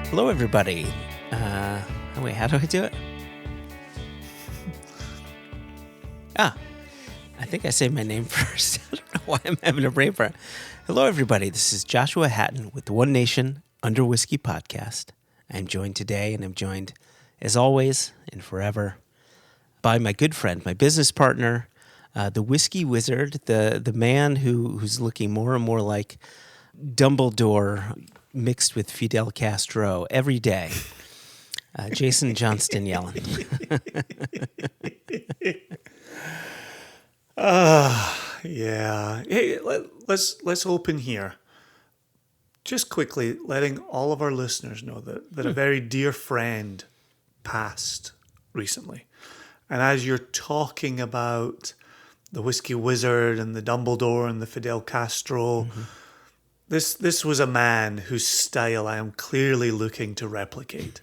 Hello, everybody. Wait, how do I do it? I think I saved my name first. I don't know why I'm having a brain fart. Hello, everybody. This is Joshua Hatton with the One Nation Under Whiskey podcast. I'm joined today, and I'm joined, as always and forever, by my good friend, my business partner, the whiskey wizard, the man who's looking more and more like Dumbledore mixed with Fidel Castro every day. Jason Johnston Yellen. Yeah. Hey, let's open here. Just quickly letting all of our listeners know that a very dear friend passed recently. And as you're talking about the Whiskey Wizard and the Dumbledore and the Fidel Castro, this was a man whose style I am clearly looking to replicate.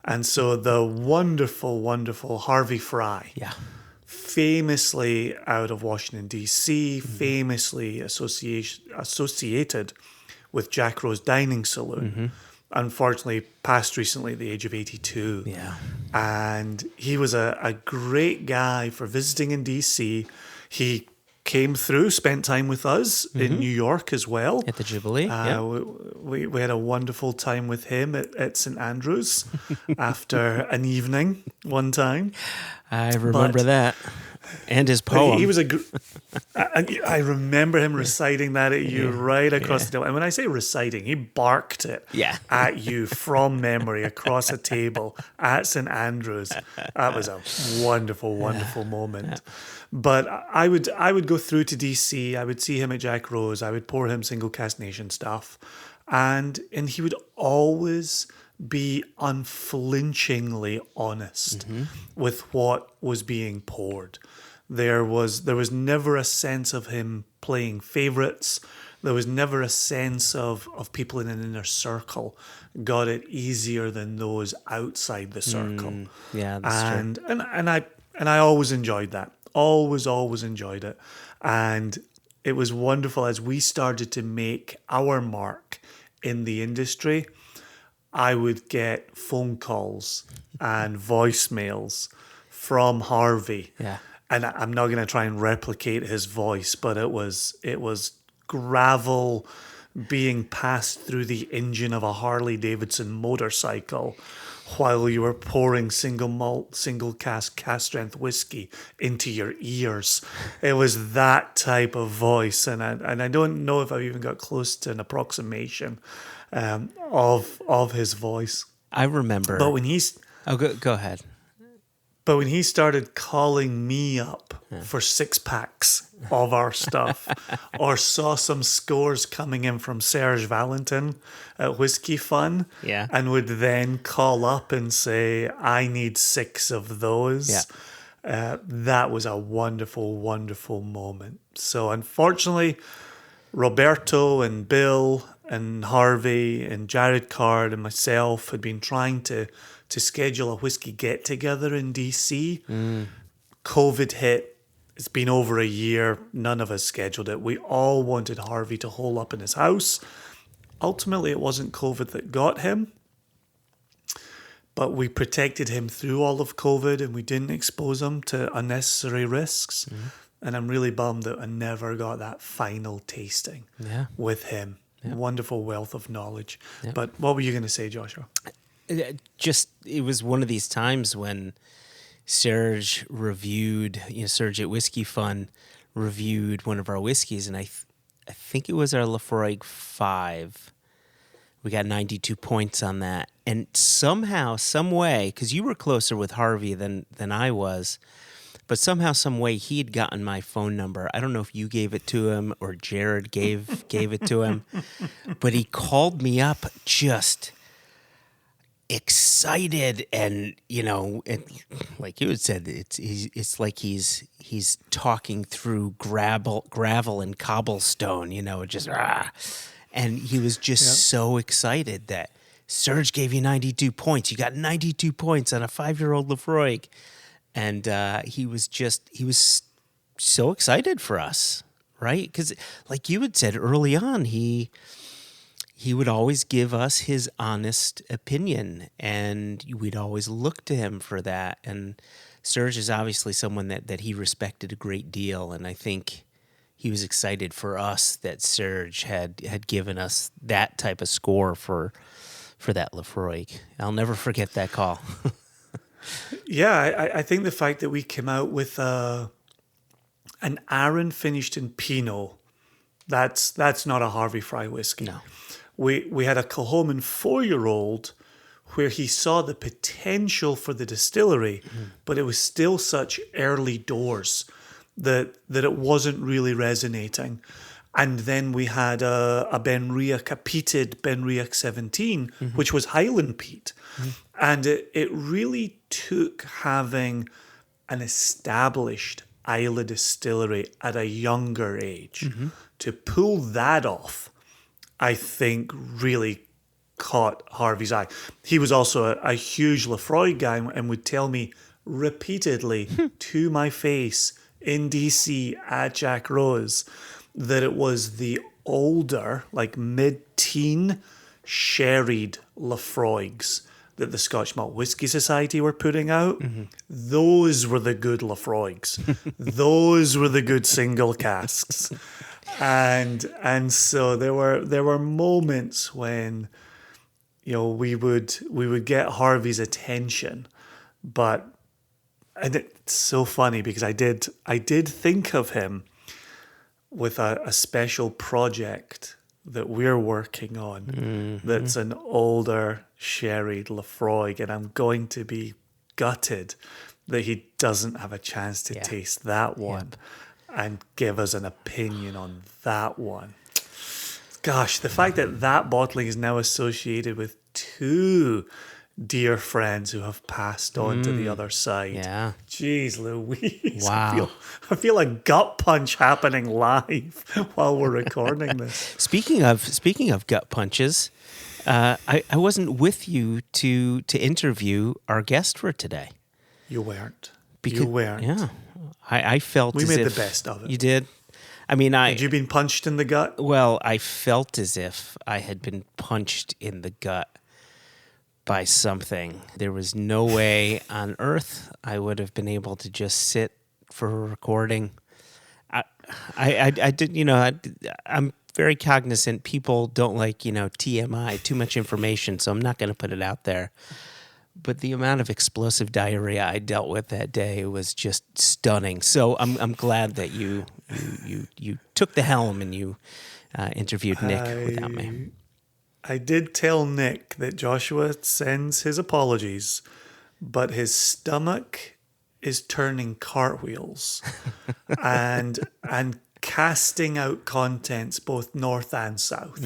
And so the wonderful, wonderful Harvey Fry. Yeah. Famously out of Washington, D.C., famously associated with Jack Rose Dining Saloon. Unfortunately, passed recently at the age of 82. Yeah. And he was a great guy for visiting in D.C. He came through, spent time with us in New York as well. At the Jubilee. We had a wonderful time with him at St. Andrews after an evening one time. I remember that. And his poem. He was I remember him reciting that at you right across the table. And when I say reciting, he barked it at you from memory across a table at St. Andrews. That was a wonderful, wonderful moment. But I would go through to DC. I would see him at Jack Rose. I would pour him single cask nation stuff. And he would always be unflinchingly honest with what was being poured. There was never a sense of him playing favorites. There was never a sense of people in an inner circle got it easier than those outside the circle. Yeah, that's true. And I always enjoyed that. Always enjoyed it. And it was wonderful as we started to make our mark in the industry. I would get phone calls and voicemails from Harvey. Yeah. And I'm not going to try and replicate his voice, but it was gravel being passed through the engine of a Harley Davidson motorcycle while you were pouring single malt, single cask strength whiskey into your ears. It was that type of voice. And I don't know if I've even got close to an approximation of his voice. I remember. But when he's... Oh, go ahead. But when he started calling me up for 6-packs of our stuff, or saw some scores coming in from Serge Valentin at Whiskey Fun, and would then call up and say, I need 6 of those, that was a wonderful, wonderful moment. So unfortunately, Roberto and Bill and Harvey and Jared Card and myself had been trying to schedule a whiskey get-together in DC. COVID hit. It's been over a year. None of us scheduled it. We all wanted Harvey to hole up in his house. Ultimately, it wasn't COVID that got him, but we protected him through all of COVID and we didn't expose him to unnecessary risks. And I'm really bummed that I never got that final tasting with him. Wonderful wealth of knowledge. But what were you going to say, Joshua? It was one of these times when Serge reviewed, Serge at Whiskey Fun reviewed one of our whiskeys, and I think it was our Laphroaig 5. We got 92 points on that. And somehow, some way, because you were closer with Harvey than I was, but somehow, some way, he had gotten my phone number. I don't know if you gave it to him or Jared gave it to him, but he called me up just excited, and like you had said, it's like he's talking through gravel and cobblestone, just and he was just so excited that Serge gave you 92 points. You got 92 points on a 5-year-old Laphroaig, and he was so excited for us, right? Because like you had said early on, he he would always give us his honest opinion, and we'd always look to him for that. And Serge is obviously someone that he respected a great deal, and I think he was excited for us that Serge had given us that type of score for that Laphroaig. I'll never forget that call. Yeah, I think the fact that we came out with an Arran finished in Pinot, that's not a Harvey Fry whiskey. No. We had a Kilchoman 4-year-old where he saw the potential for the distillery, but it was still such early doors that it wasn't really resonating. And then we had a Benriach, a peated Benriach 17, which was Highland peat. And it really took having an established Islay distillery at a younger age to pull that off. I think really caught Harvey's eye. He was also a huge Laphroaig guy and would tell me repeatedly to my face in DC at Jack Rose that it was the older, like mid-teen, sherried Laphroaigs that the Scotch Malt Whisky Society were putting out. Those were the good Laphroaigs. Those were the good single casks. And so there were moments when, you know, we would get Harvey's attention, but and it's so funny because I did think of him with a special project that we're working on that's an older sherried Laphroaig, and I'm going to be gutted that he doesn't have a chance to taste that one and give us an opinion on that one. Gosh, the fact that bottling is now associated with two dear friends who have passed on to the other side. Yeah. Jeez Louise. Wow. I feel a gut punch happening live while we're recording this. Speaking of gut punches, I wasn't with you to interview our guest for today. You weren't. You weren't. Yeah. I felt We as made if the best of it. You did? I mean, Had you been punched in the gut? Well, I felt as if I had been punched in the gut by something. There was no way on earth I would have been able to just sit for a recording. I did, you know, I'm very cognizant people don't like, you know, TMI, too much information, so I'm not going to put it out there. But the amount of explosive diarrhea I dealt with that day was just stunning. So I'm glad that you took the helm and you interviewed Nick without me. I did tell Nick that Joshua sends his apologies, but his stomach is turning cartwheels and casting out contents both north and south.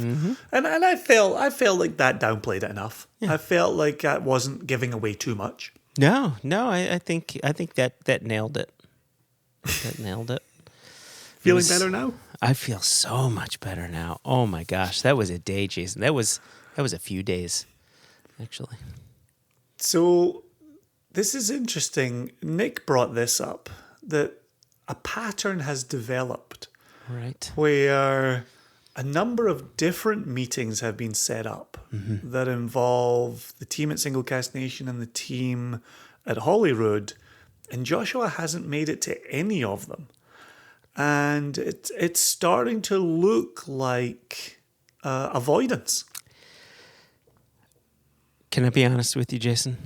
And I felt like that downplayed it enough. Yeah. I felt like that wasn't giving away too much. No, I think that nailed it. That nailed it. Feeling better now? I feel so much better now. Oh my gosh, that was a day, Jason. That was a few days, actually. So this is interesting. Nick brought this up, that a pattern has developed, right, where a number of different meetings have been set up that involve the team at Single Cask Nation and the team at Holyrood, and Joshua hasn't made it to any of them. And it's starting to look like avoidance. Can I be honest with you, Jason?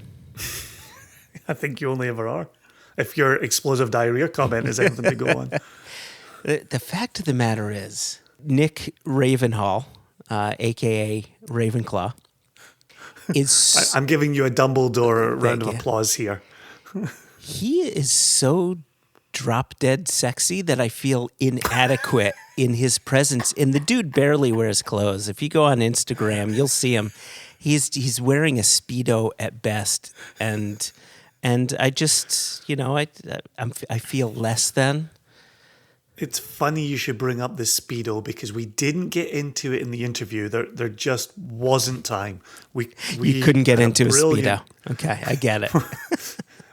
I think you only ever are. If your explosive diarrhea comment is anything to go on. The fact of the matter is, Nick Ravenhall, a.k.a. Ravenclaw, is... I'm giving you a Dumbledore round of applause here. He is so drop-dead sexy that I feel inadequate in his presence. And the dude barely wears clothes. If you go on Instagram, you'll see him. He's wearing a Speedo at best. And I just, you know, I feel less than. It's funny you should bring up the Speedo because we didn't get into it in the interview. There just wasn't time. You couldn't get into a Speedo. Okay, I get it.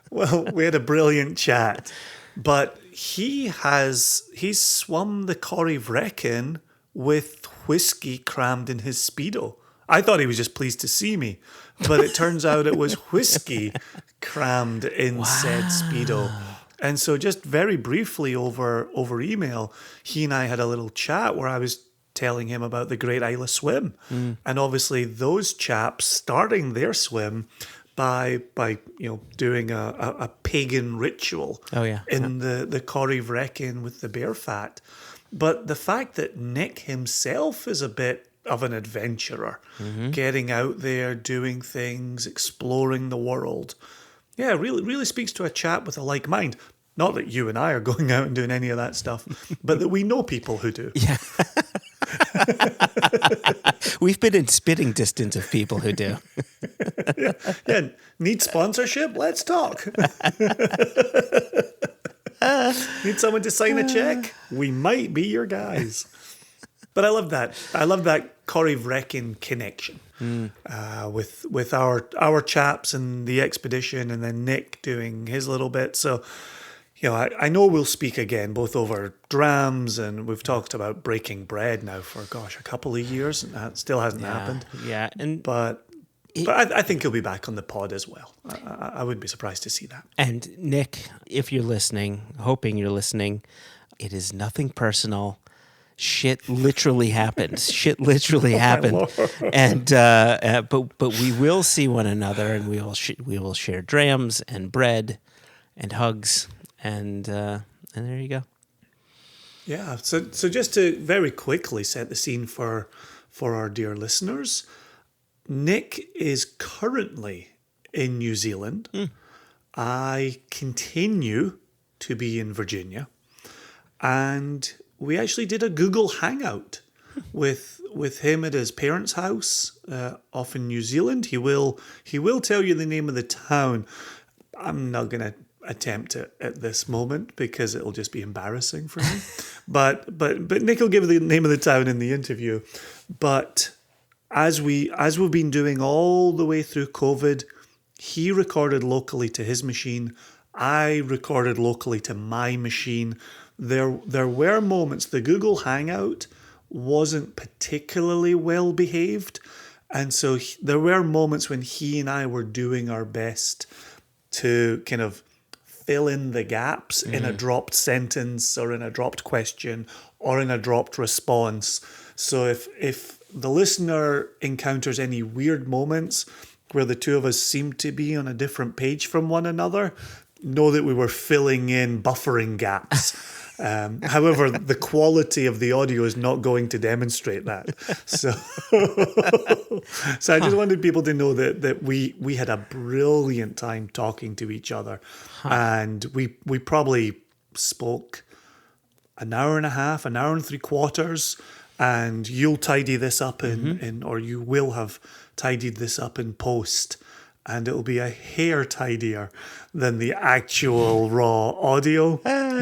Well, we had a brilliant chat, but he's swum the Corrie Vrecken with whiskey crammed in his Speedo. I thought he was just pleased to see me, but it turns out it was whiskey crammed in said Speedo. And so just very briefly over email, he and I had a little chat where I was telling him about the Great Isle of Swim. And obviously those chaps starting their swim by doing a pagan ritual in the Corrie Vrecken with the bear fat. But the fact that Nick himself is a bit of an adventurer, getting out there, doing things, exploring the world. Yeah, really speaks to a chap with a like mind. Not that you and I are going out and doing any of that stuff, but that we know people who do. Yeah. We've been in spitting distance of people who do. Yeah. Need sponsorship? Let's talk. Need someone to sign a check? We might be your guys. But I love that. I love that Corrie Vrecken connection with our chaps and the expedition, and then Nick doing his little bit. So, I know we'll speak again, both over drams, and we've talked about breaking bread now for, a couple of years, and that still hasn't happened. Yeah, But I think he'll be back on the pod as well. I wouldn't be surprised to see that. And Nick, if you're listening, hoping you're listening, it is nothing personal. Shit literally happens. Shit literally happened, and but we will see one another, and we will share drams and bread and hugs, and there you go. Yeah. So just to very quickly set the scene for our dear listeners, Nick is currently in New Zealand. I continue to be in Virginia, and we actually did a Google Hangout with him at his parents' house off in New Zealand. He will tell you the name of the town. I'm not going to attempt it at this moment because it'll just be embarrassing for me. but Nick will give the name of the town in the interview. But as we've been doing all the way through COVID, he recorded locally to his machine. I recorded locally to my machine. There were moments, the Google Hangout wasn't particularly well behaved. And so there were moments when he and I were doing our best to kind of fill in the gaps in a dropped sentence or in a dropped question or in a dropped response. So if the listener encounters any weird moments where the two of us seem to be on a different page from one another, know that we were filling in buffering gaps. However, the quality of the audio is not going to demonstrate that. So I just wanted people to know that we had a brilliant time talking to each other. And we probably spoke an hour and a half, an hour and 3/4, and you'll tidy this up or you will have tidied this up in post. And it'll be a hair tidier than the actual raw audio.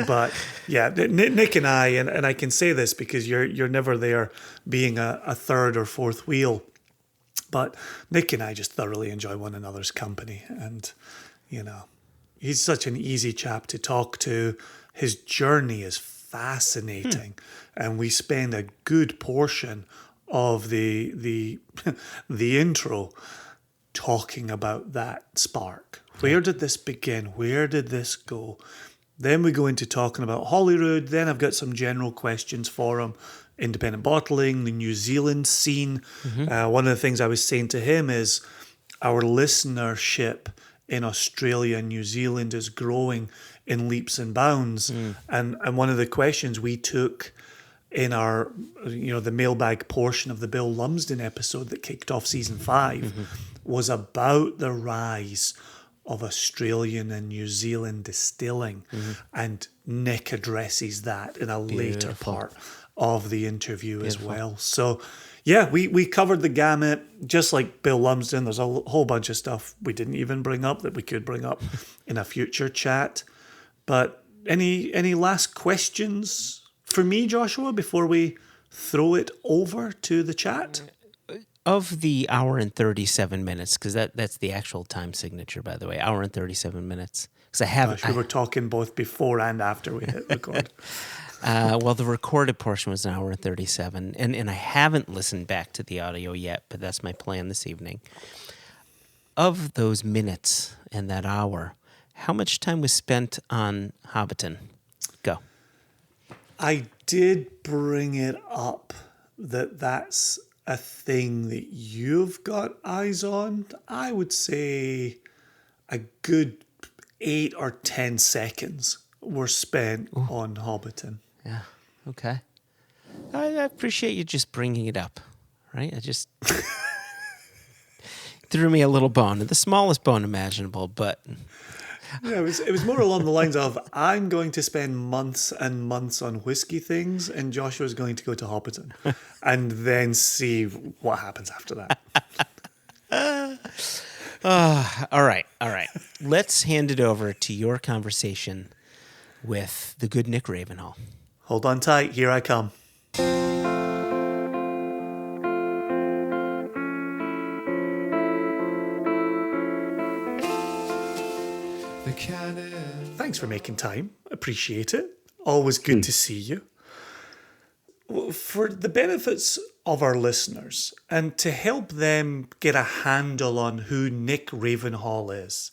But yeah, Nick and I, and I can say this because you're never there being a third or fourth wheel. But Nick and I just thoroughly enjoy one another's company. And, he's such an easy chap to talk to. His journey is fascinating. And we spend a good portion of the intro talking about that spark. Where did this begin? Where did this go? Then we go into talking about Holyrood. Then I've got some general questions for him. Independent bottling, the New Zealand scene. One of the things I was saying to him is our listenership in Australia and New Zealand is growing in leaps and bounds. And one of the questions we took in our, the mailbag portion of the Bill Lumsden episode that kicked off season 5 was about the rise of Australian and New Zealand distilling. And Nick addresses that in a later part of the interview as well. So, yeah, we covered the gamut, just like Bill Lumsden. There's a whole bunch of stuff we didn't even bring up that we could bring up in a future chat. But any last questions for me, Joshua, before we throw it over to the chat? Of the hour and 37 minutes, because that's the actual time signature, by the way, hour and 37 minutes. Because We were talking both before and after we hit record. Well, the recorded portion was an hour and 37, and I haven't listened back to the audio yet, but that's my plan this evening. Of those minutes and that hour, how much time was spent on Hobbiton? Go. I did bring it up that's a thing that you've got eyes on. I would say a good 8 or 10 seconds were spent on Hobbiton. Yeah, okay. I appreciate you just bringing it up, right? I just threw me a little bone, the smallest bone imaginable, but... Yeah, it was more along the lines of, I'm going to spend months and months on whiskey things, and Joshua's going to go to Hobbiton, and then see what happens after that. All right. Let's hand it over to your conversation with the good Nick Ravenhall. Hold on tight, here I come. Thanks for making time. Appreciate it. Always good to see you. For the benefits of our listeners and to help them get a handle on who Nick Ravenhall is,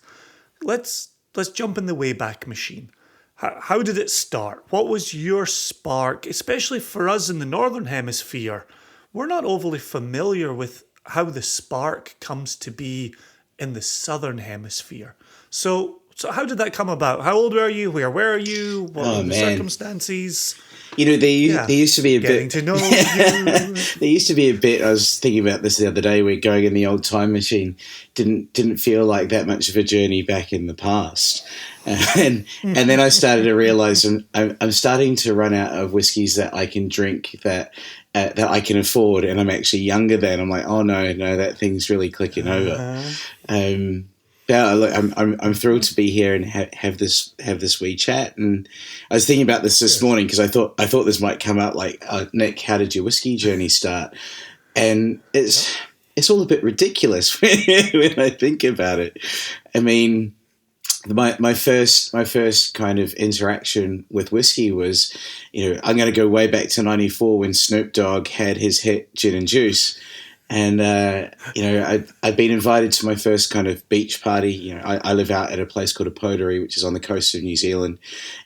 let's jump in the Wayback Machine. How did it start? What was your spark, especially for us in the Northern Hemisphere? We're not overly familiar with how the spark comes to be in the Southern Hemisphere. So how did that come about? How old were you? Where were you? What were the circumstances? You know, there used to be a getting bit... to know you. There used to be a bit, I was thinking about this the other day, where going in the old time machine didn't feel like that much of a journey back in the past. And then I started to realise I'm starting to run out of whiskies that I can drink that I can afford, and I'm actually younger than. I'm like, oh no, that thing's really clicking over. Yeah, look, I'm thrilled to be here and have this wee chat. And I was thinking about this morning because I thought this might come out like, Nick, how did your whiskey journey start? And it's all a bit ridiculous when I think about it. I mean, my first kind of interaction with whiskey was, I'm going to go way back to '94 when Snoop Dogg had his hit Gin and Juice. And, I'd been invited to my first kind of beach party. I live out at a place called a Pottery, which is on the coast of New Zealand.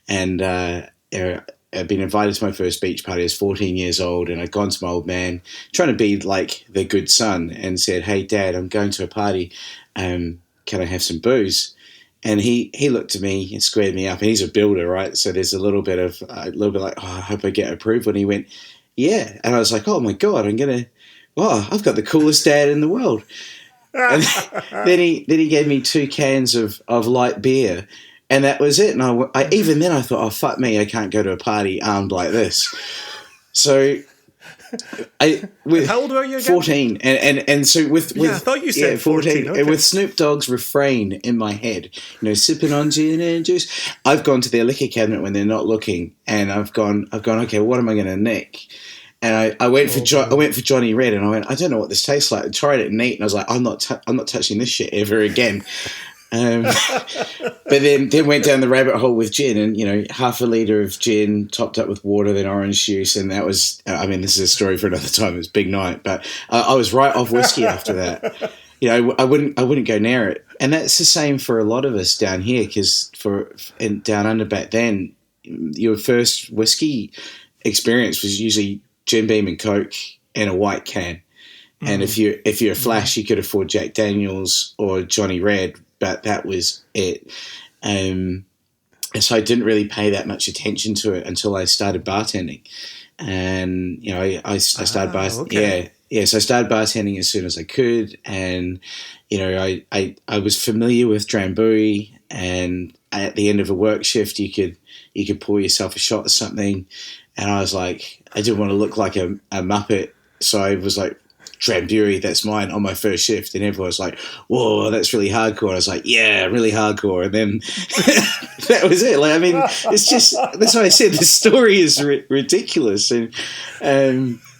And I'd been invited to my first beach party. I was 14 years old, and I'd gone to my old man, trying to be like the good son, and said, hey, Dad, I'm going to a party. Can I have some booze? And he looked at me and squared me up. And he's a builder, right? So there's a little bit like, oh, I hope I get approved. And he went, yeah. And I was like, oh, my God, I've got the coolest dad in the world. And then he gave me 2 cans of light beer, and that was it. And I even then I thought, oh, fuck me, I can't go to a party armed like this. So how old were you again? 14. And so with I thought you said 14. Okay. And with Snoop Dogg's refrain in my head, sipping on gin and juice, I've gone to their liquor cabinet when they're not looking, and I've gone, okay, what am I going to nick? And I went for Johnny Red, and I went, I don't know what this tastes like. I tried it neat, and I was like, I'm not touching this shit ever again. But then went down the rabbit hole with gin, and half a litre of gin topped up with water, then orange juice, and that was, this is a story for another time. It was a big night, but I was right off whiskey after that. I wouldn't go near it, and that's the same for a lot of us down here, because down under back then, your first whiskey experience was usually Jim Beam and Coke in a white can. And if you're a flash, you could afford Jack Daniels or Johnny Red, but that was it. And so I didn't really pay that much attention to it until I started bartending. And, I started bartending. Okay. Yeah. So I started bartending as soon as I could. And, I was familiar with Drambuie, and at the end of a work shift, you could pour yourself a shot or something. And I was like, I didn't want to look like a Muppet. So I was like, Drambuie, that's mine, on my first shift. And everyone was like, whoa, that's really hardcore. And I was like, yeah, really hardcore. And then that was it. It's just, that's why I said the story is ridiculous. And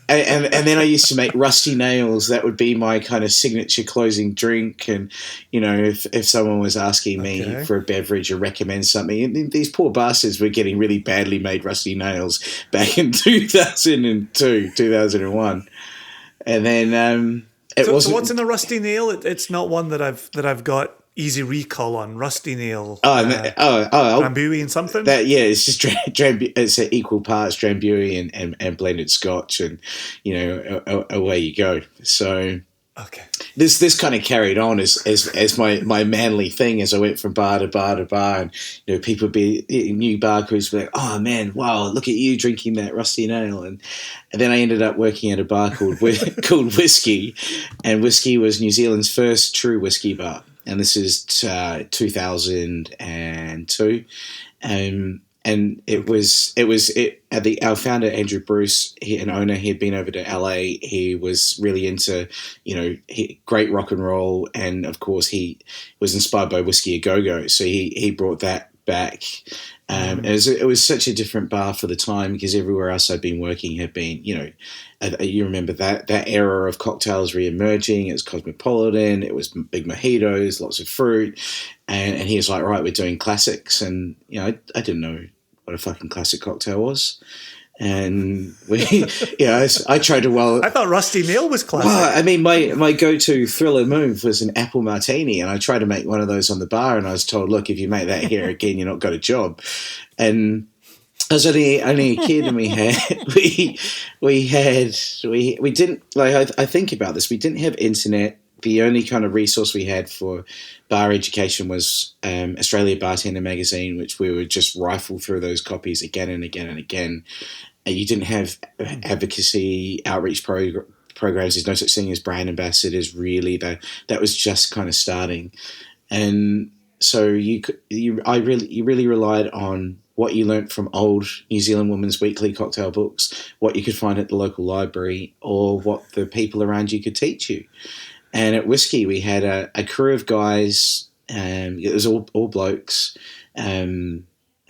and then I used to make rusty nails. That would be my kind of signature closing drink. And, you know, if someone was asking me for a beverage or recommend something, and these poor bastards were getting really badly made rusty nails back in 2002, 2001. And then so what's in a rusty nail? It's not one that I've got easy recall on. Rusty nail. Drambuie and something. It's just it's an equal parts Drambuie and blended Scotch, and you know away you go. So this kind of carried on as my manly thing as I went from bar to bar to bar, and you know people new bar crews would be like, oh man, wow, look at you drinking that rusty nail, and then I ended up working at a bar called Whiskey, and Whiskey was New Zealand's first true whiskey bar. And this is 2002, and our founder Andrew Bruce, an owner, he had been over to LA. He was really into great rock and roll, and of course he was inspired by Whiskey A Go Go, so he brought that back. It was such a different bar for the time, because everywhere else I'd been working had been, you remember that era of cocktails re-emerging. It was cosmopolitan, it was big mojitos, lots of fruit, and he was like, right, we're doing classics, and I didn't know what a fucking classic cocktail was. And I tried to. I thought Rusty Nail was classic. Well, I mean, my go-to thriller move was an apple martini, and I tried to make one of those on the bar, and I was told, look, if you make that here again, you're not got a job. And I was only a kid, and we didn't, like, I think about this. We didn't have internet. The only kind of resource we had for bar education was Australia Bartender magazine, which we would just rifle through those copies again and again and again. You didn't have advocacy outreach programs. There's no such thing as brand ambassadors, really. That was just kind of starting, and so you really relied on what you learnt from old New Zealand Women's Weekly cocktail books, what you could find at the local library, or what the people around you could teach you. And at Whiskey, we had a crew of guys. It was all blokes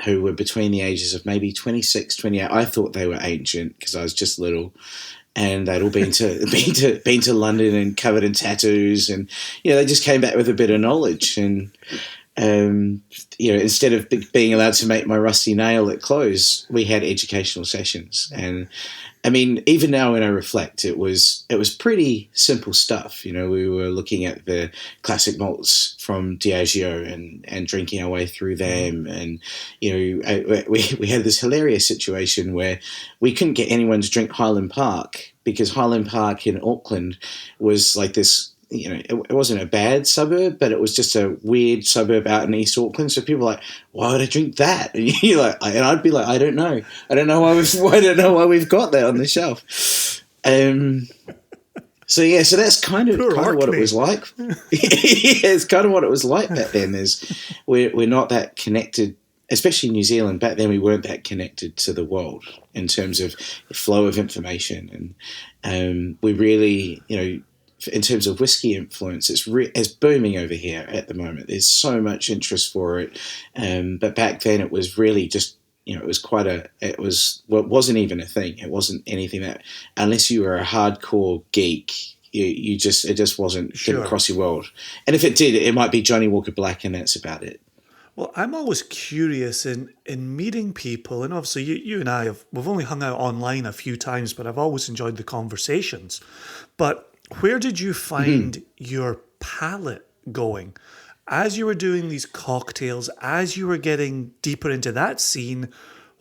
who were between the ages of maybe 26, 28. I thought they were ancient because I was just little, and they'd all been to London and covered in tattoos, and they just came back with a bit of knowledge. And instead of being allowed to make my rusty nail at close, we had educational sessions. And I mean, even now when I reflect, it was pretty simple stuff. We were looking at the classic malts from Diageo and drinking our way through them. And, we had this hilarious situation where we couldn't get anyone to drink Highland Park, because Highland Park in Auckland was like this, it wasn't a bad suburb, but it was just a weird suburb out in East Auckland. So people were like, why would I drink that? And you're like, and I'd be like, I don't know why we've got that on the shelf. So that's kind of what it was like. It's kind of what it was like back then. Is we're not that connected, especially in New Zealand. Back then, we weren't that connected to the world in terms of flow of information, and we really, in terms of whiskey influence, it's booming over here at the moment. There's so much interest for it, but back then it was really just, it wasn't even a thing. It wasn't anything that, unless you were a hardcore geek, it just wasn't, didn't cross your world. And if it did, it might be Johnny Walker Black, and that's about it. Well, I'm always curious in meeting people, and obviously you and I we've only hung out online a few times, but I've always enjoyed the conversations. But where did you find your palate going? As you were doing these cocktails, as you were getting deeper into that scene,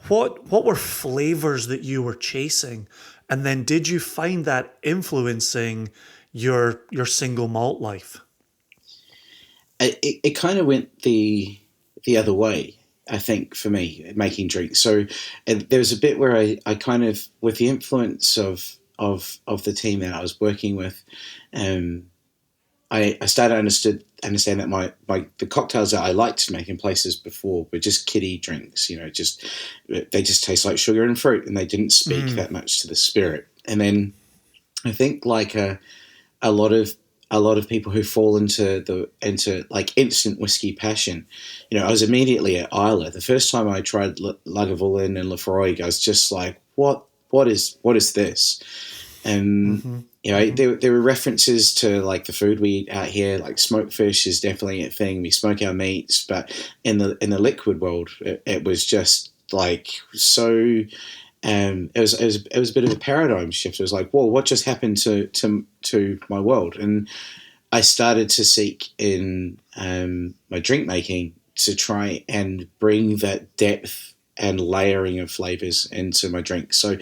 what were flavors that you were chasing? And then did you find that influencing your single malt life? It kind of went the other way, I think, for me, making drinks. So there was a bit where I kind of, with the influence of the team that I was working with, I started to understand that the cocktails that I liked to make in places before were just kiddie drinks. They just taste like sugar and fruit, and they didn't speak that much to the spirit. And then I think like a lot of people who fall into like instant whiskey passion. I was immediately at Isla. The first time I tried Lagavulin and Lafroig, I was just like, what is this? And there were references to like the food we eat out here. Like smoked fish is definitely a thing. We smoke our meats, but in the liquid world, it was just like so. It was a bit of a paradigm shift. It was like, whoa, what just happened to my world? And I started to seek in my drink making to try and bring that depth and layering of flavors into my drink. So,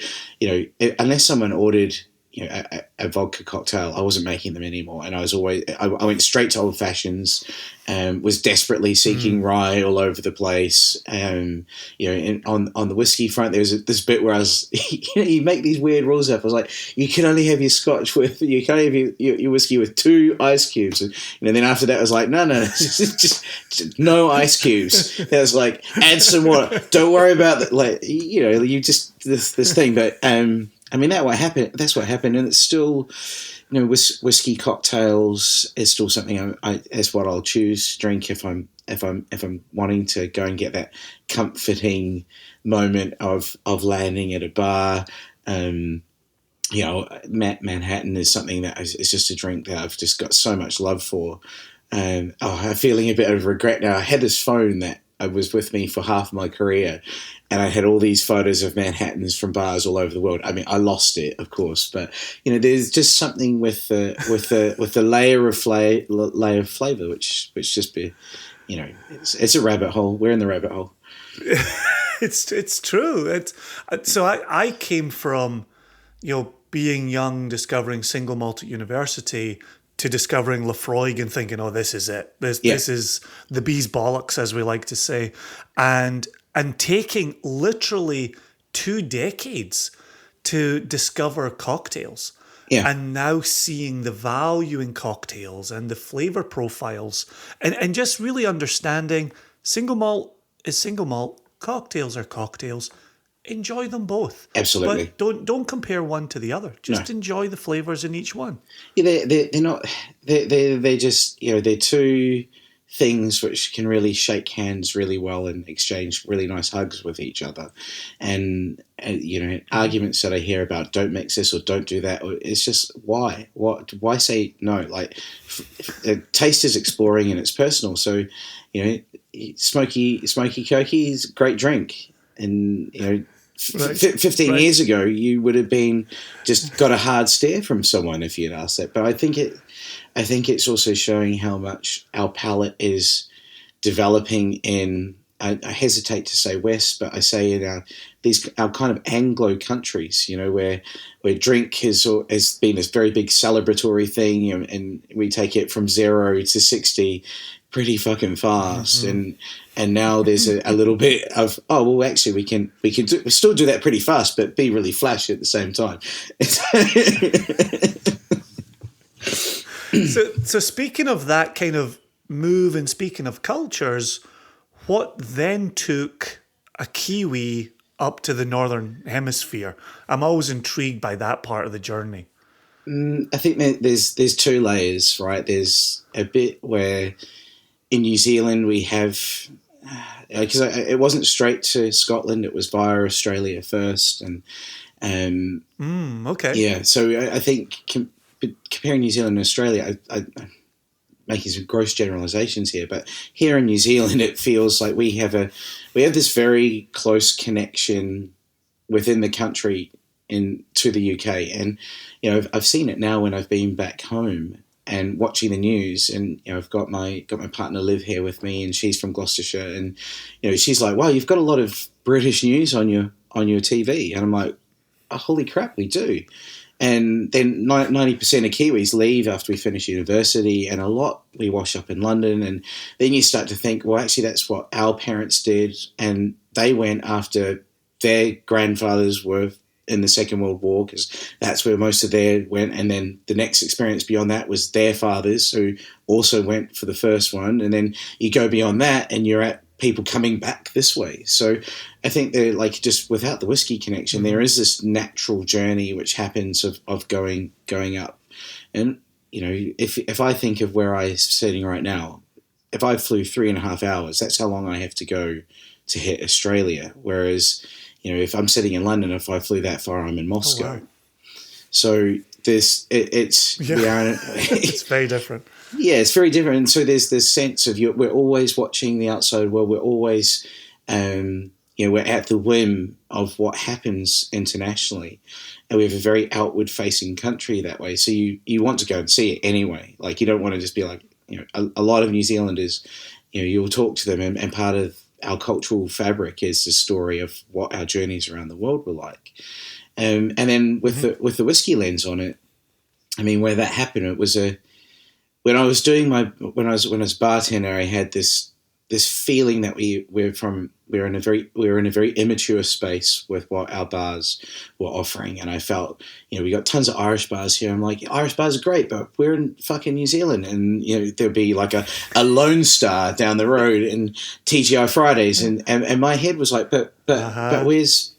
unless someone ordered, a vodka cocktail, I wasn't making them anymore. And I went straight to old fashions, was desperately seeking rye all over the place. And on the whiskey front, there was this bit where I was, you make these weird rules up. I was like, you can only have your scotch you can only have your whiskey with 2 ice cubes. And then after that, I was like, no, just no ice cubes. That was like, add some water. Don't worry about that. Like, you just, this thing. But, that's what happened, and it's still, whiskey cocktails is still something is what I'll choose to drink if I'm wanting to go and get that comforting moment of landing at a bar. Manhattan is something that is just a drink that I've just got so much love for. I'm feeling a bit of regret now. I had this phone that I was with me for half my career, and I had all these photos of Manhattans from bars all over the world. I mean, I lost it, of course, but there's just something with the layer of flavor, which just be, it's a rabbit hole. We're in the rabbit hole. It's true. So I came from, being young, discovering single malt at university, to discovering Lafroig and thinking, oh, this is it. This is the bee's bollocks, as we like to say. And taking literally 2 decades to discover cocktails. Yeah. And now seeing the value in cocktails and the flavor profiles and just really understanding single malt is single malt, cocktails are cocktails. Enjoy them both. Absolutely. But don't compare one to the other. Just enjoy the flavors in each one. Yeah, they're not. They're just they're 2 things which can really shake hands really well and exchange really nice hugs with each other. And arguments that I hear about don't mix this or don't do that. It's just why say no? Like the taste is exploring and it's personal. So smoky cokey is a great drink. And 15 years ago, you would have been just got a hard stare from someone if you'd asked that. But I think it's also showing how much our palate is developing in. I hesitate to say West, but I say in our kind of Anglo countries, where drink has been this very big celebratory thing, and we take it from 0 to 60 pretty fucking fast, and now there's a little bit of actually we can still do that pretty fast, but be really flashy at the same time. So speaking of that kind of move, and speaking of cultures, what then took a Kiwi up to the Northern Hemisphere? I'm always intrigued by that part of the journey. I think there's 2 layers, right? There's a bit where in New Zealand we have, because it wasn't straight to Scotland, it was via Australia first, and okay, yeah. So I think comparing New Zealand and Australia, I'm making some gross generalizations here, but here in New Zealand, it feels like we have this very close connection within the country to the UK, and I've seen it now when I've been back home and watching the news, and I've got my partner Liv here with me, and she's from Gloucestershire, and she's like, "Wow, you've got a lot of British news on your TV," and I'm like, oh, "Holy crap, we do!" And then 90% of Kiwis leave after we finish university, and a lot we wash up in London, and then you start to think, well, actually, that's what our parents did, and they went after their grandfathers were in the Second World War, because that's where most of their went, and then the next experience beyond that was their fathers who also went for the first one, and then you go beyond that and you're at people coming back this way. So I think they're like, just without the whiskey connection, there is this natural journey which happens of going up. And if I think of where I'm sitting right now, if I flew 3.5 hours, that's how long I have to go to hit Australia, whereas if I'm sitting in London, if I flew that far, I'm in Moscow. Oh, wow. So it's we are It's very different. Yeah, it's very different. And so there's this sense of we're always watching the outside world. We're always, we're at the whim of what happens internationally. And we have a very outward-facing country that way. So you want to go and see it anyway. Like, you don't want to just be like, a lot of New Zealanders, you'll talk to them, and part of our cultural fabric is the story of what our journeys around the world were like. And then with the whiskey lens on it, I mean, where that happened, it was when I was a bartender, I had this feeling that we were in a very immature space with what our bars were offering, and I felt, we got tons of Irish bars here. I'm like, Irish bars are great, but we're in fucking New Zealand, and there'd be like a Lone Star down the road and TGI Fridays, and my head was like, but where's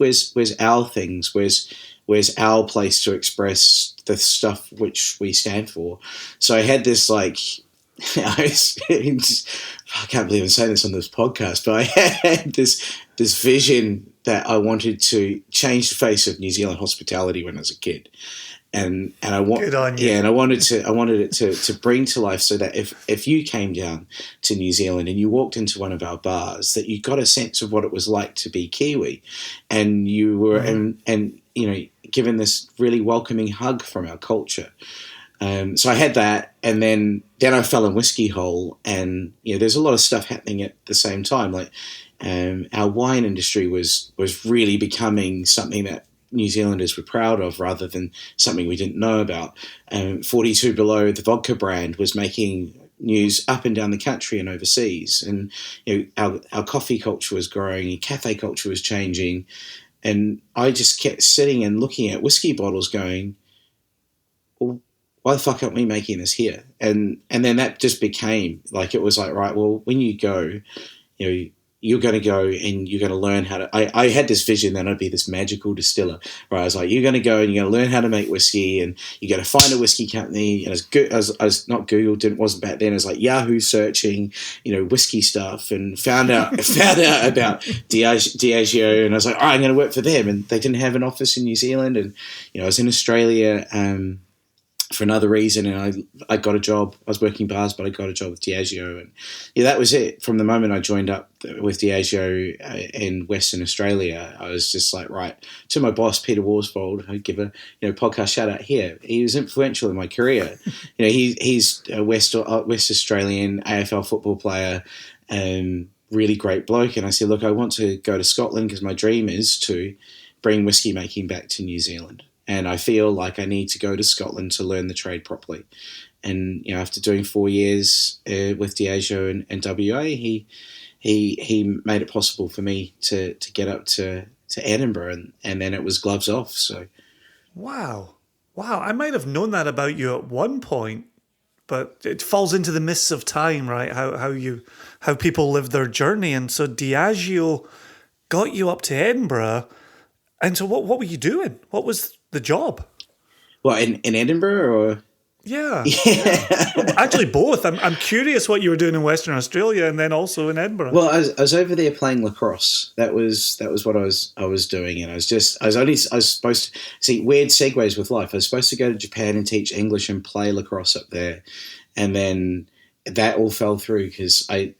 our things? Where's our place to express the stuff which we stand for? So I had this like, I can't believe I'm saying this on this podcast, but I had this vision that I wanted to change the face of New Zealand hospitality when I was a kid. And I Good on you. Yeah, and I wanted it to bring to life, so that if you came down to New Zealand and you walked into one of our bars, that you got a sense of what it was like to be Kiwi, and you were and given this really welcoming hug from our culture. So I had that, and then I fell in whiskey hole, and there's a lot of stuff happening at the same time. Like our wine industry was really becoming something that New Zealanders were proud of, rather than something we didn't know about. 42 Below, the vodka brand, was making news up and down the country and overseas, and our coffee culture was growing, cafe culture was changing, and I just kept sitting and looking at whiskey bottles, going, well, why the fuck aren't we making this here? And then that just became like, it was like, right, well, when you go, you're going to go and you're going to learn how to. I had this vision that I'd be this magical distiller, right? I was like, you're going to go and you're going to learn how to make whiskey, and you're going to find a whiskey company. And I was not Googled, it wasn't back then. I was like Yahoo searching, whiskey stuff, and found out about Diageo, and I was like, all right, I'm going to work for them. And they didn't have an office in New Zealand, and I was in Australia for another reason, and I got a job. I was working bars, but I got a job with Diageo, and that was it. From the moment I joined up with Diageo in Western Australia, I was just like, right, to my boss, Peter Worsfold, I'd give a podcast shout out here. He was influential in my career. He's a West Australian AFL football player, really great bloke. And I said, look, I want to go to Scotland because my dream is to bring whiskey making back to New Zealand. And I feel like I need to go to Scotland to learn the trade properly. And after doing 4 years with Diageo and WA, he made it possible for me to get up to Edinburgh, and then it was gloves off. So, wow, I might have known that about you at one point, but it falls into the mists of time, right? How people live their journey, and so Diageo got you up to Edinburgh. And so what were you doing? What was the job? Well, in Edinburgh, or? Yeah. Actually, both. I'm curious what you were doing in Western Australia and then also in Edinburgh. Well, I was over there playing lacrosse. That was what I was doing, and I was supposed to see, weird segues with life. I was supposed to go to Japan and teach English and play lacrosse up there, and then that all fell through because I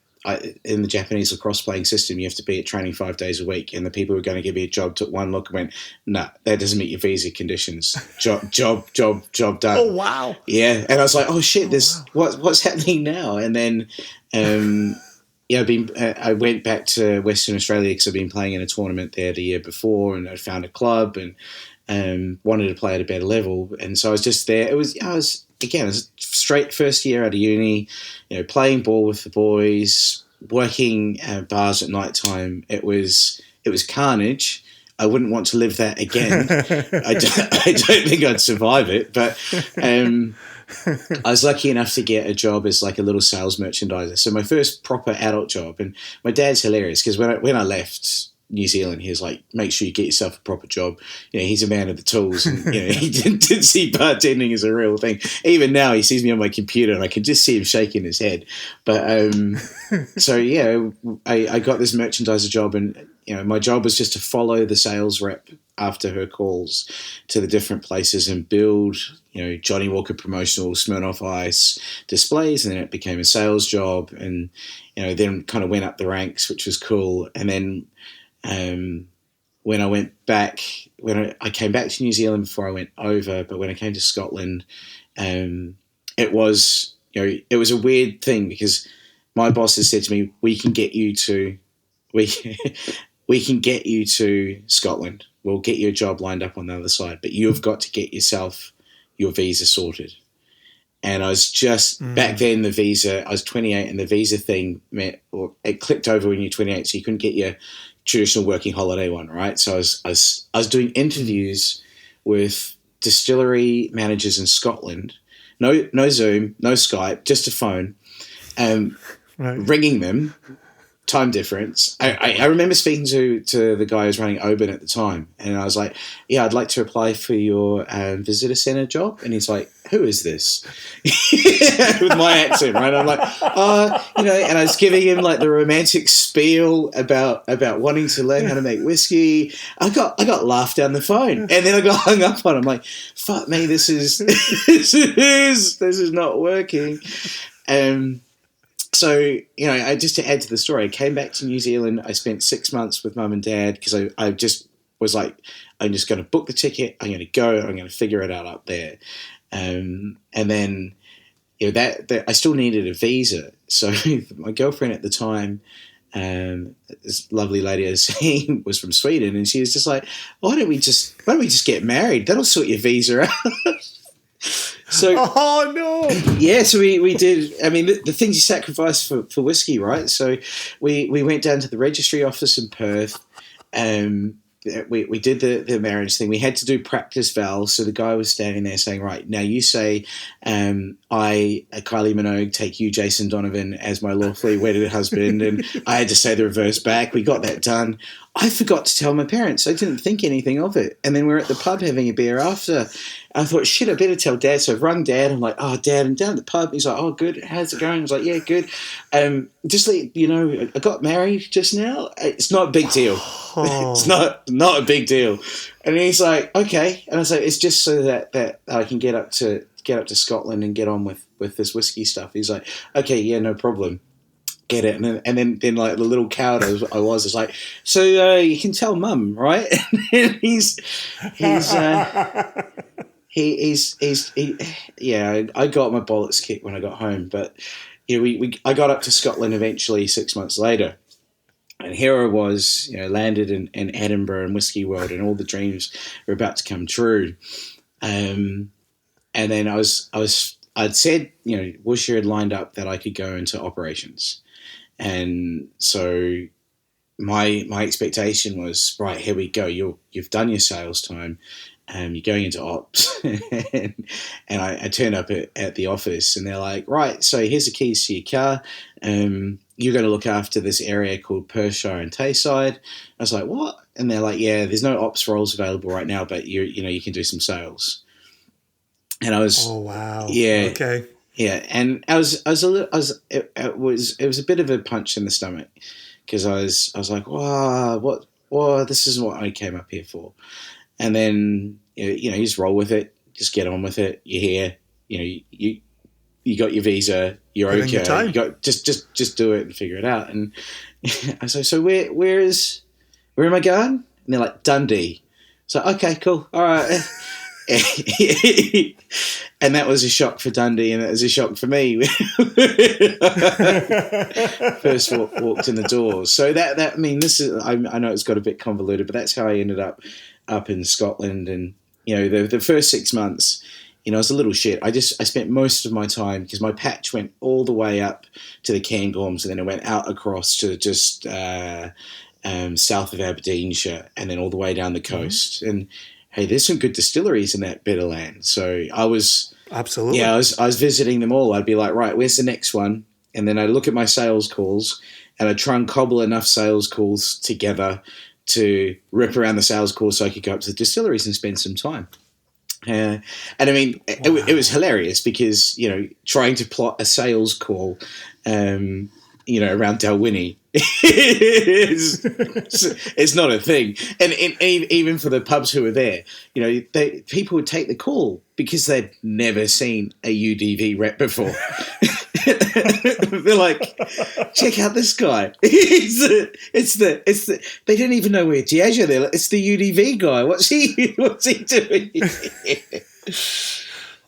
in the Japanese lacrosse playing system, you have to be at training 5 days a week, and the people who were going to give me a job took one look and went, "No, that doesn't meet your visa conditions. Job done." Oh wow! Yeah, and I was like, "Oh shit, what's happening now?" And then, I went back to Western Australia because I'd been playing in a tournament there the year before, and I found a club and wanted to play at a better level, and so I was just there. It was straight first year out of uni, playing ball with the boys, working at bars at night time. It was carnage. I wouldn't want to live that again. I don't think I'd survive it. But I was lucky enough to get a job as like a little sales merchandiser. So my first proper adult job, and my dad's hilarious because when I left, New Zealand, he was like, make sure you get yourself a proper job. You know, he's a man of the tools, and you know, he didn't see bartending as a real thing. Even now, he sees me on my computer, and I can just see him shaking his head. But so yeah, I got this merchandiser job, and you know, my job was just to follow the sales rep after her calls to the different places and build, you know, Johnny Walker promotional Smirnoff Ice displays, and then it became a sales job, and you know, then kind of went up the ranks, which was cool. And then when I went back, I came back to New Zealand before I went over, but when I came to Scotland, it was, you know, it was a weird thing because my boss has said to me, we can get you to Scotland. We'll get you a job lined up on the other side, but you've got to get yourself your visa sorted. And I was just, back then I was 28, and the visa thing it clicked over when you're 28, so you couldn't get your traditional working holiday one, right? So I was doing interviews with distillery managers in Scotland, no Zoom, no Skype, just a phone, ringing them. Time difference. I remember speaking to the guy who was running Oban at the time, and I was like, yeah, I'd like to apply for your visitor centre job. And he's like, who is this? With my accent, right? I'm like, you know, and I was giving him like the romantic spiel about wanting to learn how to make whiskey. I got laughed down the phone, and then I got hung up on. I'm like, fuck me, this is not working. So, you know, just to add to the story, I came back to New Zealand. I spent 6 months with mum and dad because I just was like, I'm just going to book the ticket. I'm going to go. I'm going to figure it out up there. And then, you know, that I still needed a visa. So my girlfriend at the time, this lovely lady I was saying, was from Sweden, and she was just like, why don't we just get married? That'll sort your visa out. So, oh no! Yeah, so we did. I mean, the things you sacrifice for whiskey, right? So we went down to the registry office in Perth. We did the marriage thing. We had to do practice vows. So the guy was standing there saying, right, now you say, I, Kylie Minogue, take you, Jason Donovan, as my lawfully wedded husband. And I had to say the reverse back. We got that done. I forgot to tell my parents. I didn't think anything of it. And then we were at the pub having a beer after. I thought, shit, I better tell Dad. So I've rung Dad. I'm like, oh, Dad, I'm down at the pub. He's like, oh, good. How's it going? I was like, yeah, good. Just let you know, I got married just now. It's not a big deal. It's not a big deal. And he's like, okay. And I was like, it's just so that I can get up to Scotland and get on with this whiskey stuff. He's like, okay, yeah, no problem. Get it. And then like the little coward I was like, so you can tell Mum, right? And he's I got my bollocks kicked when I got home, but you know, I got up to Scotland eventually 6 months later, and here I was, you know, landed in Edinburgh and Whiskey World, and all the dreams were about to come true. And then I'd said, you know, Worcestershire had lined up that I could go into operations, and so my expectation was, right, here we go. You've done your sales time. You're going into ops. and I turned up at the office, and they're like, right, so here's the keys to your car. You're going to look after this area called Perthshire and Tayside. I was like, what? And they're like, yeah, there's no ops roles available right now, but you can do some sales. And I was, oh wow, yeah, okay, yeah, and it was a bit of a punch in the stomach because I was like, wow, what? This isn't what I came up here for. And then, you know, you just roll with it, just get on with it. You're here, you know, you got your visa, you're okay. You got just do it and figure it out. And I said, so where am I going? And they're like, Dundee. So okay, cool, all right. And that was a shock for Dundee, and that was a shock for me. First walked in the doors. So that I mean, this is I know it's got a bit convoluted, but that's how I ended up in Scotland. And you know, the first 6 months, you know, I was a little shit. I spent most of my time, because my patch went all the way up to the Cairngorms, and then it went out across to just south of Aberdeenshire, and then all the way down the coast. Mm-hmm. And hey, there's some good distilleries in that bit of land. So I was absolutely, yeah, I was visiting them all. I'd be like, right, where's the next one? And then I'd look at my sales calls, and I'd try and cobble enough sales calls together to rip around the sales course so I could go up to the distilleries and spend some time. And I mean, it was hilarious because, trying to plot a sales call, around Dalwhinnie it's not a thing. And even for the pubs who were there, people would take the call because they'd never seen a UDV rep before. They're like, check out this guy. It's the they don't even know we're Diageo. They're like, it's the UDV guy. What's he doing?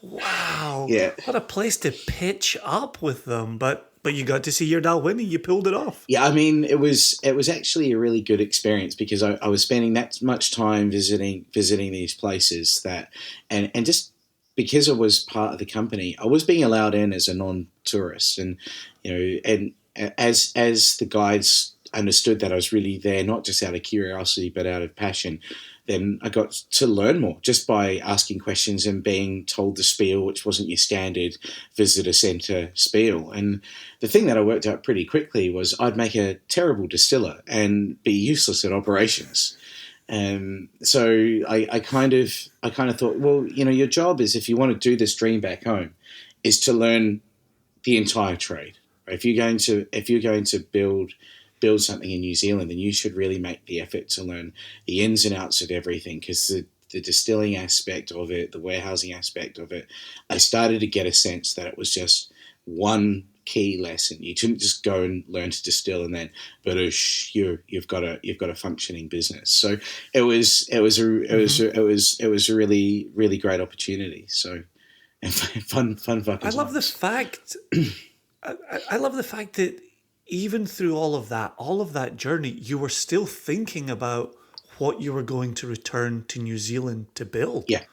Wow. Yeah. What a place to pitch up with them. But you got to see your Dalwhinnie. You pulled it off. Yeah, I mean, it was actually a really good experience because I was spending that much time visiting these places and just because I was part of the company, I was being allowed in as a non-tourist, and and as the guides understood that I was really there not just out of curiosity but out of passion, then I got to learn more just by asking questions and being told the spiel, which wasn't your standard visitor centre spiel. And the thing that I worked out pretty quickly was I'd make a terrible distiller and be useless at operations. So I kind of thought, well, your job is, if you want to do this dream back home, is to learn the entire trade. If you're going to build something in New Zealand, then you should really make the effort to learn the ins and outs of everything, because the distilling aspect of it, the warehousing aspect of it, I started to get a sense that it was just one key lesson. You couldn't just go and learn to distill and then, badoosh, you've got a functioning business. So it was a really, really great opportunity. So and fun fucking. I love the fact. I love the fact that even through all of that journey, you were still thinking about what you were going to return to New Zealand to build. Yeah,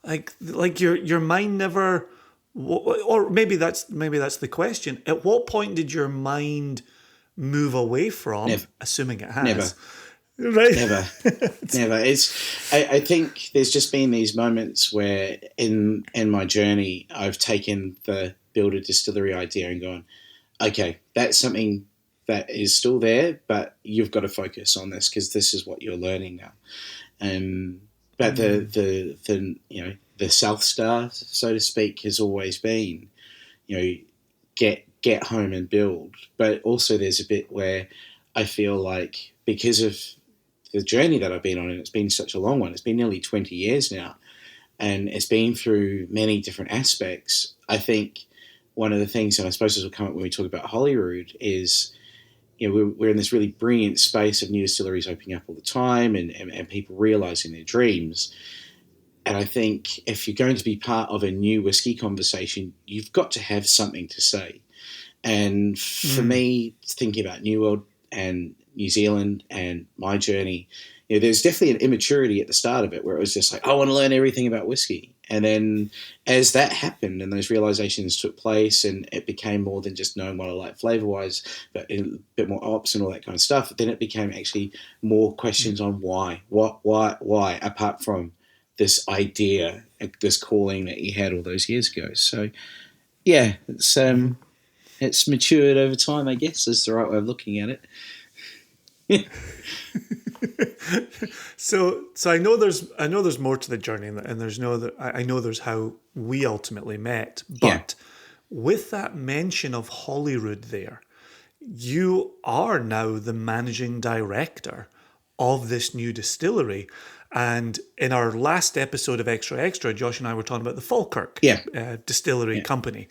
like your mind never, or maybe that's the question. At what point did your mind move away from? Never. Assuming it has. Never. Right. Never. I think there's just been these moments where in my journey, I've taken the build a distillery idea and gone, okay, that's something that is still there, but you've got to focus on this because this is what you're learning now. But the South Star, so to speak, has always been, get home and build. But also there's a bit where I feel like because of the journey that I've been on, and it's been such a long one, it's been nearly 20 years now, and it's been through many different aspects. I think one of the things, and I suppose this will come up when we talk about Holyrood, is we're in this really brilliant space of new distilleries opening up all the time and people realising their dreams. And I think if you're going to be part of a new whiskey conversation, you've got to have something to say. And for me, thinking about New World and New Zealand and my journey, there's definitely an immaturity at the start of it where it was just like, I want to learn everything about whiskey. And then as that happened and those realizations took place and it became more than just knowing what I like flavor-wise, but a bit more ops and all that kind of stuff, then it became actually more questions on why, apart from this idea, this calling that you had all those years ago. So, yeah, it's matured over time, I guess, is the right way of looking at it. So I know there's more to the journey, and I know there's how we ultimately met. But with that mention of Holyrood there, you are now the managing director of this new distillery. And in our last episode of Extra Extra, Josh and I were talking about the Falkirk distillery company,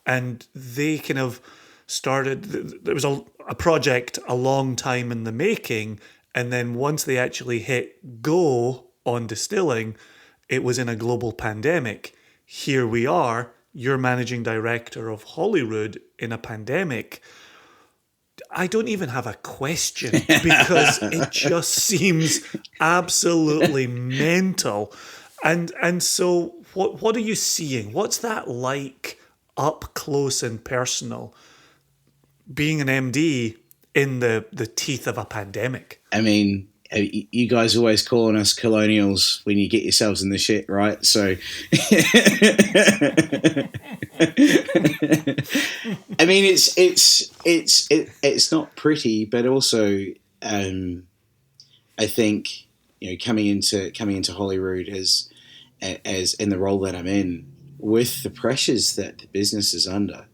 and they kind of started. There was a project a long time in the making. And then once they actually hit go on distilling, it was in a global pandemic. Here we are, you're managing director of Holyrood in a pandemic. I don't even have a question because it just seems absolutely mental. And so what are you seeing? What's that like up close and personal, being an MD in the teeth of a pandemic? I mean, you guys always calling us colonials when you get yourselves in the shit, right? So, I mean, it's not pretty, but also I think, coming into Holyrood as in the role that I'm in, with the pressures that the business is under,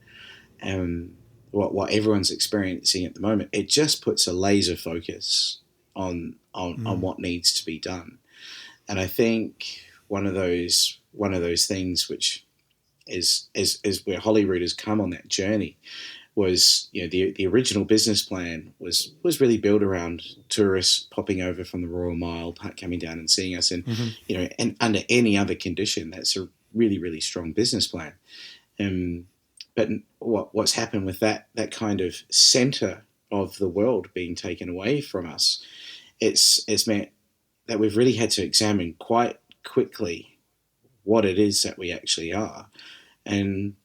what everyone's experiencing at the moment, it just puts a laser focus on what needs to be done. And I think one of those things which is where Holyrood has come on that journey was, the original business plan was really built around tourists popping over from the Royal Mile, coming down and seeing us, and and under any other condition, that's a really, really strong business plan. But what's happened with that kind of centre of the world being taken away from us, it's meant that we've really had to examine quite quickly what it is that we actually are. And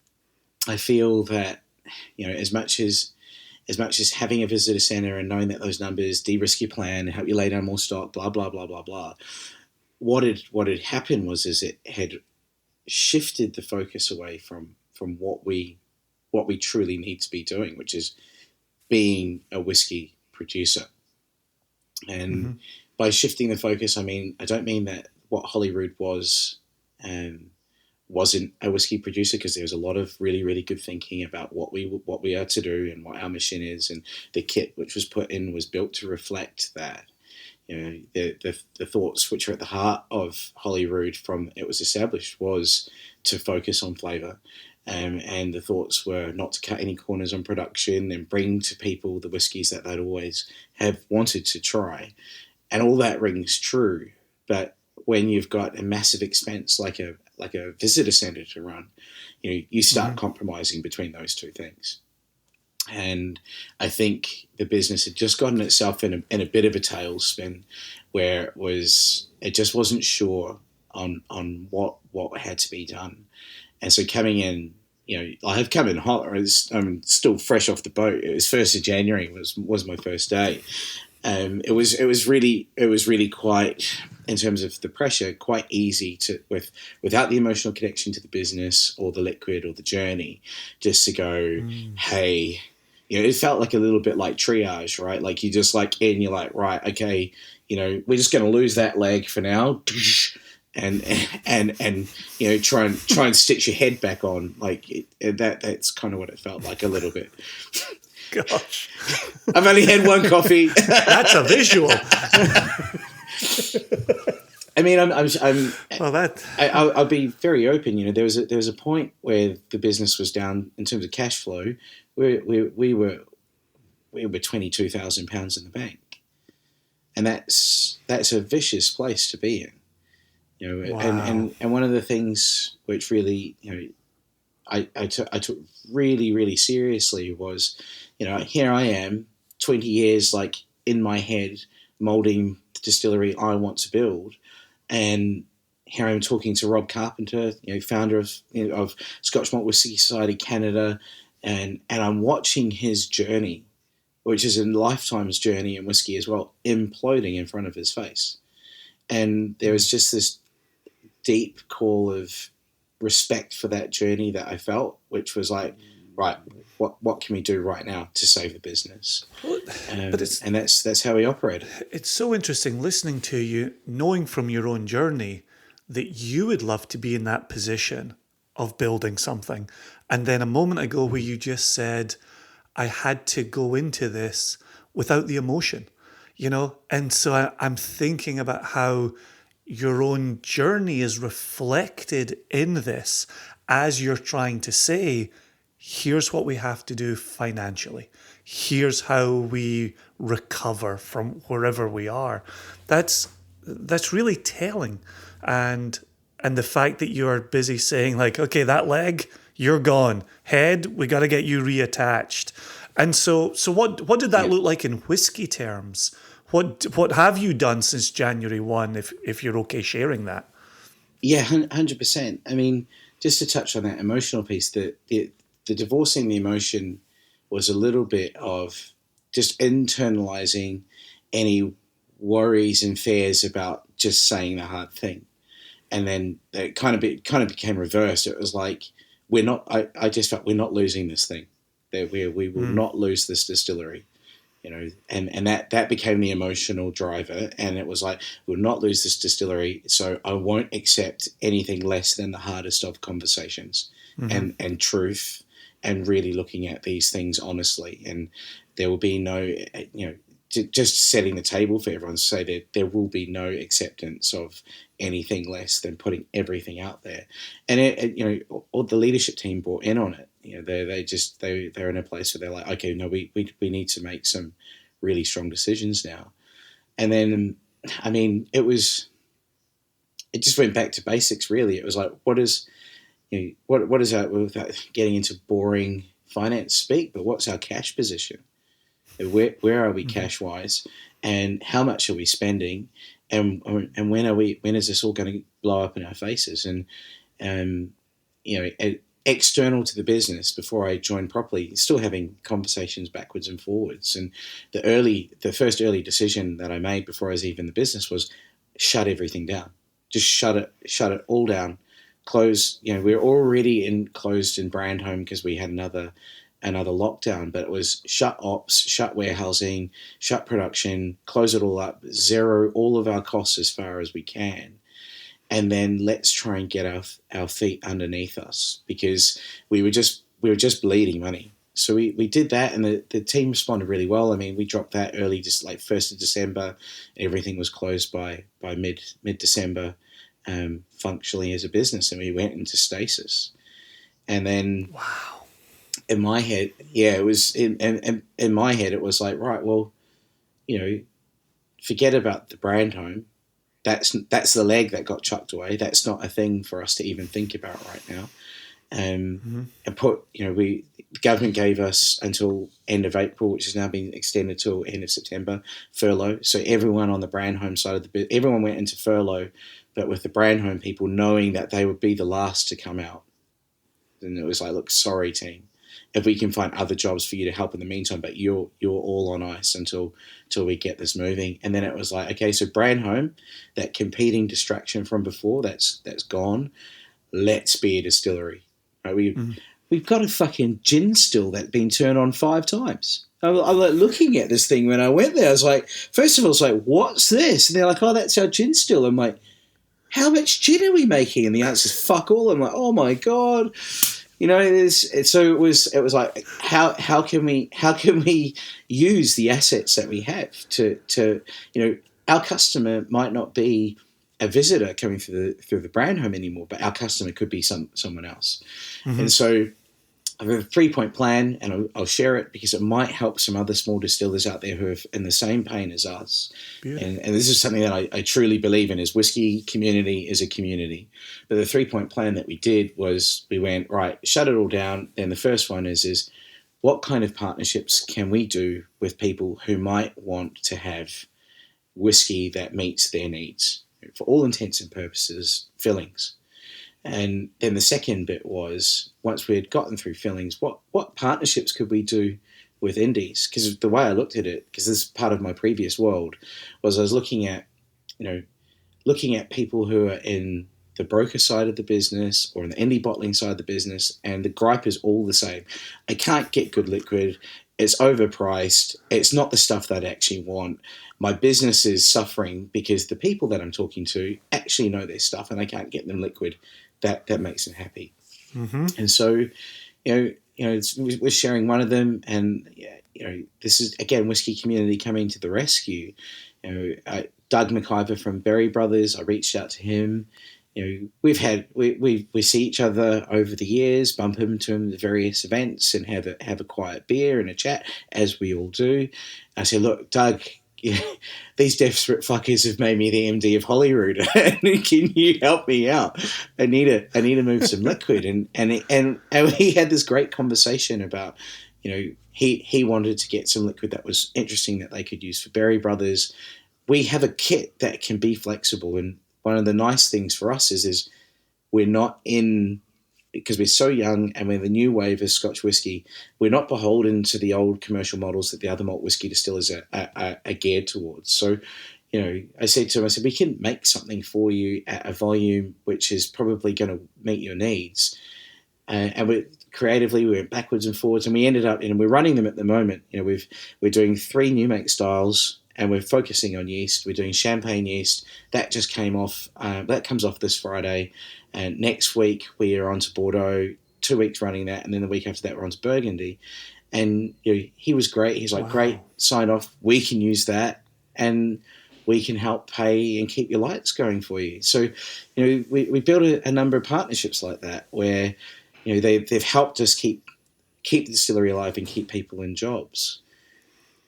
I feel that, as much as having a visitor centre and knowing that those numbers de-risk your plan, help you lay down more stock, blah, blah, blah, blah, blah, what had happened was it had shifted the focus away from what we truly need to be doing, which is being a whiskey producer. And by shifting the focus, I don't mean that what Holyrood was wasn't a whiskey producer, because there was a lot of really, really good thinking about what we are to do and what our mission is, and the kit which was put in was built to reflect that. The thoughts which are at the heart of Holyrood from it was established was to focus on flavour, and the thoughts were not to cut any corners on production and bring to people the whiskies that they'd always have wanted to try. And all that rings true, but when you've got a massive expense like a visitor centre to run, you start compromising between those two things. And I think the business had just gotten itself in a bit of a tailspin, where it just wasn't sure on what had to be done. And so coming in, I have come in hot. I'm still fresh off the boat. It was 1st of January was my first day. It was really quite, in terms of the pressure, quite easy to without the emotional connection to the business or the liquid or the journey, just to go, hey, it felt like a little bit like triage, right? Like you just and you're like, right, okay, we're just going to lose that leg for now, and try and stitch your head back on, that's kind of what it felt like a little bit. Gosh, I've only had one coffee. That's a visual. I'll be very open. There was a point where the business was down in terms of cash flow. We were £22,000 in the bank, and that's a vicious place to be in. Wow. And one of the things which really I took really, really seriously was, here I am, 20 years in my head, moulding the distillery I want to build, and here I'm talking to Rob Carpenter, founder of Scotch Malt Whisky Society Canada, and I'm watching his journey, which is a lifetime's journey in whiskey as well, imploding in front of his face. And there was just this deep call of respect for that journey that I felt, which was like, right, what can we do right now to save the business? And that's how we operate. It's so interesting listening to you, knowing from your own journey that you would love to be in that position of building something. And then a moment ago where you just said, I had to go into this without the emotion, And so I'm thinking about how your own journey is reflected in this as you're trying to say, here's what we have to do financially. Here's how we recover from wherever we are. That's really telling. And the fact that you're busy saying okay, that leg, you're gone. Head, we got to get you reattached. And so what did that look like in whiskey terms? What have you done since January 1, if you're okay sharing that? Yeah, 100%. Just to touch on that emotional piece, the divorcing the emotion was a little bit of just internalizing any worries and fears about just saying the hard thing. And then it kind of became reversed. It was like, I just felt we're not losing this thing. That we will not lose this distillery. and that became the emotional driver. And it was like, we'll not lose this distillery, so I won't accept anything less than the hardest of conversations and truth, and really looking at these things honestly. And there will be no, just setting the table for everyone to say that there will be no acceptance of anything less than putting everything out there. And all the leadership team brought in on it. They're in a place where they're like, okay, no, we need to make some really strong decisions now. And then, I mean, it just went back to basics, really. It was like, what is our, without getting into boring finance speak, but what's our cash position? Where are we cash wise, and how much are we spending, and when is this all going to blow up in our faces? And external to the business, before I joined properly, still having conversations backwards and forwards. And the first early decision that I made before I was even in the business was shut everything down. Just shut it all down. Close. We're already closed in Brandholm because we had another lockdown, but it was shut ops, shut warehousing, shut production, close it all up, zero all of our costs as far as we can. And then let's try and get our feet underneath us, because we were just bleeding money. So we did that, and the team responded really well. I mean, we dropped that early, just like 1st of December. Everything was closed by mid-December, functionally as a business, and we went into stasis. And then, wow. In my head, it was in my head, it was like, right, well, forget about the Brandholm. That's the leg that got chucked away. That's not a thing for us to even think about right now. And the government gave us until end of April, which has now been extended till end of September, furlough. So everyone on the Brandholm side of everyone went into furlough, but with the Brandholm people knowing that they would be the last to come out. And it was like, look, sorry, team. If we can find other jobs for you to help in the meantime, but you're all on ice until we get this moving. And then it was like, okay, so Brandholm, that competing distraction from before, that's gone. Let's be a distillery. Right? We've got a fucking gin still that's been turned on 5 times. I'm like looking at this thing when I went there. I was like, first of all, I was like, what's this? And they're like, oh, that's our gin still. I'm like, how much gin are we making? And the answer's fuck all. I'm like, oh my God. So it was like, how can we use the assets that we have to our customer might not be a visitor coming through the Brandholm anymore, but our customer could be someone else. And so I have a 3-point plan, and I'll share it because it might help some other small distillers out there who are in the same pain as us. And this is something that I truly believe in, is whiskey community is a community. But the 3-point plan that we did was, we went, right, shut it all down. Then the first one is what kind of partnerships can we do with people who might want to have whiskey that meets their needs? For all intents and purposes, fillings. And then the second bit was, once we had gotten through fillings, what partnerships could we do with indies? Because the way I looked at it, because this is part of my previous world, was I was looking at people who are in the broker side of the business or in the indie bottling side of the business, and the gripe is all the same. I can't get good liquid. It's overpriced. It's not the stuff that I actually want. My business is suffering because the people that I'm talking to actually know their stuff, and I can't get them liquid that makes them happy. And so, we're sharing one of them, and this is again whiskey community coming to the rescue. Doug McIver from Berry Brothers, I reached out to him. We see each other over the years, bump into him at various events, and have a quiet beer and a chat, as we all do. I said, look, Doug, these desperate fuckers have made me the MD of Holyrood. Can you help me out? I need to move some liquid. And we had this great conversation about, he wanted to get some liquid that was interesting that they could use for Berry Brothers. We have a kit that can be flexible, and one of the nice things for us is we're not in, because we're so young and we're the new wave of Scotch whisky, we're not beholden to the old commercial models that the other malt whisky distillers are geared towards. So, I said to him, we can make something for you at a volume which is probably going to meet your needs. And creatively, we went backwards and forwards, and we ended up, and we're running them at the moment. We're doing 3 new make styles, and we're focusing on yeast. We're doing champagne yeast. That just came off. That comes off this Friday, and next week we are on to Bordeaux. 2 weeks running that, and then the week after that we're on to Burgundy. And he was great. He's like, wow. Great, sign off. We can use that, and we can help pay and keep your lights going for you. So, we built a number of partnerships like that where, they've helped us keep the distillery alive and keep people in jobs.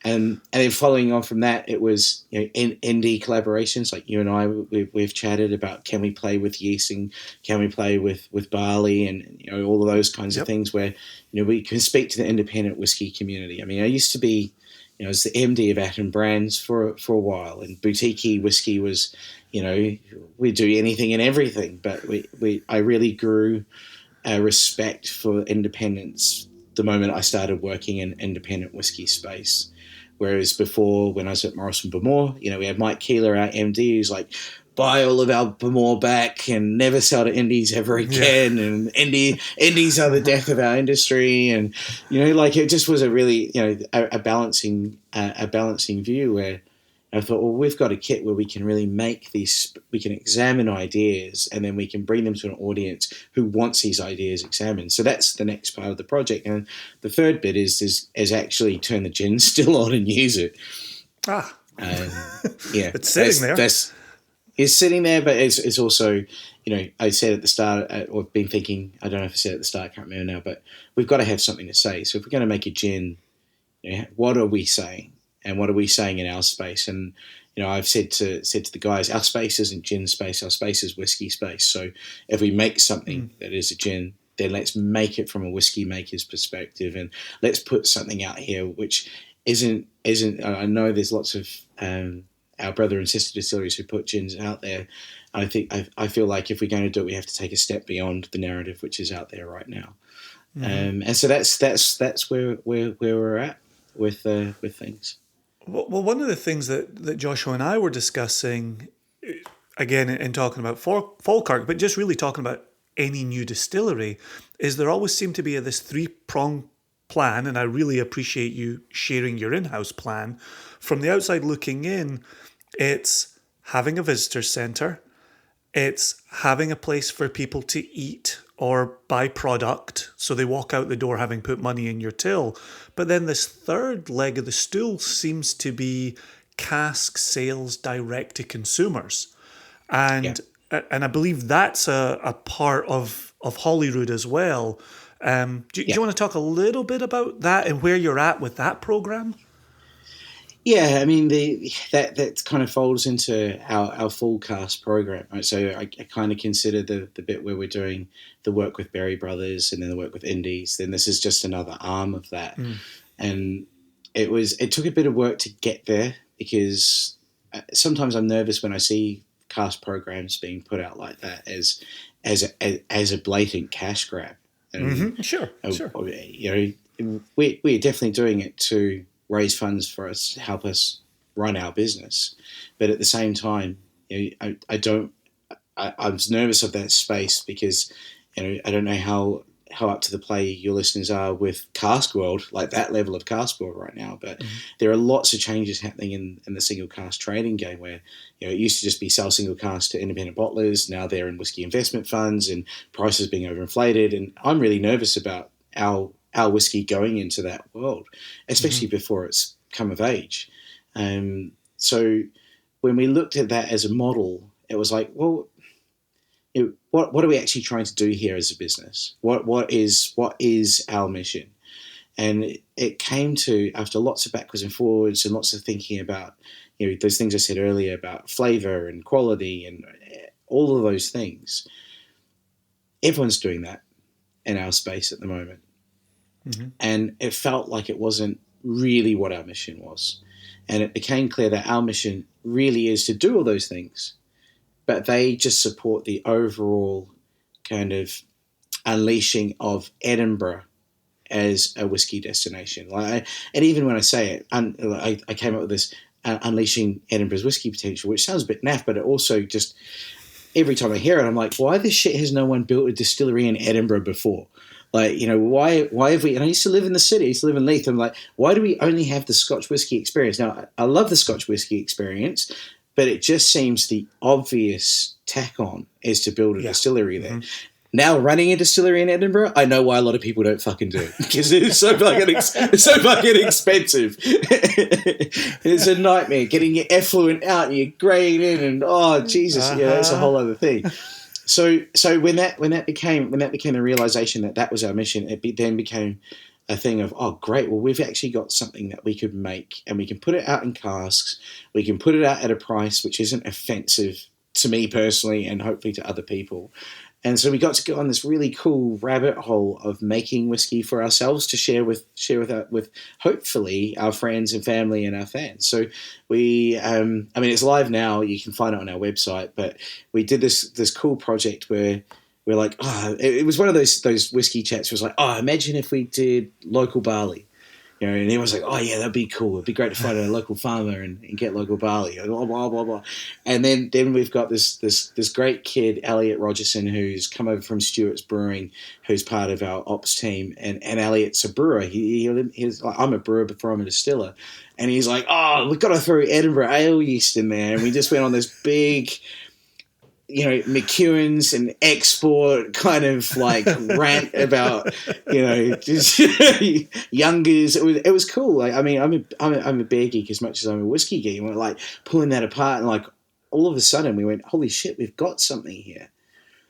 And then following on from that, it was indie collaborations like you and I. We've chatted about, can we play with yeast and can we play with barley and all of those kinds of things where we can speak to the independent whiskey community. I mean, I used to be as the MD of Atom Brands for a while, and boutique whiskey was we do anything and everything, but I really grew a respect for independence the moment I started working in independent whiskey space. Whereas before, when I was at Morrison Bemore, we had Mike Keeler, our MD, who's like, buy all of our Bemore back and never sell to indies ever again. Yeah. And indies are the death of our industry. And, it just was a really, a balancing view where I thought, well, we've got a kit where we can really make these, we can examine ideas and then we can bring them to an audience who wants these ideas examined. So that's the next part of the project. And the third bit is actually turn the gin still on and use it. Yeah. It's sitting there. It's sitting there, but it's also, I said at the start, or I've been thinking, I don't know if I said at the start, I can't remember now, but we've got to have something to say. So if we're going to make a gin, what are we saying? And what are we saying in our space? And I've said to the guys, our space isn't gin space. Our space is whiskey space. So if we make something that is a gin, then let's make it from a whiskey maker's perspective, and let's put something out here which isn't. I know there's lots of our brother and sister distilleries who put gins out there. I feel like if we're going to do it, we have to take a step beyond the narrative which is out there right now. And so that's where we're at with things. Well, one of the things that Joshua and I were discussing, again, in talking about Falkirk, but just really talking about any new distillery, is there always seemed to be this 3-prong plan, and I really appreciate you sharing your in-house plan. From the outside looking in, it's having a visitor centre, it's having a place for people to eat or buy product, so they walk out the door having put money in your till. But then this third leg of the stool seems to be cask sales direct to consumers. And I believe that's a part of Holyrood as well. Do you want to talk a little bit about that and where you're at with that program? Yeah, I mean, that kind of folds into our full cask program, right? So I kind of consider the bit where we're doing the work with Berry Brothers and then the work with Indies. Then this is just another arm of that, and it took a bit of work to get there, because sometimes I'm nervous when I see cask programs being put out like that as a blatant cash grab. And, Sure. We're definitely doing it to raise funds for us to help us run our business, but at the same time, I was nervous of that space because I don't know how up to the play your listeners are with cask world, like that level of cask world right now. But there are lots of changes happening in the single cask trading game where it used to just be sell single cask to independent bottlers. Now they're in whiskey investment funds and prices being overinflated, and I'm really nervous about our whiskey going into that world, especially before it's come of age. So when we looked at that as a model, it was like, well, what are we actually trying to do here as a business? What is our mission? And it came to, after lots of backwards and forwards and lots of thinking about those things I said earlier about flavor and quality and all of those things. Everyone's doing that in our space at the moment. And it felt like it wasn't really what our mission was. And it became clear that our mission really is to do all those things, but they just support the overall kind of unleashing of Edinburgh as a whiskey destination. And even when I say it, I came up with this unleashing Edinburgh's whiskey potential, which sounds a bit naff, but it also just, every time I hear it, I'm like, why the shit has no one built a distillery in Edinburgh before? Like, why have we, and I used to live in the city, I used to live in Leith. I'm like, why do we only have the Scotch whiskey experience? Now, I love the Scotch whiskey experience, but it just seems the obvious tack on is to build a distillery there. Mm-hmm. Now, running a distillery in Edinburgh, I know why a lot of people don't fucking do it, because it's so fucking expensive. It's a nightmare getting your effluent out and your grain in, and oh Jesus, that's a whole other thing. So when that became the realization that was our mission, then became a thing of, oh great, well we've actually got something that we could make, and we can put it out in casks, we can put it out at a price which isn't offensive to me personally, and hopefully to other people. And so we got to go on this really cool rabbit hole of making whiskey for ourselves to share with hopefully our friends and family and our fans. So we, it's live now. You can find it on our website. But we did this cool project where we're like, it was one of those whiskey chats. It was like, imagine if we did local barley. And everyone's like, oh, yeah, that'd be cool. It'd be great to find a local farmer and get local barley, blah, blah, blah, blah. And then we've got this great kid, Elliot Rogerson, who's come over from Stewart's Brewing, who's part of our ops team. And Elliot's a brewer. He's like, I'm a brewer before I'm a distiller. And he's like, we've got to throw Edinburgh ale yeast in there. And we just went on this big... McEwen's and export kind of like rant about, just youngers. It was cool. Like, I mean, I'm a beer geek as much as I'm a whiskey geek. And we're like pulling that apart, and like all of a sudden we went, holy shit, we've got something here,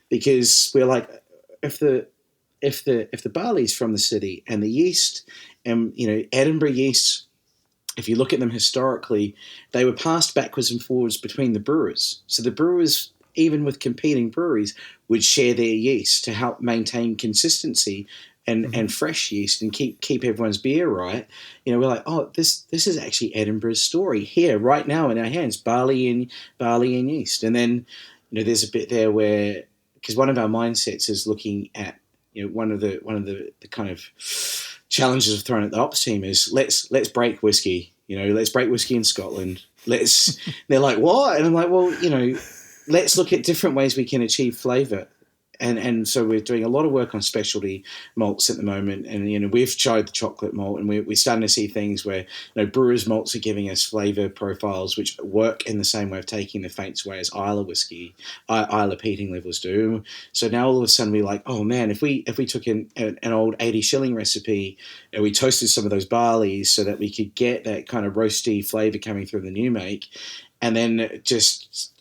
because we're like, if the barley's from the city and the yeast, and Edinburgh yeast, if you look at them historically, they were passed backwards and forwards between the brewers. So the brewers, even with competing breweries, would share their yeast to help maintain consistency and fresh yeast and keep everyone's beer right. We're like, this is actually Edinburgh's story here right now in our hands, barley and yeast. And then there's a bit there where, because one of our mindsets is looking at one of the kind of challenges of throwing at the ops team is let's break whiskey. Let's break whiskey in Scotland. They're like, what? And I'm like, well, let's look at different ways we can achieve flavour. And so we're doing a lot of work on specialty malts at the moment. And, we've tried the chocolate malt, and we're starting to see things where, brewers' malts are giving us flavour profiles which work in the same way of taking the faints away as Islay whiskey, Islay peating levels do. So now all of a sudden we're like, oh man, if we took an old 80 shilling recipe and we toasted some of those barleys so that we could get that kind of roasty flavour coming through the new make, and then it just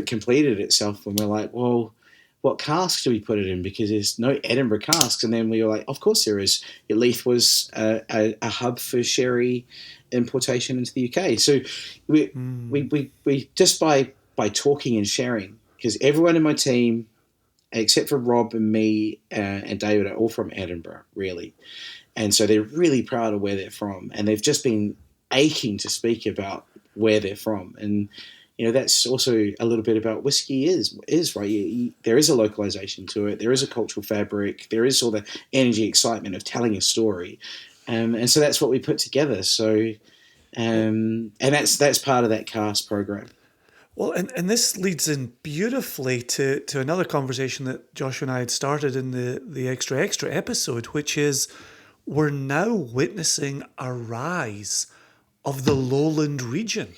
completed itself, and we're like, well, what cask do we put it in? Because there's no Edinburgh casks. And then we were like, of course there is. Leith was a hub for sherry importation into the UK. So we just by talking and sharing, because everyone in my team, except for Rob and me and David, are all from Edinburgh, really. And so they're really proud of where they're from. And they've just been aching to speak about where they're from. And that's also a little bit about whiskey is right. There is a localization to it. There is a cultural fabric. There is all the energy, excitement of telling a story, and so that's what we put together. So, and that's part of that cast program. Well, and this leads in beautifully to another conversation that Joshua and I had started in the extra episode, which is we're now witnessing a rise of the lowland region.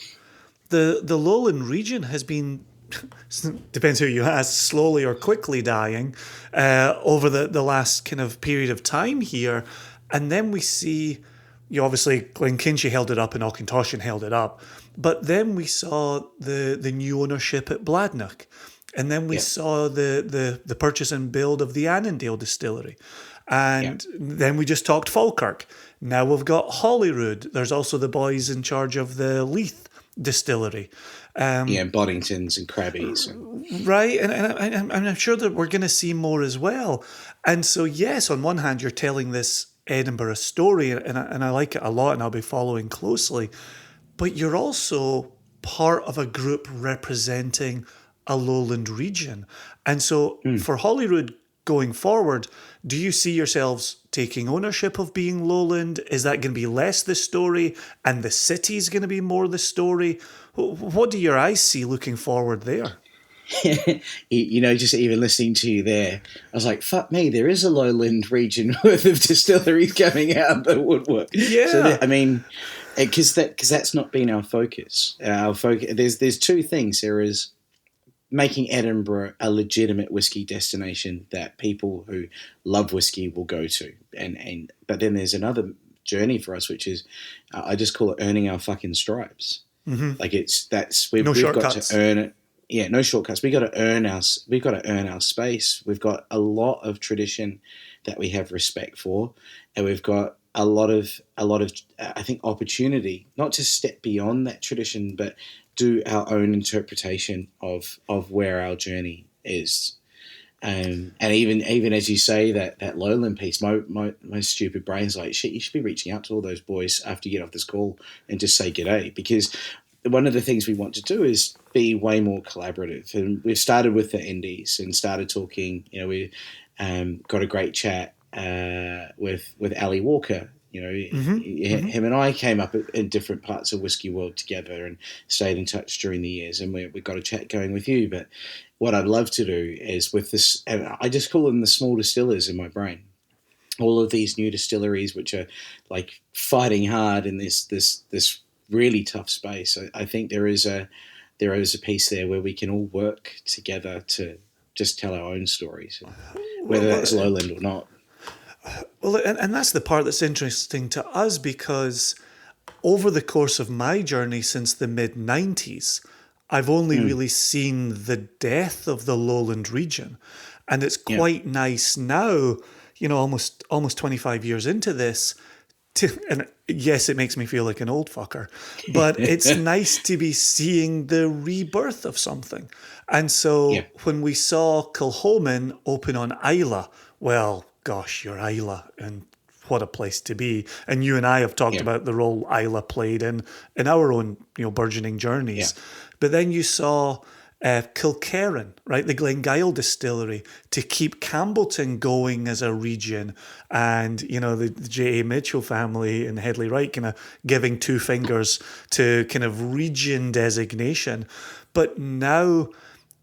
The lowland region has been, depends who you ask, slowly or quickly dying over the last kind of period of time here. And then we see, obviously Glenkinchie held it up and Auchentoshan held it up. But then we saw the new ownership at Bladnoch. And then we saw the purchase and build of the Annandale distillery. And then we just talked Falkirk. Now we've got Holyrood. There's also the boys in charge of the Leith distillery. Boddingtons and Crabbies. Right, and I'm sure that we're going to see more as well. And so, yes, on one hand, you're telling this Edinburgh story, and I like it a lot, and I'll be following closely. But you're also part of a group representing a lowland region. And so for Holyrood going forward, do you see yourselves taking ownership of being lowland? Is that going to be less the story and the city's going to be more the story? What do your eyes see looking forward there? just even listening to you there, I was like, fuck me, there is a lowland region worth of distilleries coming out of the woodwork. Yeah. So because that's not been our focus. Our focus, there's two things. There is making Edinburgh a legitimate whiskey destination that people who love whiskey will go to, but then there's another journey for us, which is I just call it earning our fucking stripes. Mm-hmm. Like we've got to earn it. Yeah, no shortcuts. We've got to earn our space. We've got a lot of tradition that we have respect for, and we've got a lot of I think opportunity not to step beyond that tradition, but do our own interpretation of where our journey is. And even as you say that lowland piece, my stupid brain's like, shit, you should be reaching out to all those boys after you get off this call and just say g'day, because one of the things we want to do is be way more collaborative. And we've started with the indies and started talking. We got a great chat with Ali Walker. Him and I came up in different parts of Whiskey World together and stayed in touch during the years, and we got a chat going with you. But what I'd love to do is with this, and I just call them the small distillers in my brain, all of these new distilleries which are like fighting hard in this really tough space. I think there is a piece there where we can all work together to just tell our own stories, whether that's lowland or not. Well, and that's the part that's interesting to us, because over the course of my journey since the mid-90s, I've only really seen the death of the lowland region. And it's quite nice now, almost 25 years into this, and yes, it makes me feel like an old fucker, but it's nice to be seeing the rebirth of something. And so when we saw Kilchoman open on Islay, well, gosh, you're Islay, and what a place to be. And you and I have talked about the role Islay played in our own, burgeoning journeys. But then you saw Kilkerran, right, the Glengyle distillery, to keep Campbellton going as a region, and the J.A. Mitchell family in Headley Wright kind of giving two fingers to kind of region designation. But now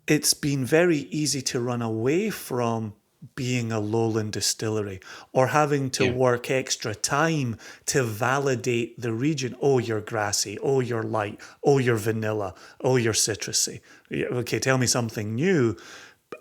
it's been very easy to run away from being a lowland distillery, or having to work extra time to validate the region. Oh, you're grassy. Oh, you're light. Oh, you're vanilla. Oh, you're citrusy. Okay, tell me something new.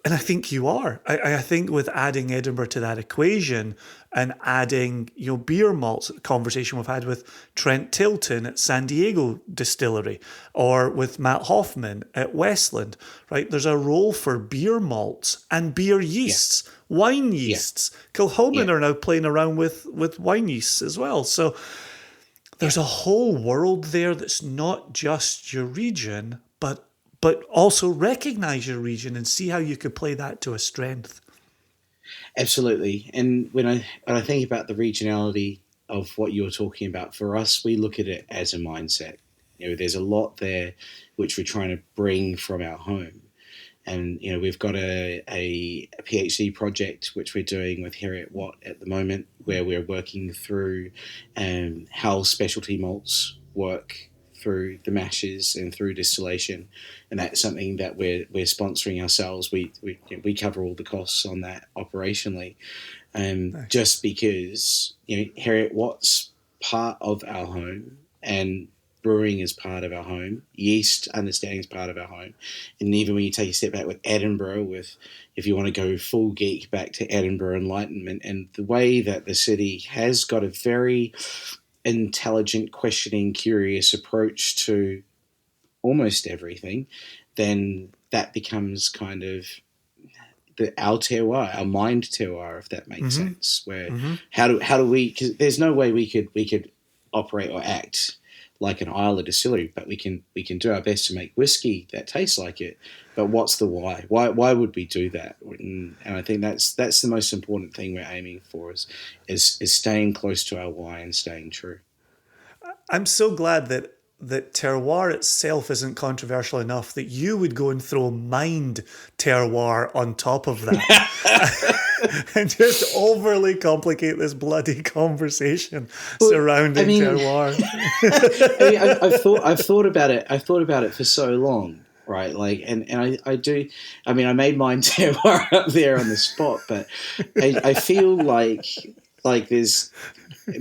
And I think you are. I think with adding Edinburgh to that equation, and adding, beer malts, the conversation we've had with Trent Tilton at San Diego Distillery, or with Matt Hoffman at Westland, right? There's a role for beer malts and beer yeasts, wine yeasts. Kilchoman are now playing around with wine yeasts as well. So there's a whole world there that's not just your region, but also recognize your region and see how you could play that to a strength. Absolutely. And when I think about the regionality of what you're talking about, for us, we look at it as a mindset. There's a lot there which we're trying to bring from our home. And, we've got a PhD project which we're doing with Harriet Watt at the moment, where we're working through how specialty malts work through the mashes and through distillation, and that's something that we're sponsoring ourselves. We cover all the costs on that operationally, nice. Just because Harriet Watt's part of our home, and brewing is part of our home, yeast understanding is part of our home, and even when you take a step back with Edinburgh, if you want to go full geek back to Edinburgh Enlightenment and the way that the city has got a very intelligent, questioning, curious approach to almost everything, then that becomes kind of our terroir, our mind terroir, if that makes sense. Where how do we? Because there's no way we could operate or act like an Islay distillery, but we can do our best to make whiskey that tastes like it. But what's the why? Why would we do that? And I think that's the most important thing we're aiming for is staying close to our why and staying true. I'm so glad that terroir itself isn't controversial enough that you would go and throw mind terroir on top of that and just overly complicate this bloody conversation surrounding terroir. I've thought about it. I've thought about it for so long. right? Like, and I do. I mean, I made mine terroir up there on the spot, but I feel like there's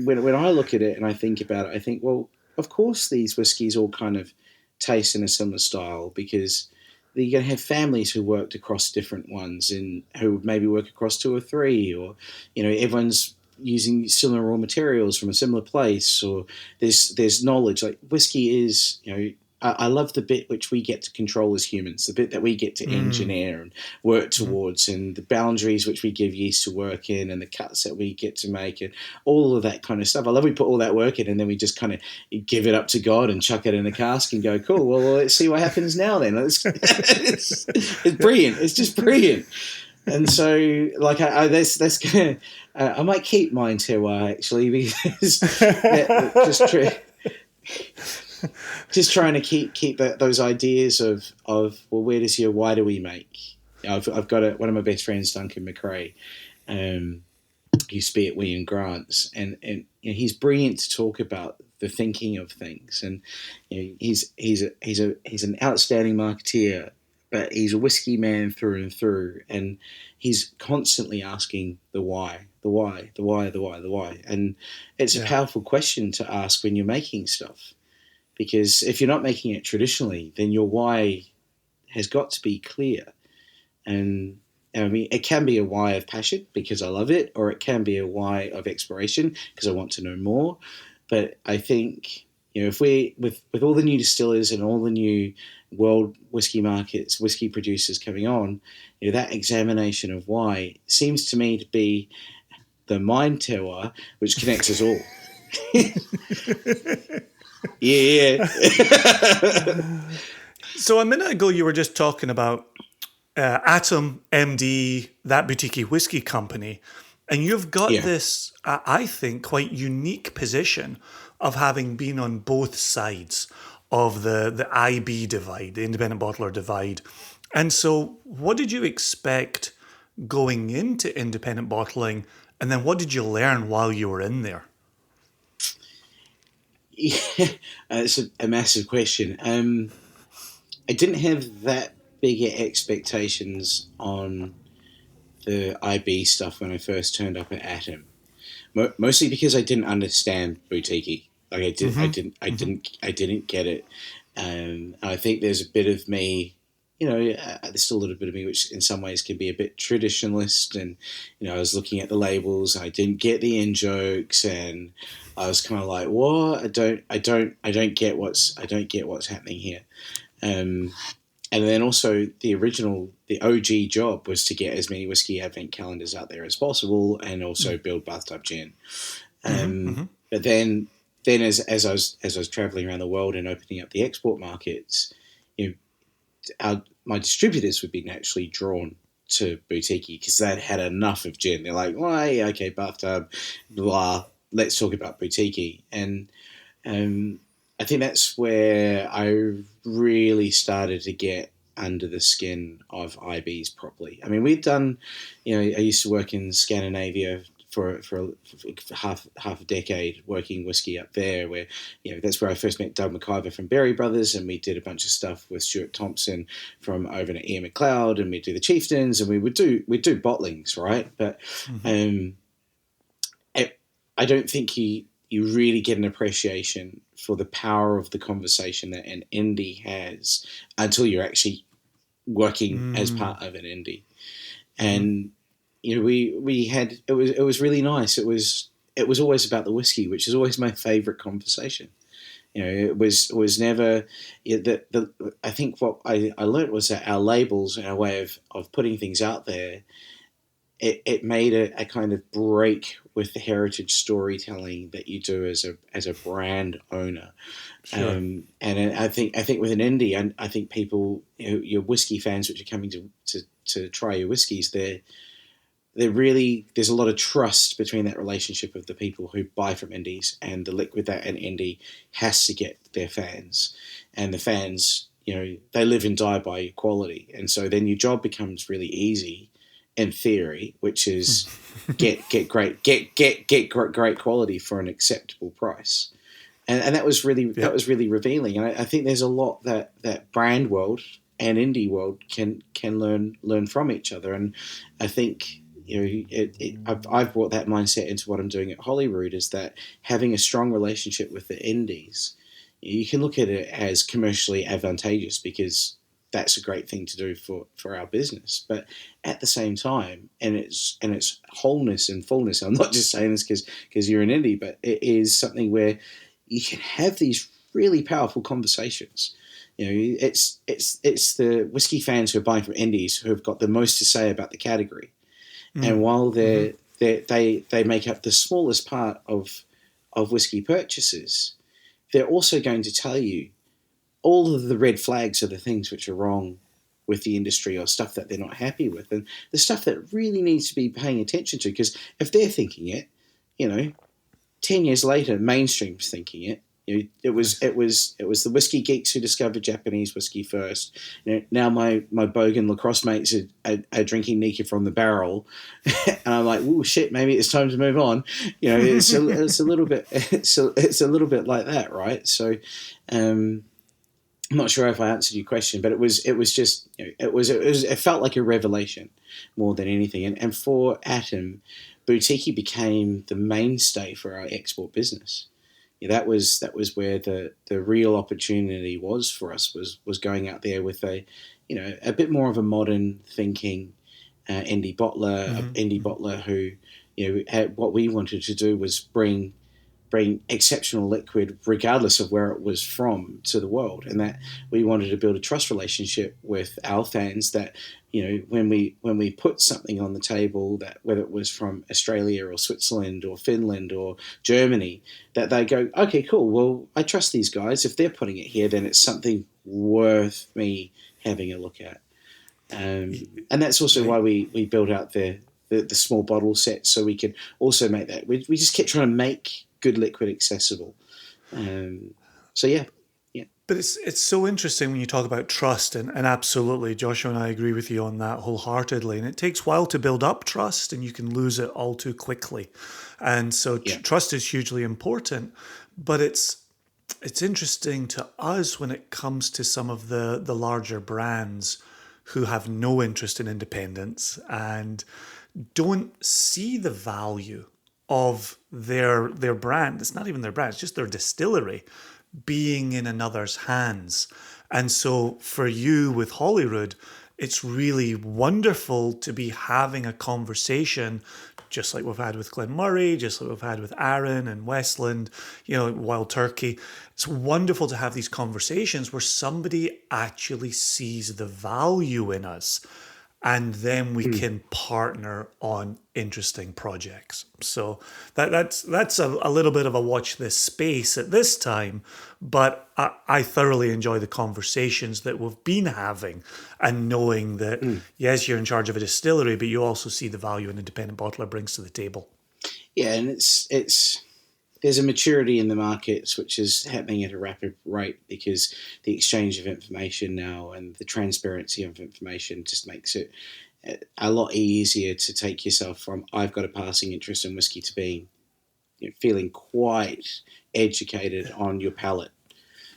when I look at it and I think about it, I think, well, of course these whiskies all kind of taste in a similar style because you're going to have families who worked across different ones and who maybe work across two or three, or everyone's using similar raw materials from a similar place, or there's knowledge. Like whiskey is, I love the bit which we get to control as humans, the bit that we get to engineer and work towards, and the boundaries which we give yeast to work in, and the cuts that we get to make, and all of that kind of stuff. I love we put all that work in, and then we just kind of give it up to God and chuck it in a cask and go, cool, well, let's see what happens now then. It's brilliant. It's just brilliant. And so, like, that's gonna. I might keep mine terroir actually because just trying to keep those ideas of well, where does your why do we make? I've got one of my best friends, Duncan McRae, who used to be at William Grant's, and he's brilliant to talk about the thinking of things, and he's an outstanding marketeer, but he's a whiskey man through and through, and he's constantly asking the why, and it's a powerful question to ask when you're making stuff. Because if you're not making it traditionally, then your why has got to be clear. And I mean, it can be a why of passion because I love it, or it can be a why of exploration because I want to know more. But I think, if we, with all the new distillers and all the new world whiskey markets, whiskey producers coming on, that examination of why seems to me to be the mind terroir which connects us all. Yeah. So a minute ago, you were just talking about Atom, MD, that boutique whiskey company, and you've got this, I think, quite unique position of having been on both sides of the IB divide, the independent bottler divide. And so what did you expect going into independent bottling, and then what did you learn while you were in there? Yeah, it's a massive question. I didn't have that bigger expectations on the IB stuff when I first turned up at Atom, mostly because I didn't understand boutique. Like I didn't get it. I think there's a bit of me, there's still a little bit of me which in some ways can be a bit traditionalist, and I was looking at the labels and I didn't get the in jokes, and I was kind of like, what? I don't get what's happening here. And then also the OG job was to get as many whiskey advent calendars out there as possible, and also build bathtub gin. But then as I was traveling around the world and opening up the export markets, my distributors would be naturally drawn to boutique because they'd had enough of gin. They're like, well, hey, okay, bathtub, blah, let's talk about boutique. And I think that's where I really started to get under the skin of IBs properly. I mean, we've done, I used to work in Scandinavia for half a decade working whiskey up there, where that's where I first met Doug McIver from Berry Brothers, and we did a bunch of stuff with Stuart Thompson from over at Ian McLeod, and we'd do the Chieftains, and we'd do bottlings, right? But I don't think you really get an appreciation for the power of the conversation that an indie has until you're actually working as part of an indie. And we had it was really nice. It was always about the whiskey, which is always my favorite conversation. It was never I think what I learned was that our labels and our way of putting things out there, it made a kind of break with the heritage storytelling that you do as a brand owner. Sure. And I think with an indie, I think people, your whiskey fans which are coming to try your whiskeys, they're really, there's a lot of trust between that relationship of the people who buy from indies and the liquid that an indie has to get their fans, and the fans, they live and die by quality. And so then your job becomes really easy in theory, which is get great quality for an acceptable price. And that was really revealing. And I think there's a lot that brand world and indie world can learn from each other. And I think, I've brought that mindset into what I'm doing at Holyrood, is that having a strong relationship with the indies, you can look at it as commercially advantageous because that's a great thing to do for our business. But at the same time, and its wholeness and fullness, I'm not just saying this because you're an indie, but it is something where you can have these really powerful conversations. It's the whiskey fans who are buying from indies who have got the most to say about the category. And while they make up the smallest part of whiskey purchases, they're also going to tell you all of the red flags are the things which are wrong with the industry or stuff that they're not happy with, and the stuff that really needs to be paying attention to. Because if they're thinking it, 10 years later, mainstream's thinking it. It was the whiskey geeks who discovered Japanese whiskey first. Now my bogan lacrosse mates are drinking Nika from the barrel, and I'm like, oh shit, maybe it's time to move on. It's a little bit like that, right? So, I'm not sure if I answered your question, but it was just it felt like a revelation more than anything. And for Atom, Boutique became the mainstay for our export business. That was where the real opportunity was for us, was going out there with a bit more of a modern thinking indie bottler who had, what we wanted to do was bring exceptional liquid regardless of where it was from to the world, and that we wanted to build a trust relationship with our fans that when we put something on the table, that whether it was from Australia or Switzerland or Finland or Germany, that they go, okay, cool, well, I trust these guys. If they're putting it here, then it's something worth me having a look at. And that's also why we built out the small bottle set, so we could also make that. We just kept trying to make good liquid accessible. So yeah. But it's so interesting when you talk about trust, and absolutely, Joshua and I agree with you on that wholeheartedly. And it takes a while to build up trust, and you can lose it all too quickly. And so trust is hugely important. But it's interesting to us when it comes to some of the larger brands who have no interest in independence and don't see the value of their brand. It's not even their brand, it's just their distillery being in another's hands. And so for you with Holyrood, it's really wonderful to be having a conversation just like we've had with Glen Murray, just like we've had with Aaron and Westland, Wild Turkey. It's wonderful to have these conversations where somebody actually sees the value in us, and then we can partner on interesting projects. So that's a little bit of a watch this space at this time, but I thoroughly enjoy the conversations that we've been having, and knowing that, yes, you're in charge of a distillery, but you also see the value an independent bottler brings to the table. Yeah, and it's there's a maturity in the markets which is happening at a rapid rate, because the exchange of information now and the transparency of information just makes it a lot easier to take yourself from I've got a passing interest in whiskey to being feeling quite educated on your palate.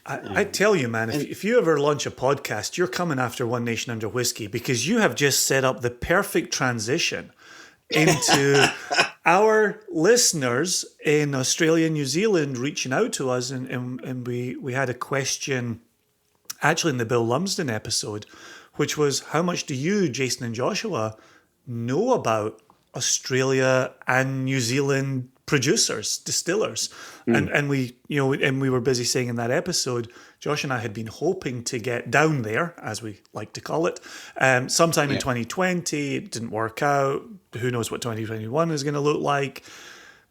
I tell you, man, if you ever launch a podcast, you're coming after One Nation Under Whiskey, because you have just set up the perfect transition into our listeners in Australia and New Zealand reaching out to us. And we had a question actually in the Bill Lumsden episode, which was, how much do you, Jason and Joshua, know about Australia and New Zealand producers, distillers? And we were busy saying in that episode, Josh and I had been hoping to get down there, as we like to call it, sometime in 2020. It didn't work out. Who knows what 2021 is going to look like?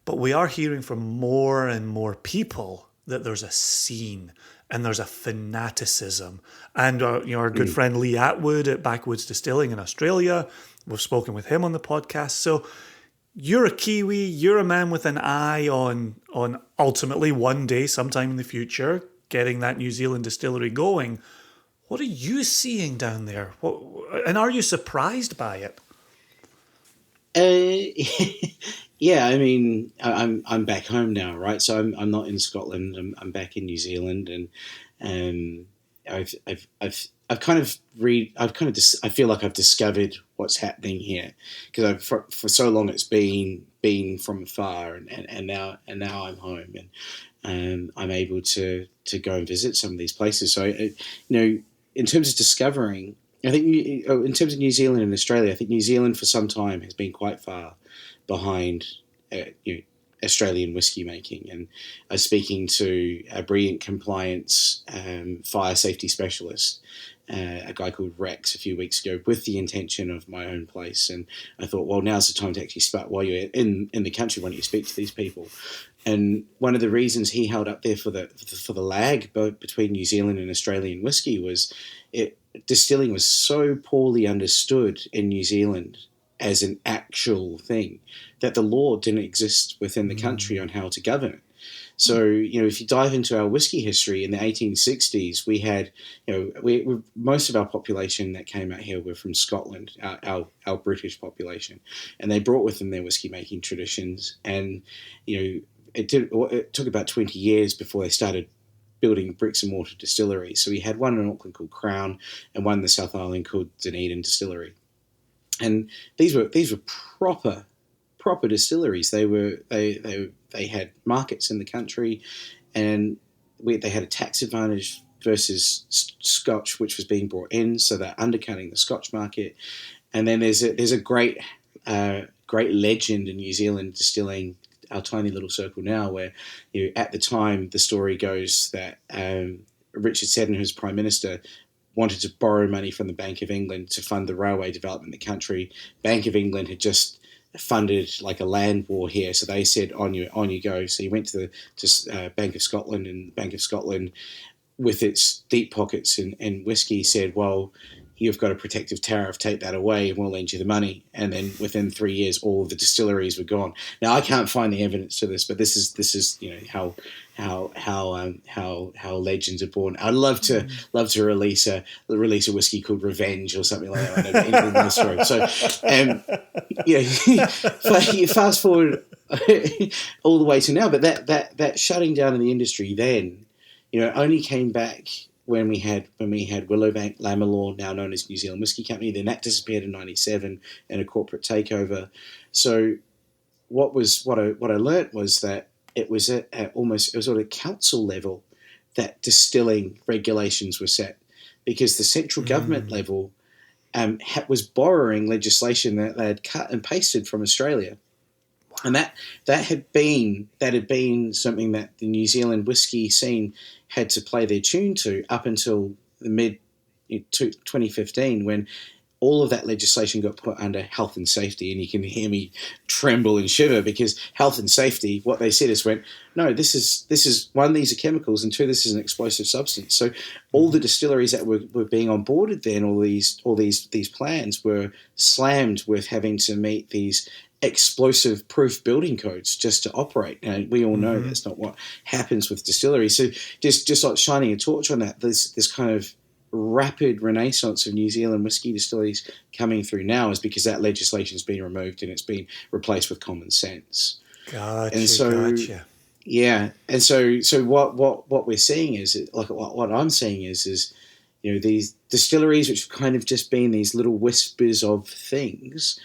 But we are hearing from more and more people that there's a scene and there's a fanaticism. And our good friend Lee Atwood at Backwoods Distilling in Australia, we've spoken with him on the podcast. So you're a Kiwi, you're a man with an eye on ultimately one day, sometime in the future, getting that New Zealand distillery going. What are you seeing down there? And are you surprised by it? Yeah, I mean, I'm back home now, right? So I'm not in Scotland. I'm back in New Zealand, and I've I feel like I've discovered what's happening here, because for so long it's been from afar, and now I'm home, and I'm able to go and visit some of these places. So, in terms of discovering, I think in terms of New Zealand and Australia, I think New Zealand for some time has been quite far behind Australian whiskey making. And I was speaking to a brilliant compliance fire safety specialist, a guy called Rex, a few weeks ago, with the intention of my own place. And I thought, well, now's the time to actually start while you're in the country. Why don't you speak to these people? And one of the reasons he held up there for the lag between New Zealand and Australian whiskey was distilling was so poorly understood in New Zealand as an actual thing that the law didn't exist within the country on how to govern it. So, if you dive into our whiskey history in the 1860s, we had, most of our population that came out here were from Scotland, our British population, and they brought with them their whiskey making traditions. And, it took about 20 years before they started building bricks and mortar distilleries. So we had one in Auckland called Crown, and one in the South Island called Dunedin Distillery. And these were proper distilleries. They had markets in the country, and they had a tax advantage versus Scotch, which was being brought in, so they're undercutting the Scotch market. And then there's a great legend in New Zealand distilling, our tiny little circle now, where at the time the story goes that Richard Seddon, who's Prime Minister, wanted to borrow money from the Bank of England to fund the railway development in the country. Bank of England had just funded like a land war here, so they said, on you go. So he went to the Bank of Scotland, and the Bank of Scotland, with its deep pockets in whiskey, said, well, you've got a protective tariff, take that away and we'll lend you the money. And then within 3 years, all of the distilleries were gone. Now, I can't find the evidence to this, but this is how legends are born. I'd love to release a whiskey called Revenge or something like that. I don't know anything in the story. So, you fast forward all the way to now, but that shutting down of the industry then, only came back when we had Willowbank Lammerlaw, now known as New Zealand Whisky Company. Then that disappeared in '97 in a corporate takeover. So what I learnt was that it was at a council level that distilling regulations were set, because the central government level was borrowing legislation that they had cut and pasted from Australia. And that had been something that the New Zealand whiskey scene had to play their tune to up until the mid 2015, when all of that legislation got put under health and safety. And you can hear me tremble and shiver, because health and safety, what they said is, no, this is one, these are chemicals, and two, this is an explosive substance. So all the distilleries that were being onboarded then, all these plans were slammed with having to meet these explosive proof building codes just to operate. And we all know that's not what happens with distilleries. So just like shining a torch on that, this kind of rapid renaissance of New Zealand whiskey distilleries coming through now is because that legislation has been removed and it's been replaced with common sense. Gotcha. Yeah. And so what we're seeing is, like, what I'm seeing is these distilleries, which have kind of just been these little whispers of things,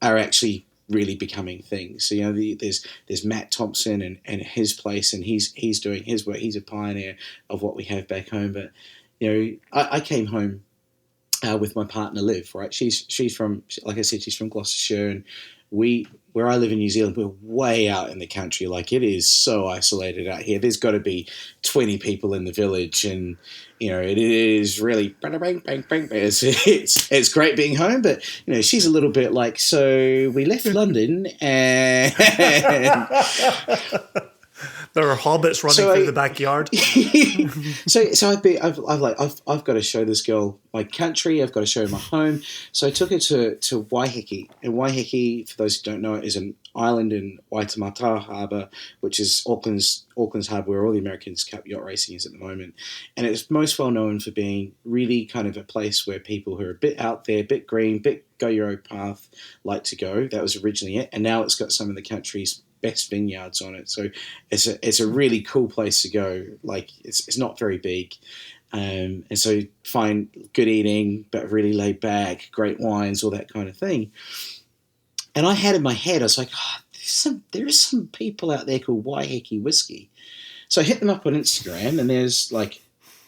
are actually really becoming things. So there's Matt Thompson and his place, and he's doing his work. He's a pioneer of what we have back home. But I came home with my partner Liv. Right, she's from, like I said, she's from Gloucestershire, and where I live in New Zealand, we're way out in the country. Like, it is so isolated out here. There's got to be 20 people in the village, and it is really it's great being home. But she's a little bit like, so we left London and there are hobbits running through the backyard. I've got to show this girl my country. I've got to show her my home. So I took her to Waiheke. And Waiheke, for those who don't know, is an island in Waitemata Harbour, which is Auckland's harbour, where all the Americans Cup yacht racing is at the moment. And it's most well known for being really kind of a place where people who are a bit out there, a bit green, bit go your own path, like to go. That was originally it. And now it's got some of the country's best vineyards on it. So it's a really cool place to go. Like, it's not very big. And so find good eating, but really laid back, great wines, all that kind of thing. And I had in my head, I was like, there is some people out there called Waiheke Whiskey. So I hit them up on Instagram, and there's like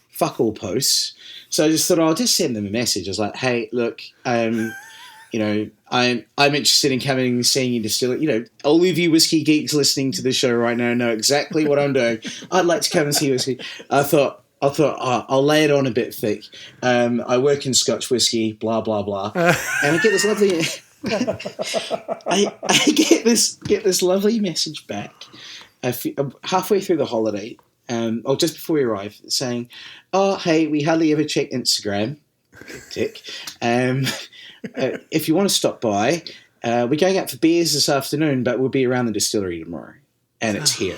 fuck all posts. So I just thought, I'll just send them a message. I was like, hey, look, I'm interested in coming and seeing you distill it. All of you whiskey geeks listening to the show right now know exactly what I'm doing. I'd like to come and see whiskey. I thought, I'll lay it on a bit thick. I work in Scotch whiskey, blah blah blah, and I get this lovely. I get this lovely message back halfway through the holiday, or just before we arrive, saying, "Oh, hey, we hardly ever check Instagram. Tick. If you want to stop by, we're going out for beers this afternoon, but we'll be around the distillery tomorrow, and it's here."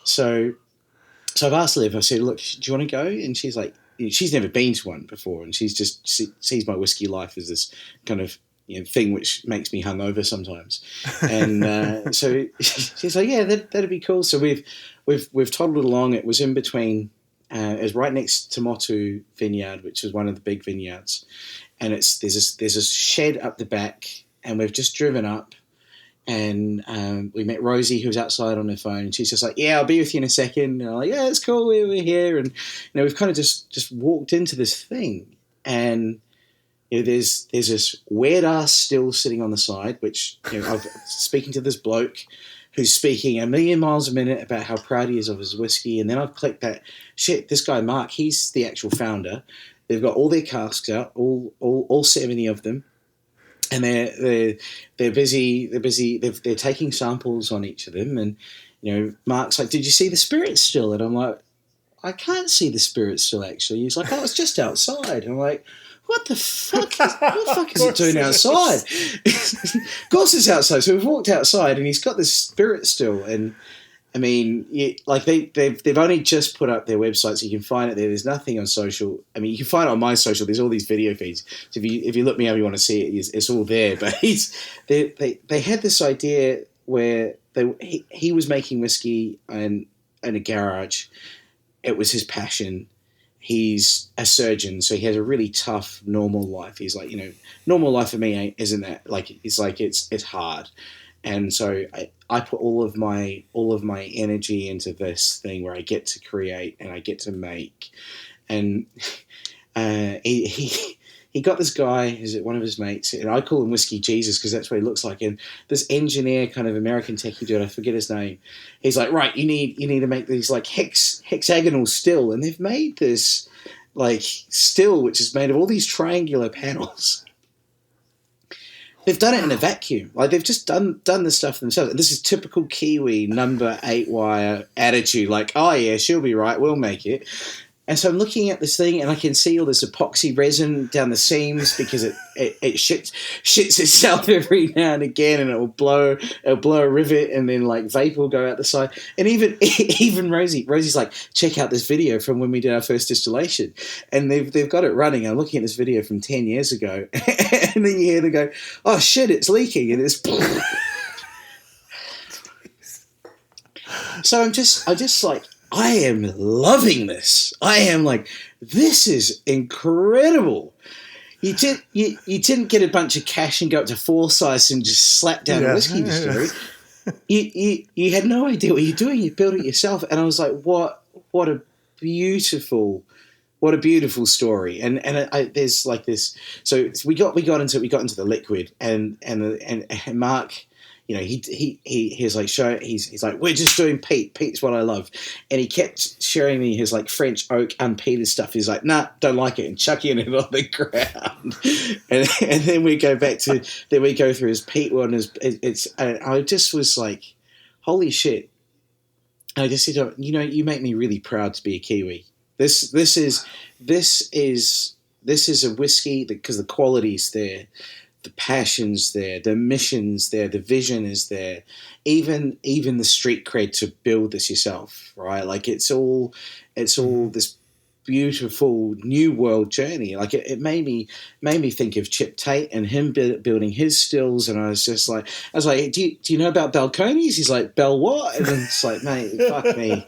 So I've asked Liv. I said, "Look, do you want to go?" And she's like, she's never been to one before, and she sees my whiskey life as this kind of thing which makes me hungover sometimes. And so she's like, "Yeah, that'd be cool." So we've toddled along. It was in between. It was right next to Motu Vineyard, which is one of the big vineyards, and there's a shed up the back, and we've just driven up. And we met Rosie, who was outside on her phone, and she's just like, "Yeah, I'll be with you in a second." And I'm like, "Yeah, it's cool, we're here." And we've kind of just walked into this thing, and there's this weird ass still sitting on the side, which I'm speaking to this bloke who's speaking a million miles a minute about how proud he is of his whiskey, and then I've clicked that shit. This guy Mark, he's the actual founder. They've got all their casks out, all 70 of them. And they're busy. They're taking samples on each of them, and Mark's like, "Did you see the spirit still?" And I'm like, "I can't see the spirit still. Actually." He's like, "Oh, it's just outside." And I'm like, "What the fuck? What the fuck is it doing outside?" Of course, it's outside. So we've walked outside, and he's got this spirit still. And I mean, they've only just put up their website, so you can find it there. There's nothing on social. I mean, you can find it on my social. There's all these video feeds. So if you look me up, you want to see it, it's all there. But they had this idea where he was making whiskey in a garage. It was his passion. He's a surgeon, so he has a really tough normal life. He's like, normal life for me isn't that like it's hard. And so I put all of my energy into this thing where I get to create and I get to make. And he got this guy, is one of his mates, and I call him Whiskey Jesus because that's what he looks like. And this engineer, kind of American techie dude, I forget his name. He's like, "Right, you need to make these like hexagonal still," and they've made this like still which is made of all these triangular panels. They've done it in a vacuum. Like they've just done this stuff themselves. This is typical Kiwi number 8 wire attitude. Like, "Oh yeah, she'll be right. We'll make it." And so I'm looking at this thing, and I can see all this epoxy resin down the seams because it shits itself every now and again, and it'll blow a rivet, and then like vapor will go out the side. And even Rosie's like, "Check out this video from when we did our first distillation," and they've got it running. I'm looking at this video from 10 years ago, and then you hear them go, "Oh shit, it's leaking," and it's. So I'm just like, I am loving this. I am like, this is incredible. You didn't get a bunch of cash and go up to Forsyth and just slap down a whiskey distillery. You had no idea what you're doing. You built it yourself, and I was like, what a beautiful story. And there's like this. So we got into the liquid, and Mark. He's like, he's like, "We're just doing peat. Peat's what I love." And he kept showing me his like French oak unpeated stuff. He's like, "Nah, don't like it," and chucking it on the ground. and then we go through his peat one. And I just was like, holy shit. I just said, you make me really proud to be a Kiwi. This is a whiskey because the quality's there. The passion's there, the mission's there, the vision is there, even the street cred to build this yourself, right? Like it's all this beautiful new world journey. Like it made me think of Chip Tate and him building his stills, and I was like, do you know about Balcones? He's like, "Bell what?" And then it's like, mate, fuck me.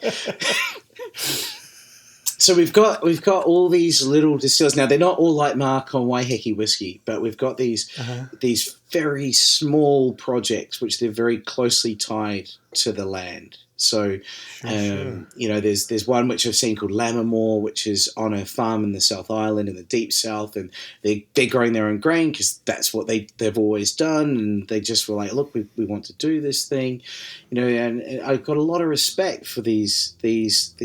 So we've got all these little distillers. Now they're not all like Mark on Waiheke whiskey, but we've got these very small projects which they're very closely tied to the land. So, there's one which I've seen called Lammermoor, which is on a farm in the South Island in the deep south, and they're growing their own grain because that's what they've always done, and they just were like, look, we want to do this thing, and I've got a lot of respect for these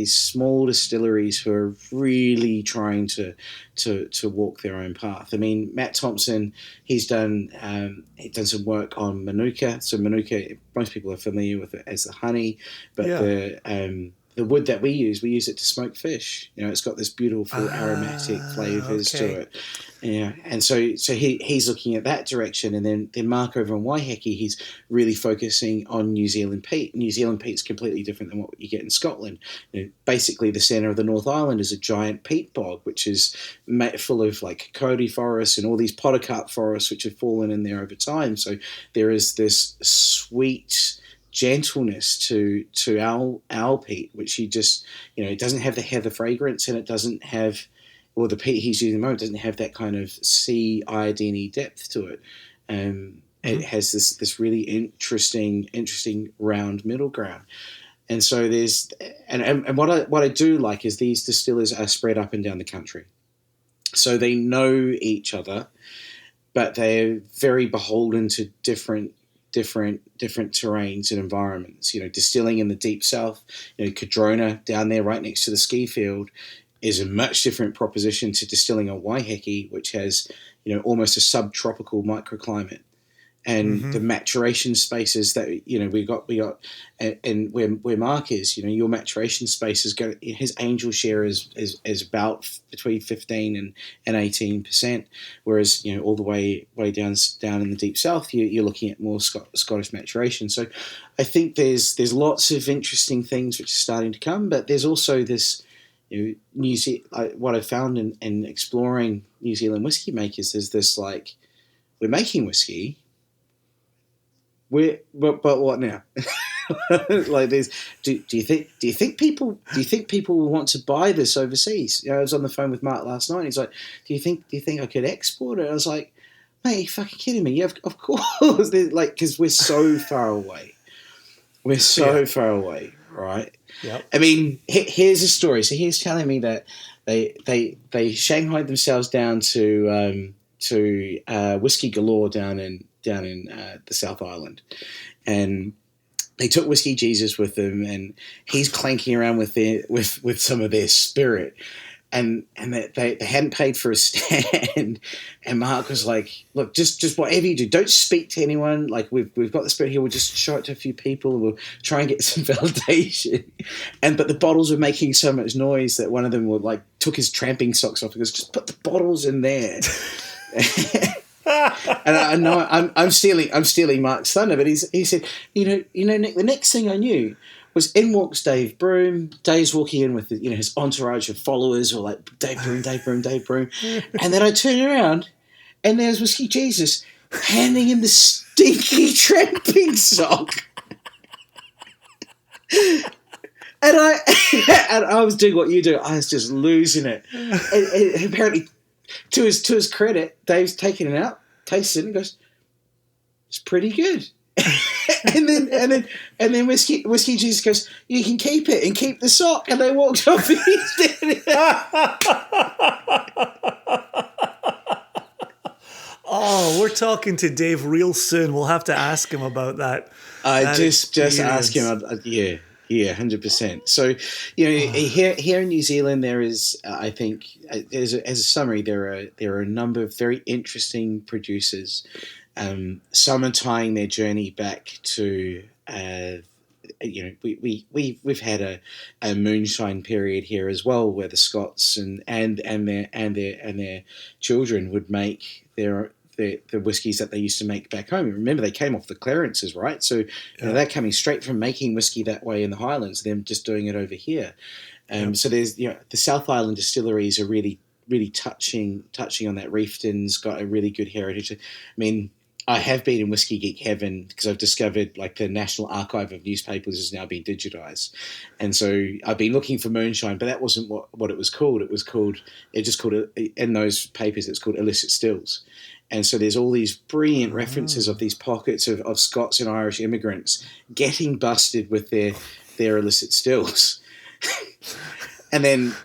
small distilleries who are really trying to walk their own path. I mean, Matt Thompson, he's done some work on Manuka. So Manuka, most people are familiar with it as the honey, but the wood that we use it to smoke fish. It's got this beautiful aromatic flavors to it. Yeah, and so he's looking at that direction, and then Mark over on Waiheke, he's really focusing on New Zealand peat. New Zealand peat's completely different than what you get in Scotland. Basically, the centre of the North Island is a giant peat bog, which is full of like Cody forests and all these podocarp forests which have fallen in there over time. So there is this sweet gentleness to our peat, which you just, it doesn't have the heather fragrance, and it doesn't have, or the peat he's using at the moment doesn't have that kind of sea iodine depth to it. It has this really interesting round middle ground. And so there's, and what I do like is these distillers are spread up and down the country. So they know each other, but they're very beholden to different terrains and environments. Distilling in the deep south, Cadrona down there right next to the ski field is a much different proposition to distilling on Waiheke, which has, almost a subtropical microclimate. And the maturation spaces that we got, and where Mark is, your maturation space is his angel share is about between 15 and 18%, whereas all the way down in the deep south, you're looking at more Scottish maturation. So I think there's lots of interesting things which are starting to come, but there's also this. New Zealand, what I found in exploring New Zealand whiskey makers is this, like, we're making whiskey. But what now? Like, there's. Do you think people will want to buy this overseas? I was on the phone with Mark last night. And he's like, do you think I could export it? I was like, mate, are you fucking kidding me? Yeah, of course. Like, because we're so far away. We're so far away, right? Yep. I mean, here's a story. So he was telling me that they shanghaied themselves down to Whiskey Galore down in the South Island, and they took Whiskey Jesus with them, and he's clanking around with some of their spirit. And they hadn't paid for a stand, and Mark was like, "Look, just whatever you do, don't speak to anyone. Like, we've got the spirit here. We'll just show it to a few people, and we'll try and get some validation." But the bottles were making so much noise that one of them took his tramping socks off and goes, "Just put the bottles in there." And I know I'm stealing Mark's thunder, but he said, Nick, the next thing I knew was in walks Dave Broom. Dave's walking in with his entourage of followers, who are like, Dave Broom, Dave Broom, Dave Broom. And then I turn around, and there's Whiskey Jesus handing him the stinky tramping sock. And I was doing what you do. I was just losing it. And apparently, to his credit, Dave's taking it out, tastes it, and goes, "It's pretty good." and then Whiskey Jesus goes, "You can keep it and keep the sock." And they walked off. And he's doing it. Oh, we're talking to Dave real soon. We'll have to ask him about that. Just ask him. Yeah, 100%. So, here in New Zealand, there is, I think, as a summary, there are a number of very interesting producers. Some are tying their journey back to, we've had a moonshine period here as well, where the Scots and their children would make the whiskies that they used to make back home. Remember, they came off the clearances, right? So they're coming straight from making whiskey that way in the Highlands, them just doing it over here. So there's the South Island distilleries are really touching on that. Reefton's got a really good heritage. I mean, I have been in Whiskey Geek heaven because I've discovered like the National Archive of Newspapers has now been digitized. And so I've been looking for moonshine, but that wasn't what it was called. It just called in those papers, it's called illicit stills. And so there's all these brilliant references of these pockets of Scots and Irish immigrants getting busted with their illicit stills. and then,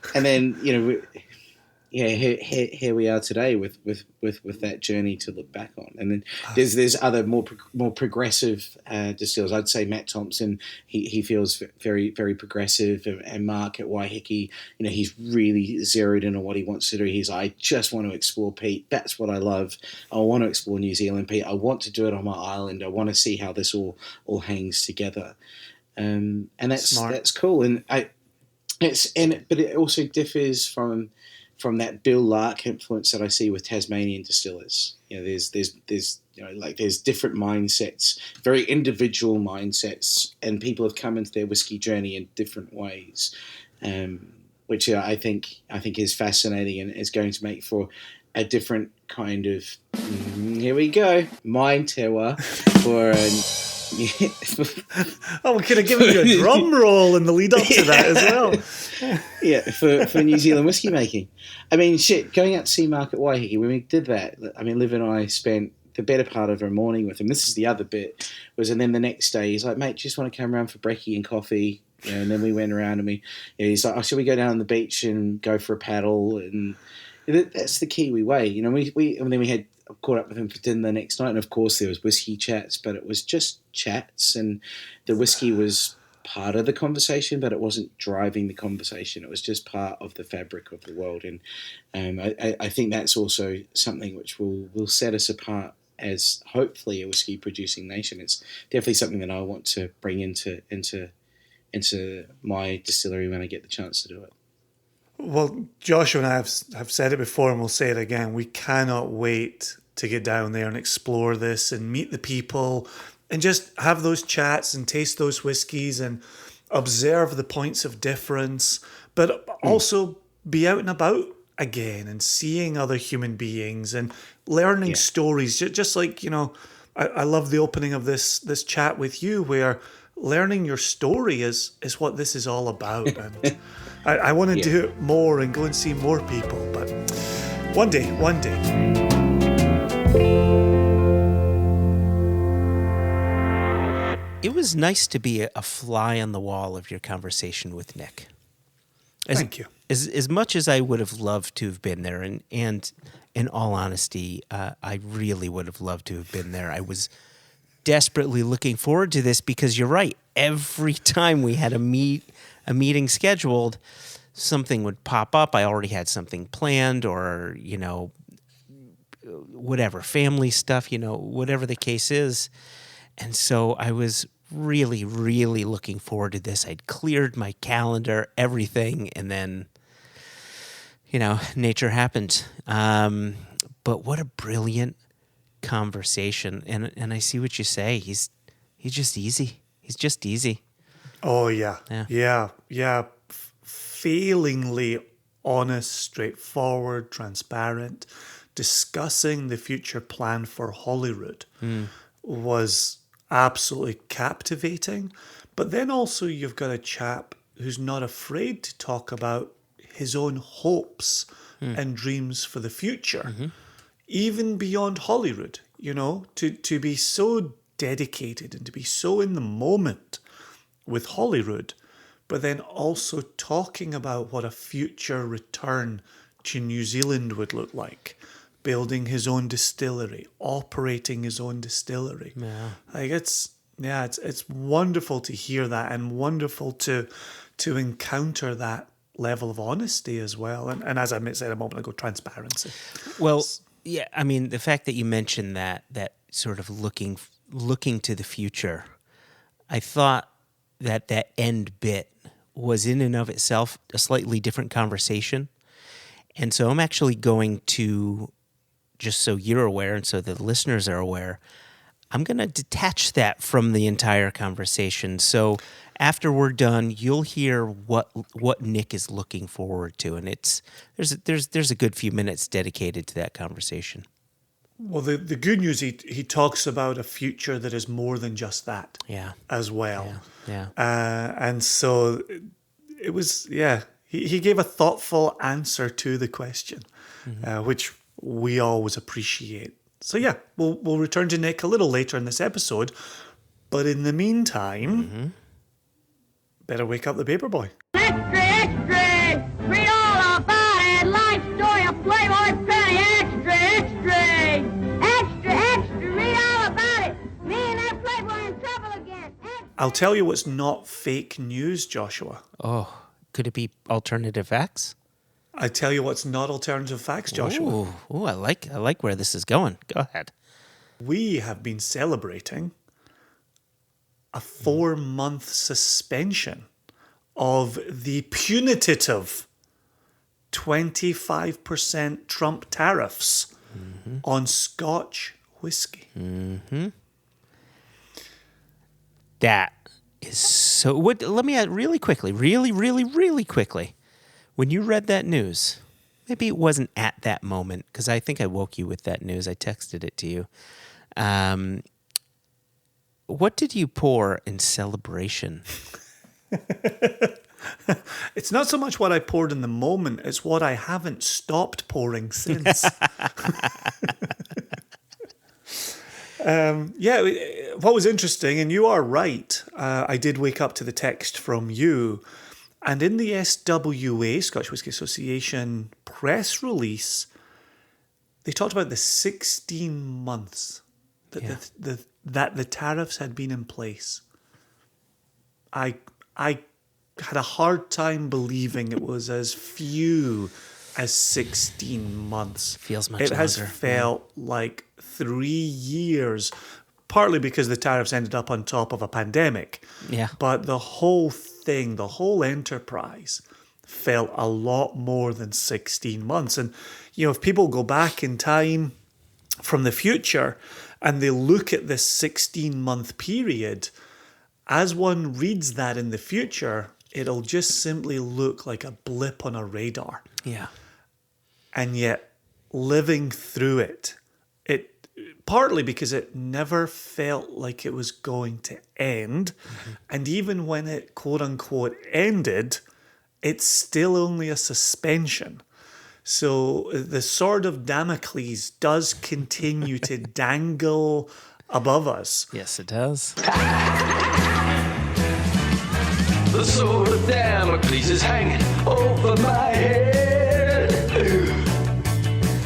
here we are today with that journey to look back on. And then there's other more progressive distillers. I'd say Matt Thompson, he feels very, very progressive, and Mark at Waiheke, he's really zeroed in on what he wants to do. He's like, I just want to explore peat. That's what I love. I want to explore New Zealand peat. I want to do it on my island. I want to see how this all hangs together. And that's cool. And but it also differs from that Bill Lark influence that I see with Tasmanian distillers. There's different mindsets, very individual mindsets, and people have come into their whiskey journey in different ways, which I think is fascinating and is going to make for a different kind of here we go mind terroir for Oh, we could have given you a drum roll in the lead up to that as well. Yeah, for New Zealand whiskey making. I mean, going out to see Mark at Waiheke, when we did that, I mean, Liv and I spent the better part of a morning with him. This is the other bit, and then the next day he's like, mate, just want to come around for brekkie and coffee. And then we went around and he's like, oh, should we go down on the beach and go for a paddle? And that's the Kiwi way. And then we had caught up with him for dinner the next night, and of course there was whiskey chats, but it was just chats, and the whiskey was part of the conversation, but it wasn't driving the conversation. It was just part of the fabric of the world, and I think that's also something which will set us apart as hopefully a whiskey producing nation. It's definitely something that I want to bring into my distillery when I get the chance to do it. Well, Joshua and I have said it before, and we'll say it again. We cannot wait to get down there and explore this and meet the people and just have those chats and taste those whiskies and observe the points of difference, but also be out and about again and seeing other human beings and learning stories. Just like, I love the opening of this chat with you, where learning your story is what this is all about. And I want to do it more and go and see more people, but one day. It was nice to be a fly on the wall of your conversation with Nick. Thank you. As much as I would have loved to have been there, and in all honesty, I really would have loved to have been there. I was desperately looking forward to this because you're right. Every time we had a meeting scheduled, something would pop up. I already had something planned, or whatever, family stuff, whatever the case is. And so I was really, really looking forward to this. I'd cleared my calendar, everything, and then, nature happened. But what a brilliant conversation. And I see what you say. He's just easy. He's just easy. Oh, yeah. Failingly honest, straightforward, transparent. Discussing the future plan for Holyrood was absolutely captivating. But then also you've got a chap who's not afraid to talk about his own hopes and dreams for the future, even beyond Holyrood, to be so dedicated and to be so in the moment with Holyrood, but then also talking about what a future return to New Zealand would look like. Building his own distillery, operating his own distillery. Yeah. It's wonderful to hear that, and wonderful to encounter that level of honesty as well. And as I said a moment ago, transparency. Well, yeah, I mean, the fact that you mentioned that sort of looking to the future, I thought that end bit was in and of itself a slightly different conversation. And so I'm actually going to, just so you're aware and so the listeners are aware, I'm going to detach that from the entire conversation. So after we're done, you'll hear what Nick is looking forward to, and there's a good few minutes dedicated to that conversation. Well, the good news, he talks about a future that is more than just that. Yeah. As well. Yeah. And so it was, he gave a thoughtful answer to the question, which we always appreciate. So we'll return to Nick a little later in this episode. But in the meantime, better wake up the paper boy. Extra, extra! Read all about it! Life story of Playboy Penny! Extra, extra! Extra, extra! Read all about it! Me and that Playboy in trouble again! Extra. I'll tell you what's not fake news, Joshua. Oh, could it be alternative facts? I tell you what's not alternative facts, Joshua. Ooh, I like where this is going. Go ahead. We have been celebrating a 4-month suspension of the punitive 25% Trump tariffs on Scotch whiskey. That is so. Let me add really quickly, really quickly. When you read that news, maybe it wasn't at that moment, because I think I woke you with that news. I texted it to you. What did you pour in celebration? It's not so much what I poured in the moment, it's what I haven't stopped pouring since. What was interesting, and you are right, I did wake up to the text from you, and in the SWA, Scotch Whisky Association press release, they talked about the 16 months that the tariffs had been in place. I had a hard time believing it was as few as 16 months. Feels much It has longer. felt like 3 years, partly because the tariffs ended up on top of a pandemic. Yeah. But the whole thing, the whole enterprise felt a lot more than 16 months. And, if people go back in time from the future and they look at this 16-month period, as one reads that in the future, it'll just simply look like a blip on a radar. Yeah. And yet, living through it partly because it never felt like it was going to end. And even when it quote unquote ended, it's still only a suspension. So the sword of Damocles does continue to dangle above us. Yes, it does. The sword of Damocles is hanging over my head.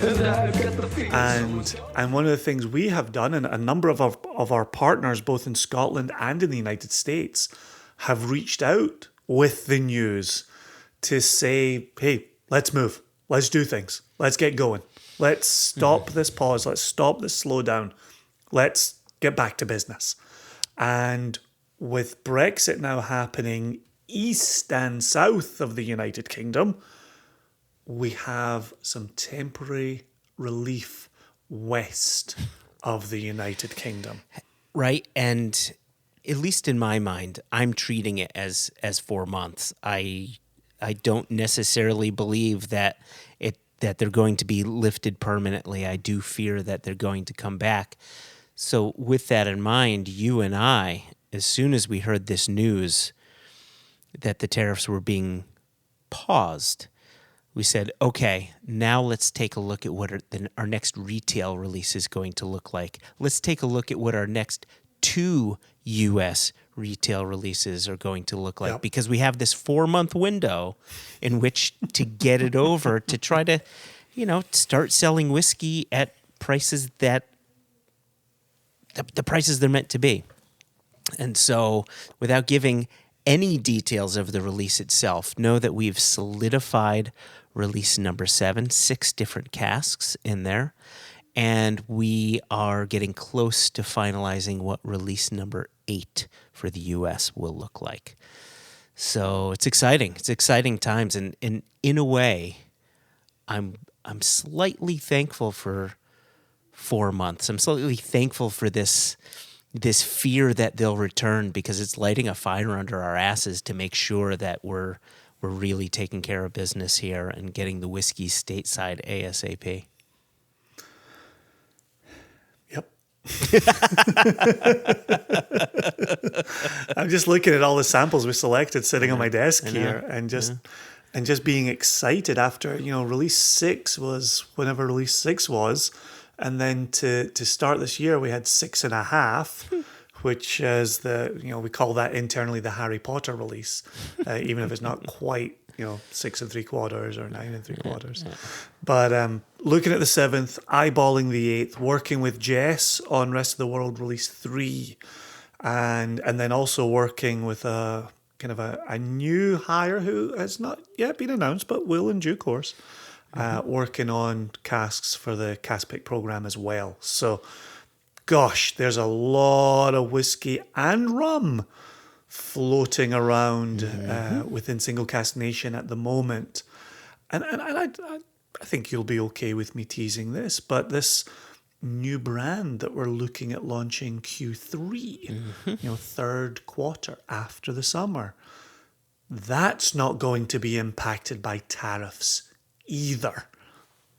And I've got the feeling And one of the things we have done, and a number of our partners, both in Scotland and in the United States, have reached out with the news to say, hey, let's move. Let's do things. Let's get going. Let's stop this pause. Let's stop this slowdown. Let's get back to business. And with Brexit now happening east and south of the United Kingdom, we have some temporary relief west of the United Kingdom. Right. And at least in my mind, I'm treating it as 4 months. I don't necessarily believe that they're going to be lifted permanently. I do fear that they're going to come back. So with that in mind, you and I, as soon as we heard this news that the tariffs were being paused, we said, okay, now let's take a look at what our next retail release is going to look like. Let's take a look at what our next 2 U.S. retail releases are going to look like, because we have this 4-month window in which to get it over to try to, start selling whiskey at prices that the prices they're meant to be. And so without giving any details of the release itself, know that we've solidified release number 7, 6 different casks in there. And we are getting close to finalizing what release number 8 for the U.S. will look like. So it's exciting. It's exciting times. And in a way, I'm slightly thankful for 4 months. I'm slightly thankful for this fear that they'll return, because it's lighting a fire under our asses to make sure that we're really taking care of business here and getting the whiskey stateside ASAP. I'm just looking at all the samples we selected sitting on my desk here, and just being excited after, release 6 was whenever release 6 was, and then to start this year we had 6.5, which is we call that internally the Harry Potter release, even if it's not quite 6 3/4 or 9 3/4. But looking at the 7th, eyeballing the 8th, working with Jess on Rest of the World release 3, and then also working with a kind of a new hire who has not yet been announced but will in due course, working on casks for the Cask Pick program as well. So gosh, there's a lot of whiskey and rum floating around within Single Cask Nation at the moment. And I think you'll be okay with me teasing this, but this new brand that we're looking at launching Q3, third quarter after the summer, that's not going to be impacted by tariffs either,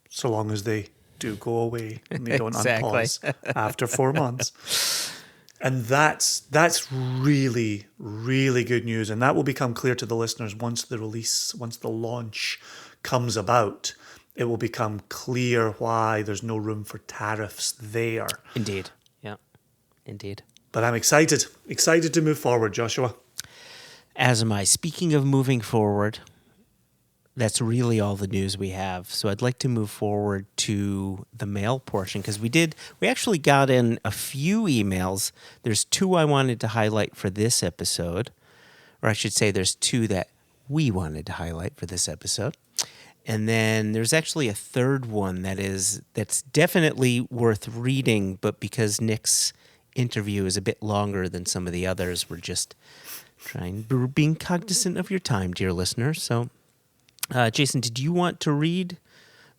so long as they do go away and they don't unpause after 4 months. And that's really, really good news. And that will become clear to the listeners once the launch comes about. It will become clear why there's no room for tariffs there. Indeed. Yeah, indeed. But I'm excited to move forward, Joshua. As am I. Speaking of moving forward, that's really all the news we have. So I'd like to move forward to the mail portion, because we actually got in a few emails. There's 2 I wanted to highlight for this episode, or I should say there's 2 that we wanted to highlight for this episode. And then there's actually a third one that's definitely worth reading, but because Nick's interview is a bit longer than some of the others, we're being cognizant of your time, dear listener. So Jason, did you want to read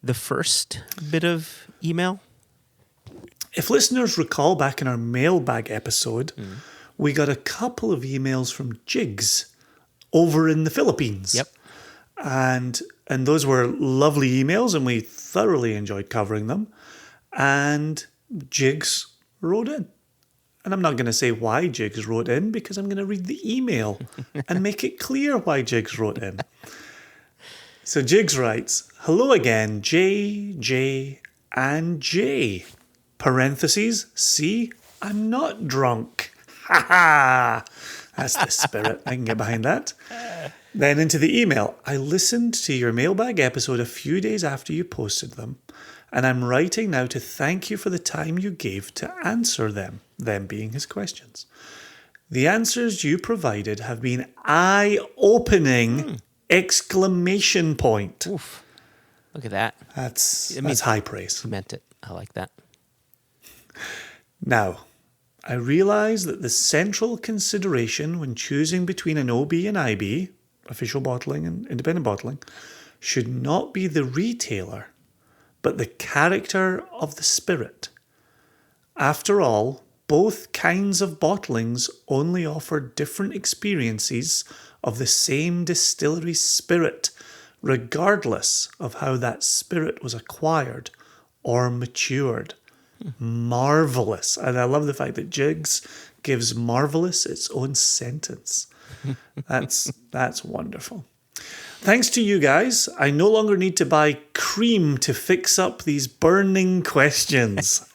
the first bit of email? If listeners recall back in our mailbag episode, we got a couple of emails from Jigs over in the Philippines. Yep. And those were lovely emails, and we thoroughly enjoyed covering them. And Jigs wrote in. And I'm not going to say why Jigs wrote in, because I'm going to read the email and make it clear why Jigs wrote in. So Jigs writes, "Hello again, J, and J. Parentheses, see, I'm not drunk. Ha ha! That's the spirit. I can get behind that. Then into the email. I listened to your mailbag episode a few days after you posted them, and I'm writing now to thank you for the time you gave to answer them being his questions. The answers you provided have been eye-opening! Exclamation point. Oof. Look at that. That's high praise. You meant it. I like that. Now, I realise that the central consideration when choosing between an OB and IB, official bottling and independent bottling, should not be the retailer, but the character of the spirit. After all, both kinds of bottlings only offer different experiences of the same distillery's spirit, regardless of how that spirit was acquired or matured. Marvellous. And I love the fact that Jigs gives marvellous its own sentence. That's wonderful. Thanks to you guys, I no longer need to buy cream to fix up these burning questions.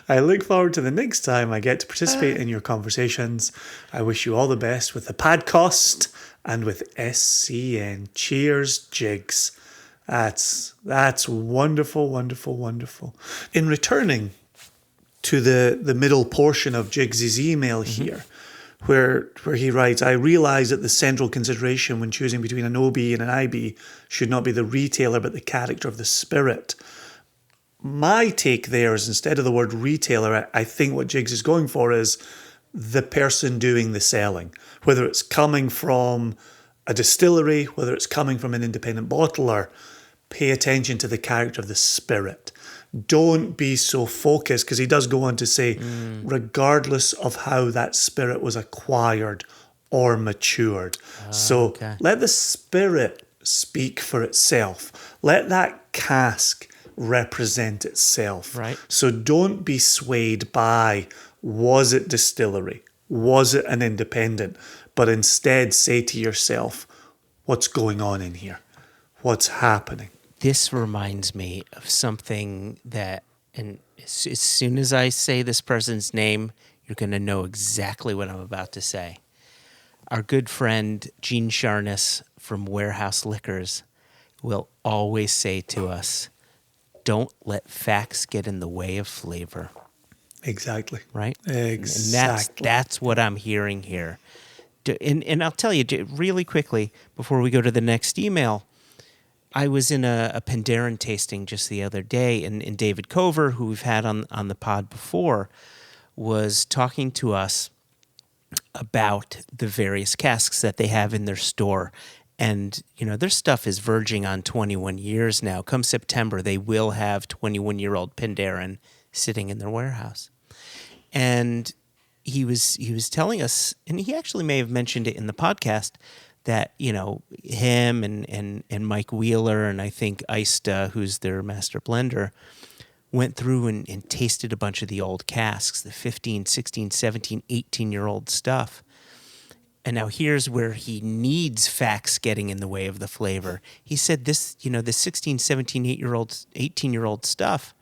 I look forward to the next time I get to participate in your conversations. I wish you all the best with the Padcost and with SCN. Cheers, Jigs. That's wonderful, wonderful, wonderful. In returning to the middle portion of Jigs' email here, where he writes, I realise that the central consideration when choosing between an OB and an IB should not be the retailer but the character of the spirit. My take there is, instead of the word retailer, I think what Jigs is going for is the person doing the selling. Whether it's coming from a distillery, whether it's coming from an independent bottler, pay attention to the character of the spirit. Don't be so focused, because he does go on to say, regardless of how that spirit was acquired or matured. Let the spirit speak for itself. Let that cask represent itself. Right. So don't be swayed by, was it distillery? Was it an independent? But instead say to yourself, what's going on in here? What's happening? This reminds me of something that, and as soon as I say this person's name, you're going to know exactly what I'm about to say. Our good friend Gene Sharness from Warehouse Liquors will always say to us, don't let facts get in the way of flavor. Exactly. Right? Exactly. And that's what I'm hearing here. And I'll tell you really quickly before we go to the next email, I was in a Penderyn tasting just the other day, and David Cover, who we've had on the pod before, was talking to us about the various casks that they have in their store. And, you know, their stuff is verging on 21 years now. Come September, they will have 21-year-old Penderyn sitting in their warehouse. And he was telling us, and he actually may have mentioned it in the podcast, that, you know, him and Mike Wheeler and I think Ista, who's their master blender, went through and tasted a bunch of the old casks, the 15, 16, 17, 18-year-old stuff. And now here's where he needs facts getting in the way of the flavor. He said this, you know, the 16, 17, 18-year-old stuff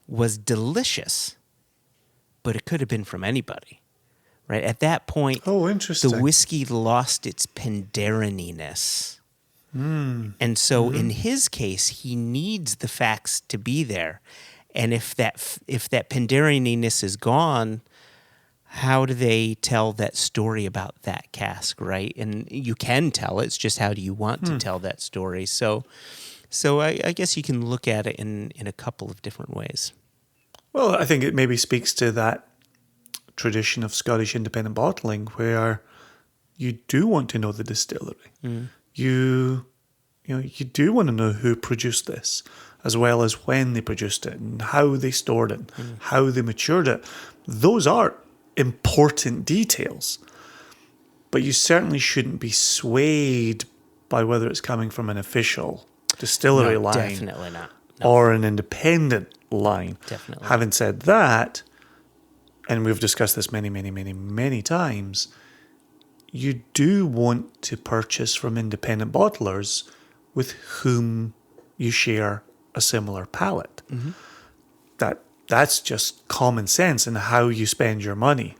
was delicious, but it could have been from anybody. Right? At that point, interesting. the whiskey lost its Penderyniness. And so in his case, he needs the facts to be there. And if that Penderyniness is gone, how do they tell that story about that cask, right? And you can tell it. It's just how do you want to tell that story? So I guess you can look at it in a couple of different ways. Well, I think it maybe speaks to that tradition of Scottish independent bottling where you do want to know the distillery. You do want to know who produced this, as well as when they produced it and how they stored it, how they matured it. Those are important details, but you certainly shouldn't be swayed by whether it's coming from an official distillery line, definitely not. No. or an independent line. Definitely. Having said that, and we've discussed this many, many, many, many times, you do want to purchase from independent bottlers with whom you share a similar palate. That's just common sense in how you spend your money.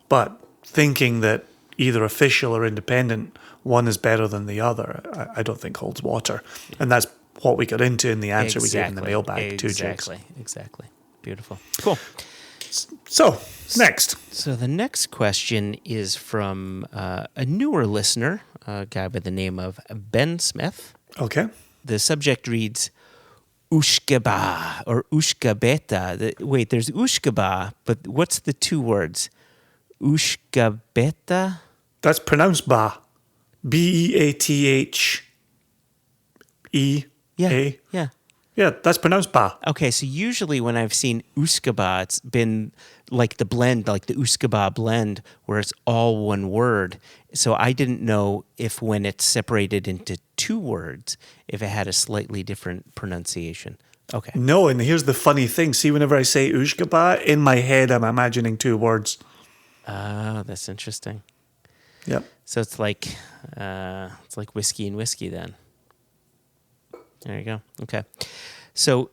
But thinking that either official or independent, one is better than the other, I don't think holds water. And that's what we got into in the answer we gave in the mailbag too, Jakes. Exactly. Beautiful. Cool. So, next. So the next question is from a newer listener, a guy by the name of Ben Smith. Okay. The subject reads, Ushkaba or Ushkabeta. Wait, there's Ushkaba, but what's the two words? Ushkabeta? That's pronounced ba. Beathehe. Yeah. Yeah, that's pronounced ba. Okay, so usually when I've seen Uskaba, it's been like the blend, like the Uskaba blend, where it's all one word. So I didn't know if when it's separated into two words, if it had a slightly different pronunciation. Okay. No, and here's the funny thing. See, whenever I say Ushkaba, in my head, I'm imagining two words. Oh, that's interesting. Yep. So it's like whiskey and whiskey then. There you go. Okay. So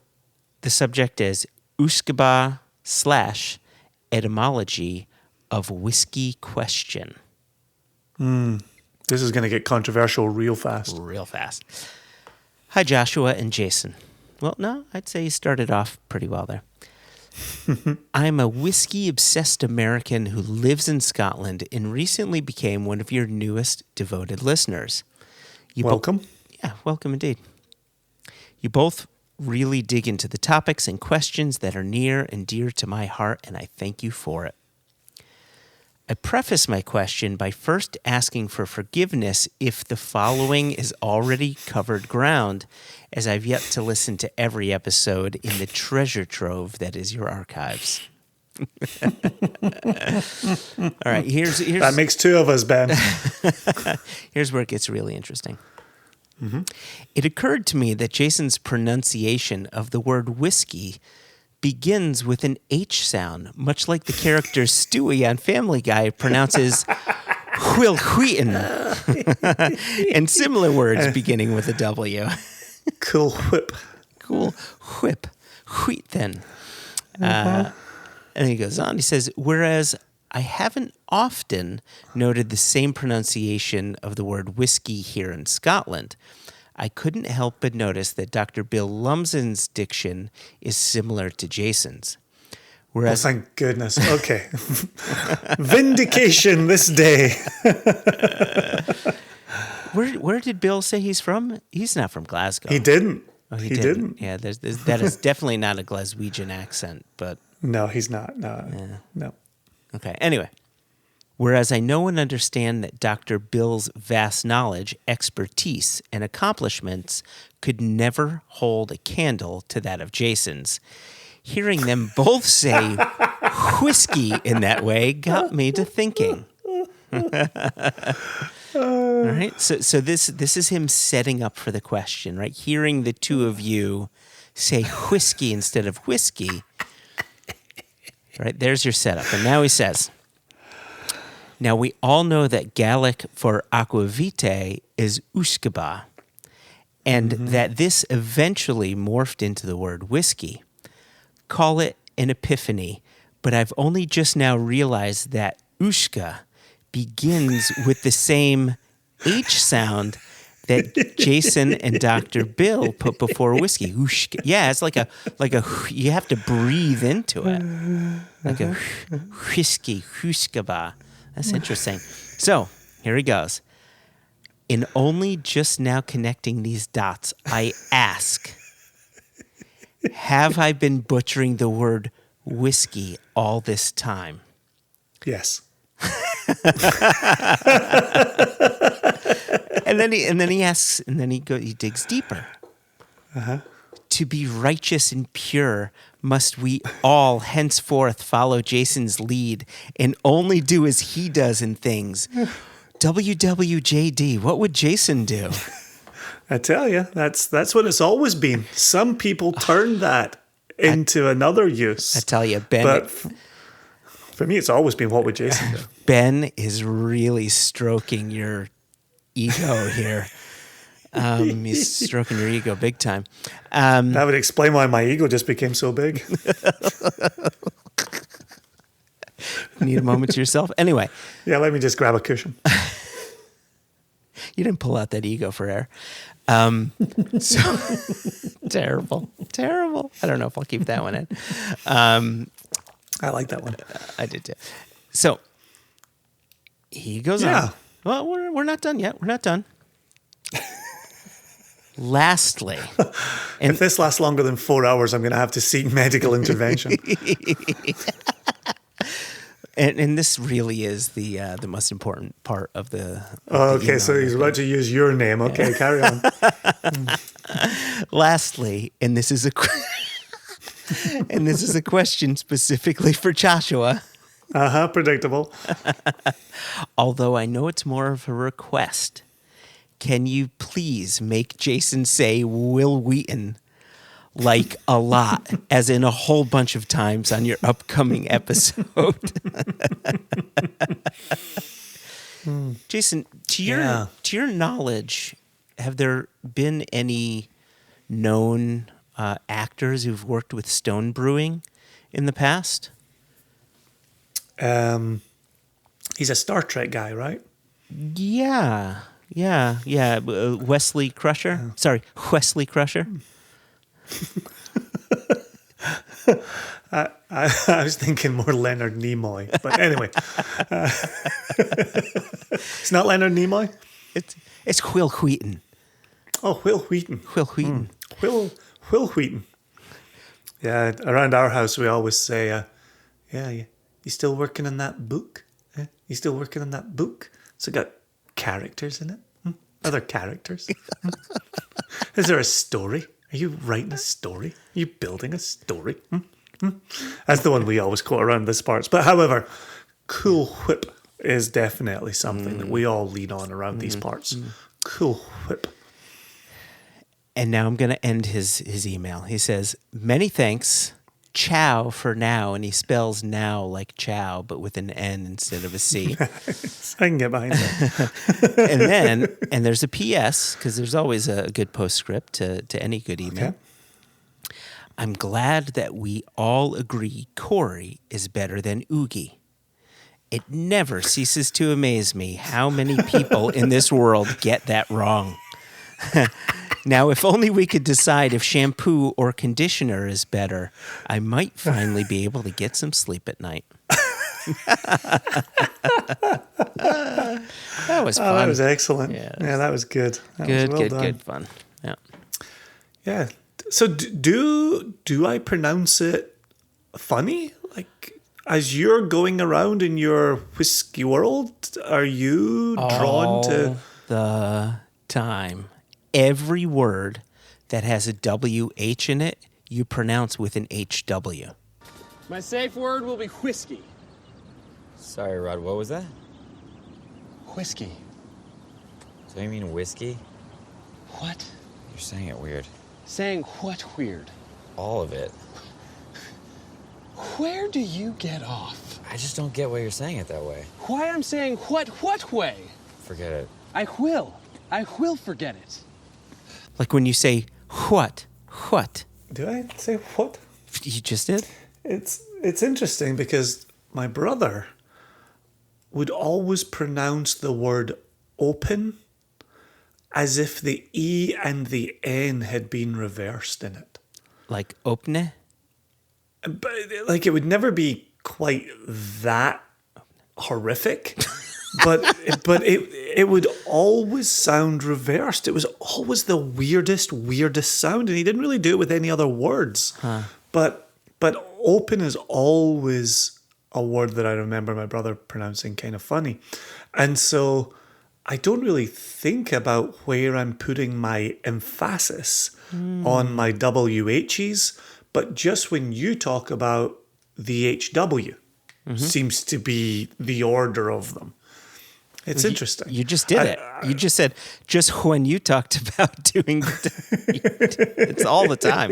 the subject is Uskaba / etymology of whiskey question. This is going to get controversial real fast. Real fast. Hi, Joshua and Jason. Well, no, I'd say you started off pretty well there. I'm a whiskey-obsessed American who lives in Scotland and recently became one of your newest devoted listeners. Welcome. Yeah, welcome indeed. You both really dig into the topics and questions that are near and dear to my heart, and I thank you for it. I preface my question by first asking for forgiveness if the following is already covered ground, as I've yet to listen to every episode in the treasure trove that is your archives. All right, here's That makes two of us, Ben. here's where it gets really interesting. It occurred to me that Jason's pronunciation of the word whiskey begins with an H sound, much like the character Stewie on Family Guy pronounces Wheaton, and similar words beginning with a W. Cool whip. Cool whip. Wheaton. And he goes on, he says, whereas I haven't often noted the same pronunciation of the word whiskey here in Scotland, I couldn't help but notice that Dr. Bill Lumsden's diction is similar to Jason's. Whereas, thank goodness. Okay. Vindication this day. where did Bill say he's from? He's not from Glasgow. He didn't. Oh, he didn't. Yeah, that is definitely not a Glaswegian accent, but... No, he's not. No. Yeah. No. Okay, anyway. Whereas I know and understand that Dr. Bill's vast knowledge, expertise, and accomplishments could never hold a candle to that of Jason's, hearing them both say whiskey in that way got me to thinking. All right, so this is him setting up for the question, right? Hearing the two of you say whiskey instead of whiskey. Right, there's your setup. And now he says, now we all know that Gaelic for aquavitae is uskaba, and that this eventually morphed into the word whiskey. Call it an epiphany, but I've only just now realized that ushka begins with the same H sound that Jason and Dr. Bill put before whiskey. Ushka. Yeah, it's like a you have to breathe into it. Like a whiskey, huskaba. That's interesting. So, here he goes. In only just now connecting these dots, I ask, have I been butchering the word whiskey all this time? Yes. And then he asks, and then he digs deeper. To be righteous and pure, must we all henceforth follow Jason's lead and only do as he does in things? WWJD, what would Jason do? I tell you, that's what it's always been. Some people turn that into another use. I tell you, Ben. But for me, it's always been what would Jason do? Ben is really stroking your ego here. He's stroking your ego big time. That would explain why my ego just became so big. Need a moment to yourself. Anyway. Yeah, let me just grab a cushion. You didn't pull out that ego for air. So terrible. I don't know if I'll keep that one in. I like that one. I did too. So he goes on. Well, we're not done yet. We're not done. Lastly, and if this lasts longer than 4 hours, I'm going to have to seek medical intervention. and this really is the most important part of the. Okay, so he's about to use your name. Okay, carry on. Lastly, and this is a question specifically for Joshua. Predictable. Although I know it's more of a request. Can you please make Jason say Will Wheaton like a lot, as in a whole bunch of times on your upcoming episode? Jason, to your knowledge, have there been any known actors who've worked with stone brewing in the past? He's a Star Trek guy, right? Yeah. Wesley Crusher. Sorry, Wesley Crusher. I was thinking more Leonard Nimoy, but anyway, it's not Leonard Nimoy. It's Will Wheaton. Oh, Will Wheaton. Will Wheaton. Will Wheaton. Yeah, around our house we always say, you still working on that book? You still working on that book? So it got characters in it. Are there characters? Is there a story? Are you writing a story? Are you building a story? That's the one we always quote around this parts. But however, Cool Whip is definitely something that we all lean on around these parts. Cool Whip. And now I'm going to end his email. He says, many thanks. Ciao for now. And he spells now like ciao, but with an N instead of a C. I can get behind that. and there's a PS, because there's always a good postscript to any good email. Okay. I'm glad that we all agree Corey is better than Oogie. It never ceases to amaze me how many people in this world get that wrong. Now, if only we could decide if shampoo or conditioner is better, I might finally be able to get some sleep at night. That was fun. Oh, that was excellent. Yeah, That was good. That Good, was well done. good fun. Yeah. Yeah. So do I pronounce it funny? Like, as you're going around in your whiskey world, are you drawn to... All the time. Every word that has a WH in it, you pronounce with an HW. My safe word will be whiskey. Sorry, Rod, what was that? Whiskey. So you mean whiskey? What? You're saying it weird. Saying what weird? All of it. Where do you get off? I just don't get why you're saying it that way. Why I'm saying what way? Forget it. I will forget it. Like when you say, what? Do I say what? You just did? It's interesting because my brother would always pronounce the word open as if the E and the N had been reversed in it. Like opne? But like it would never be quite that horrific. But it would always sound reversed. It was always the weirdest sound, and he didn't really do it with any other words. Huh. But open is always a word that I remember my brother pronouncing kind of funny. And so I don't really think about where I'm putting my emphasis on my WHs, but just when you talk about the HW, seems to be the order of them. It's interesting. You just did it. You just said, just when you talked about doing it's all the time.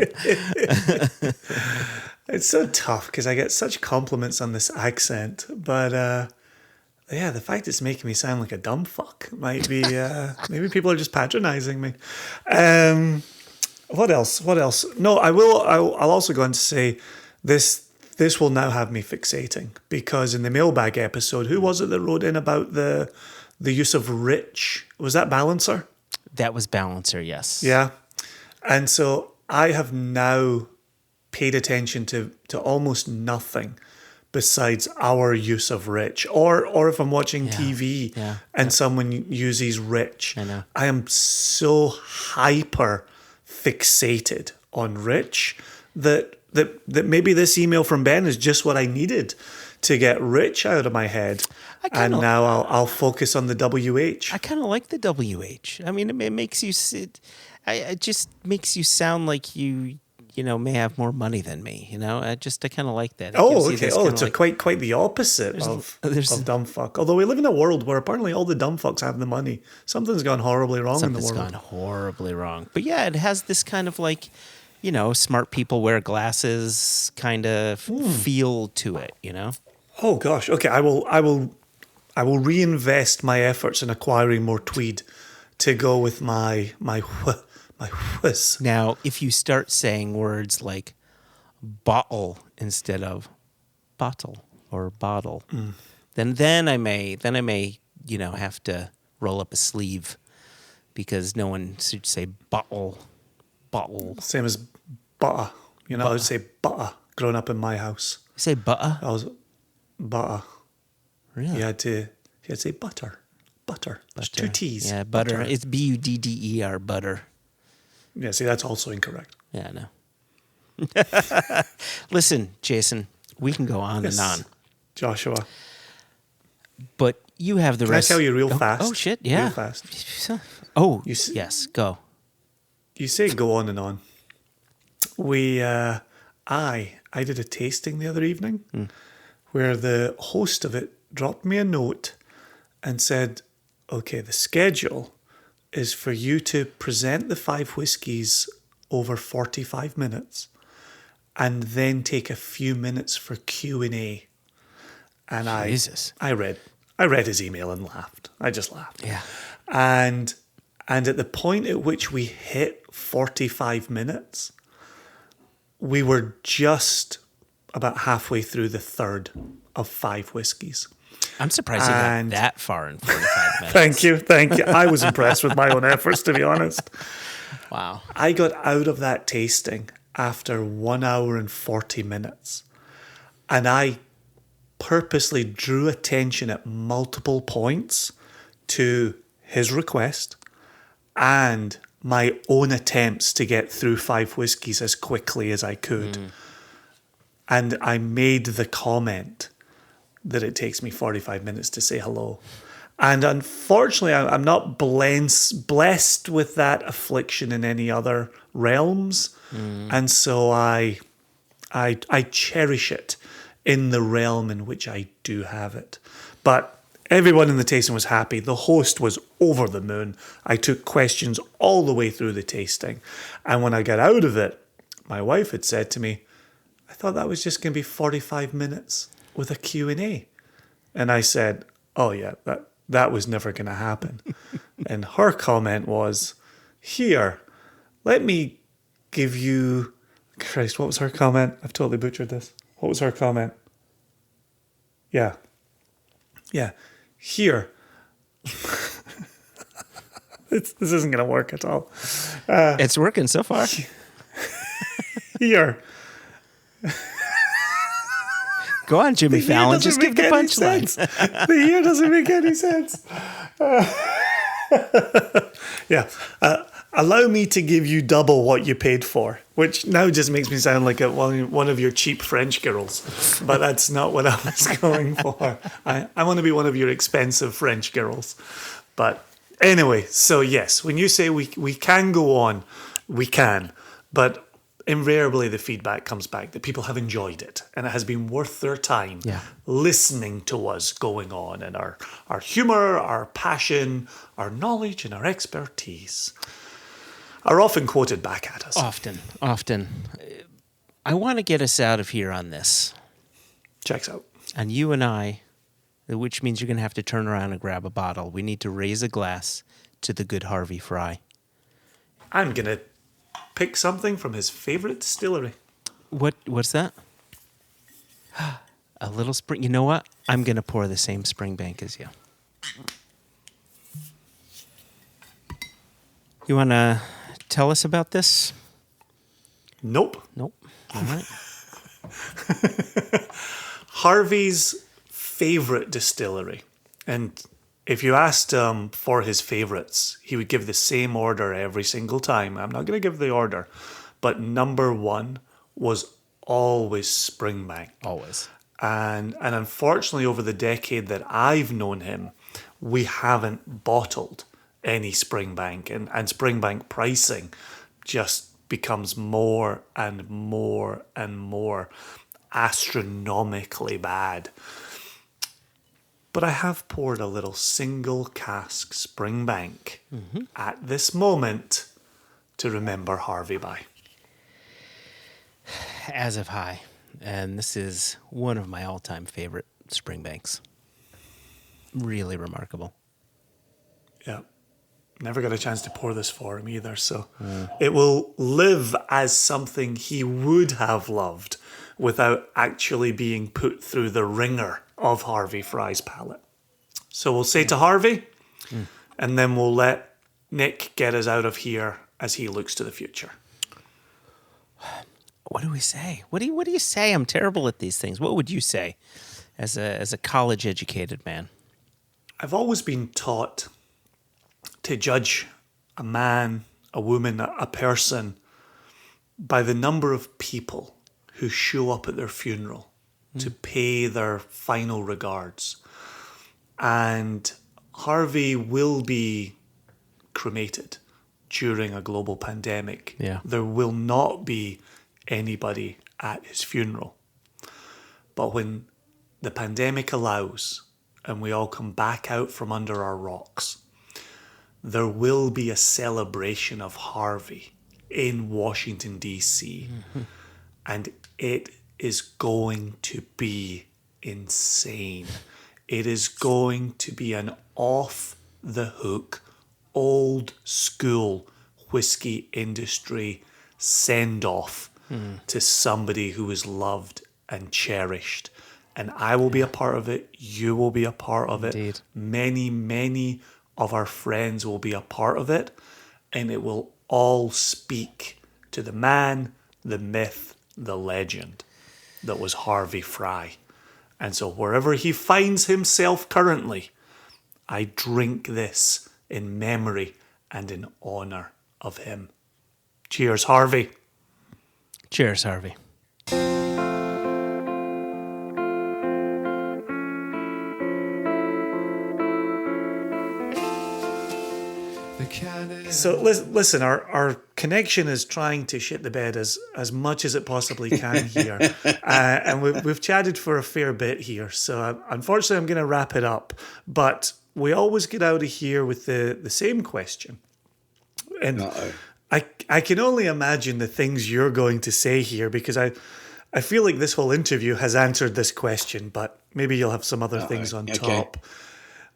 It's so tough because I get such compliments on this accent. But yeah, the fact it's making me sound like a dumb fuck might be, maybe people are just patronizing me. What else? No, I'll also go on to say this will now have me fixating because in the mailbag episode, who was it that wrote in about the use of rich? Was that Balancer? That was Balancer, yes. Yeah. And so I have now paid attention to almost nothing besides our use of rich. Or if I'm watching TV and someone uses rich, I am so hyper fixated on rich that maybe this email from Ben is just what I needed to get rich out of my head. And now I'll focus on the WH. I kind of like the WH. I mean, it makes you sit. It just makes you sound like you may have more money than me. I kind of like that. Okay. It's quite the opposite of dumb fuck. Although we live in a world where apparently all the dumb fucks have the money. Something's gone horribly wrong in the world. Something's gone horribly wrong. But yeah, it has this kind of like, smart people wear glasses kind of feel to it. Oh gosh. Okay. I will reinvest my efforts in acquiring more tweed to go with my whiz. Now, if you start saying words like bottle instead of bottle or bottle, then I may have to roll up a sleeve because no one should say bottle. Same as butter. I would say butter growing up in my house. You say butter? I was butter. Really? You had to say butter. Butter. There's two T's. Yeah, butter. It's Budder, butter. Yeah, see, that's also incorrect. Yeah, I know. Listen, Jason, we can go on and on. Joshua. But you have the rest. Can I tell you real fast? Oh, shit, yeah. Real fast. Oh, yes, go. You say go on and on. I did a tasting the other evening where the host of it dropped me a note and said, okay, the schedule is for you to present the 5 whiskies over 45 minutes and then take a few minutes for Q&A. And Jesus. I read his email and laughed. I just laughed. Yeah. And at the point at which we hit 45 minutes, we were just about halfway through the third of 5 whiskies. I'm surprised you got that far in 45 minutes. Thank you. I was impressed with my own efforts, to be honest. Wow. I got out of that tasting after 1 hour and 40 minutes. And I purposely drew attention at multiple points to his request and my own attempts to get through 5 whiskies as quickly as I could. And I made the comment that it takes me 45 minutes to say hello. And unfortunately, I'm not blessed with that affliction in any other realms. And so I cherish it in the realm in which I do have it. But everyone in the tasting was happy. The host was over the moon. I took questions all the way through the tasting. And when I got out of it, my wife had said to me, I thought that was just going to be 45 minutes with a Q&A. And I said, oh yeah, that was never going to happen. And her comment was, here, let me give you... Christ, what was her comment? I've totally butchered this. What was her comment? Yeah. Here. This isn't going to work at all. It's working so far. Here. Go on, Jimmy Fallon. Just give the punchline. The year doesn't make any sense. Allow me to give you double what you paid for, which now just makes me sound like one of your cheap French girls. But that's not what I was going for. I want to be one of your expensive French girls. But anyway, so yes, when you say we can go on, we can. But invariably the feedback comes back that people have enjoyed it and it has been worth their time listening to us going on, and our humour, our passion, our knowledge and our expertise are often quoted back at us. Often. I want to get us out of here on this. Checks out. And you and I, which means you're going to have to turn around and grab a bottle. We need to raise a glass to the good Harvey Fry. I'm going to pick something from his favourite distillery. What's that? A little spring. You know what? I'm going to pour the same Springbank as you. You want to tell us about this? Nope. All right. Harvey's favourite distillery. And if you asked for his favourites, he would give the same order every single time. I'm not going to give the order. But number 1 was always Springbank. Always. And unfortunately, over the decade that I've known him, we haven't bottled any Springbank. And Springbank pricing just becomes more and more and more astronomically bad. But I have poured a little single cask Springbank at this moment to remember Harvey by. As of high. And this is one of my all-time favorite Springbanks. Really remarkable. Yeah. Never got a chance to pour this for him either, so it will live as something he would have loved without actually being put through the ringer of Harvey Fry's palate. So we'll say to Harvey, and then we'll let Nick get us out of here as he looks to the future. What do we say? What do you say? I'm terrible at these things. What would you say as a college-educated man? I've always been taught to judge a man, a woman, a person by the number of people who show up at their funeral to pay their final regards. And Harvey will be cremated during a global pandemic. Yeah. There will not be anybody at his funeral. But when the pandemic allows and we all come back out from under our rocks, there will be a celebration of Harvey in Washington, D.C. And it is going to be insane. It is going to be an off-the-hook, old-school whiskey industry send-off to somebody who is loved and cherished. And I will be a part of it. You will be a part of it. Indeed. Many, many of our friends will be a part of it. And it will all speak to the man, the myth, the legend that was Harvey Fry. And so wherever he finds himself currently, I drink this in memory and in honour of him. Cheers, Harvey. Cheers, Harvey. So listen, our connection is trying to shit the bed as much as it possibly can here. And we've chatted for a fair bit here. So unfortunately, I'm going to wrap it up. But we always get out of here with the same question. And I can only imagine the things you're going to say here, because I feel like this whole interview has answered this question, but maybe you'll have some other things on top.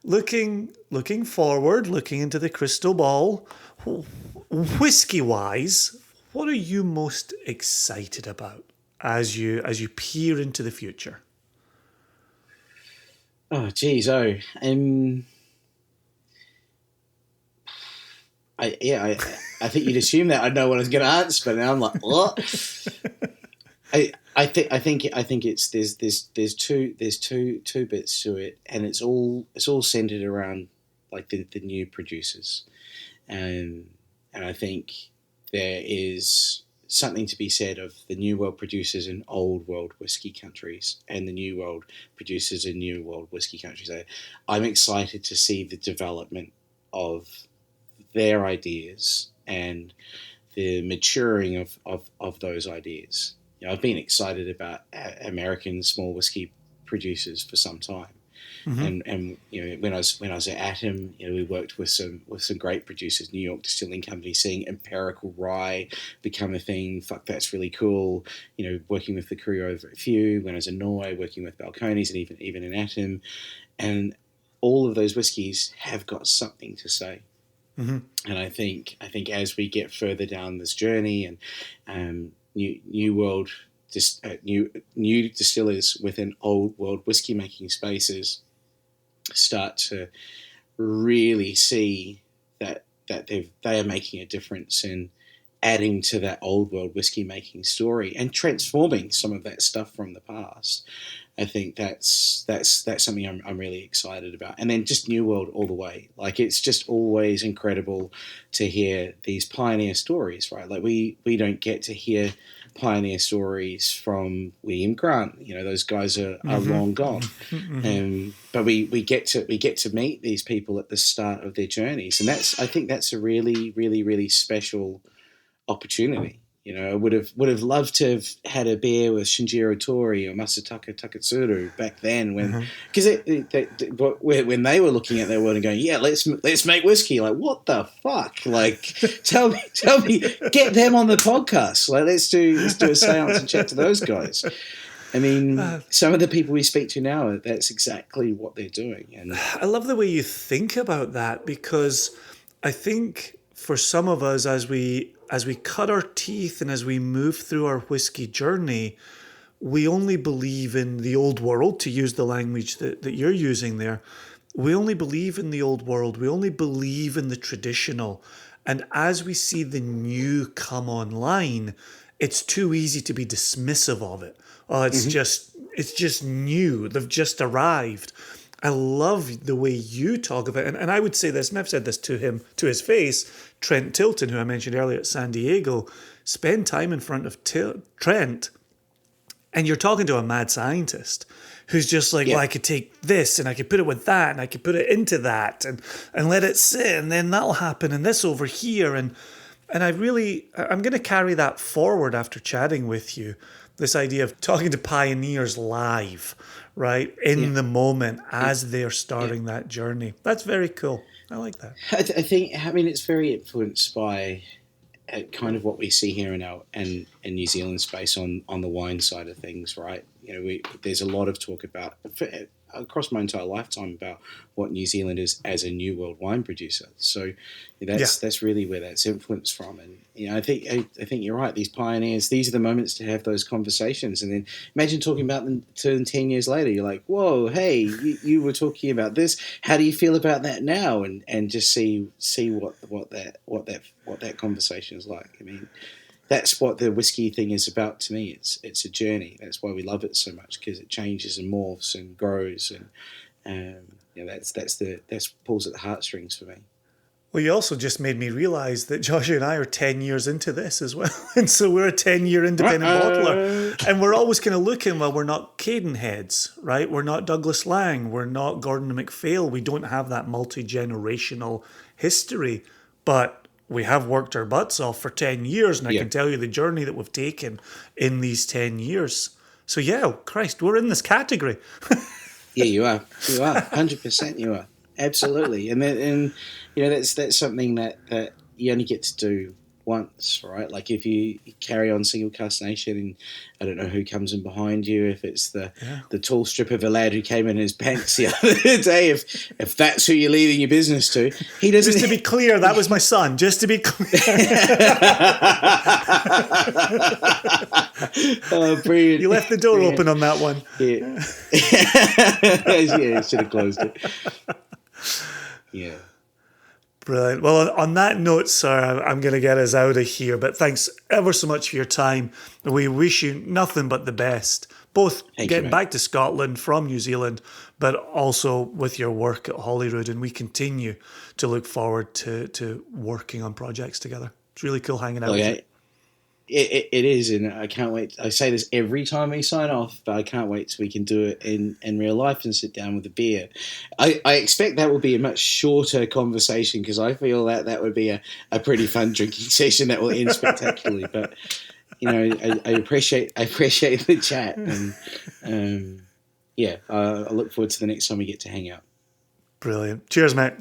Looking forward, looking into the crystal ball, whiskey-wise, what are you most excited about as you peer into the future? Oh, geez, I think you'd assume that I'd know what I was going to answer, but now I'm like, what? I think it's there's two bits to it, and it's all centered around like the new producers, and I think there is something to be said of the new world producers in old world whiskey countries and the new world producers in new world whiskey countries. I'm excited to see the development of their ideas and the maturing of those ideas. You know, I've been excited about American small whiskey producers for some time, and you know, when I was at Atom, you know, we worked with some great producers, New York Distilling Company, seeing empirical rye become a thing. Fuck, that's really cool. You know, working with the crew over at Few, when I was in Norway, working with Balcones, and even in Atom, and all of those whiskies have got something to say. And I think as we get further down this journey, and new world, new distillers within old world whiskey making spaces start to really see that they are making a difference in adding to that old world whiskey making story and transforming some of that stuff from the past. I think that's something I'm really excited about. And then just New World all the way. Like, it's just always incredible to hear these pioneer stories, right? Like, we don't get to hear pioneer stories from William Grant. You know, those guys are long gone. But we get to meet these people at the start of their journeys. And I think that's a really, really, really special opportunity. You know, I would have loved to have had a beer with Shinjiro Tori or Masataka Takatsuru back then, because when they were looking at their world and going, yeah, let's make whiskey. Like, what the fuck? Like, tell me, get them on the podcast. Like, let's do a seance and chat to those guys. I mean, some of the people we speak to now, that's exactly what they're doing. And I love the way you think about that, because I think for some of us, as we cut our teeth and as we move through our whiskey journey, we only believe in the old world, to use the language that you're using there. We only believe in the old world. We only believe in the traditional. And as we see the new come online, it's too easy to be dismissive of it. Oh, it's just new. They've just arrived. I love the way you talk about it. And I would say this, and I've said this to him, to his face, Trent Tilton, who I mentioned earlier at San Diego, spend time in front of Trent, and you're talking to a mad scientist who's just like, well, I could take this and I could put it with that and I could put it into that and let it sit, and then that'll happen, and this over here. And I'm going to carry that forward after chatting with you, this idea of talking to pioneers live, right, in the moment as they're starting that journey. That's very cool. I like that. I think, I mean, it's very influenced by kind of what we see here in New Zealand space on the wine side of things, right? There's a lot of talk about across my entire lifetime about what New Zealand is as a new world wine producer. So that's really where that's influenced from. And I think you're right. These pioneers, these are the moments to have those conversations. And then imagine talking about them 10 years later. You're like, whoa, hey, you were talking about this. How do you feel about that now? And just see what that conversation is like. I mean, that's what the whiskey thing is about to me. It's a journey. That's why we love it so much, because it changes and morphs and grows, and that's pulls at the heartstrings for me. Well, you also just made me realise that Joshua and I are 10 years into this as well. And so we're a 10-year independent bottler. And we're always kind of looking, well, we're not Caden heads, right? We're not Douglas Lang. We're not Gordon MacPhail. We don't have that multi-generational history. But we have worked our butts off for 10 years. And I can tell you the journey that we've taken in these 10 years. So, Christ, we're in this category. Yeah, you are. 100% you are. Absolutely. And that's something that you only get to do once, right? Like if you carry on single cask nation, and I don't know who comes in behind you, if it's the tall strip of a lad who came in his pants the other day, if that's who you're leaving your business to, he doesn't. Just to be clear, that was my son. Just to be clear. Oh, brilliant. You left the door open on that one. Yeah. Yeah, should have closed it. Yeah. Brilliant. Well, on that note, sir, I'm going to get us out of here. But thanks ever so much for your time. We wish you nothing but the best, both getting back to Scotland from New Zealand, but also with your work at Holyrood. And we continue to look forward to working on projects together. It's really cool hanging out with you. It is, and I can't wait. I say this every time we sign off, but I can't wait till we can do it in real life and sit down with a beer. I expect that will be a much shorter conversation, because I feel that would be a pretty fun drinking session that will end spectacularly. But I appreciate the chat, and I look forward to the next time we get to hang out. Brilliant. Cheers, mate.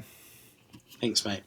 Thanks, mate.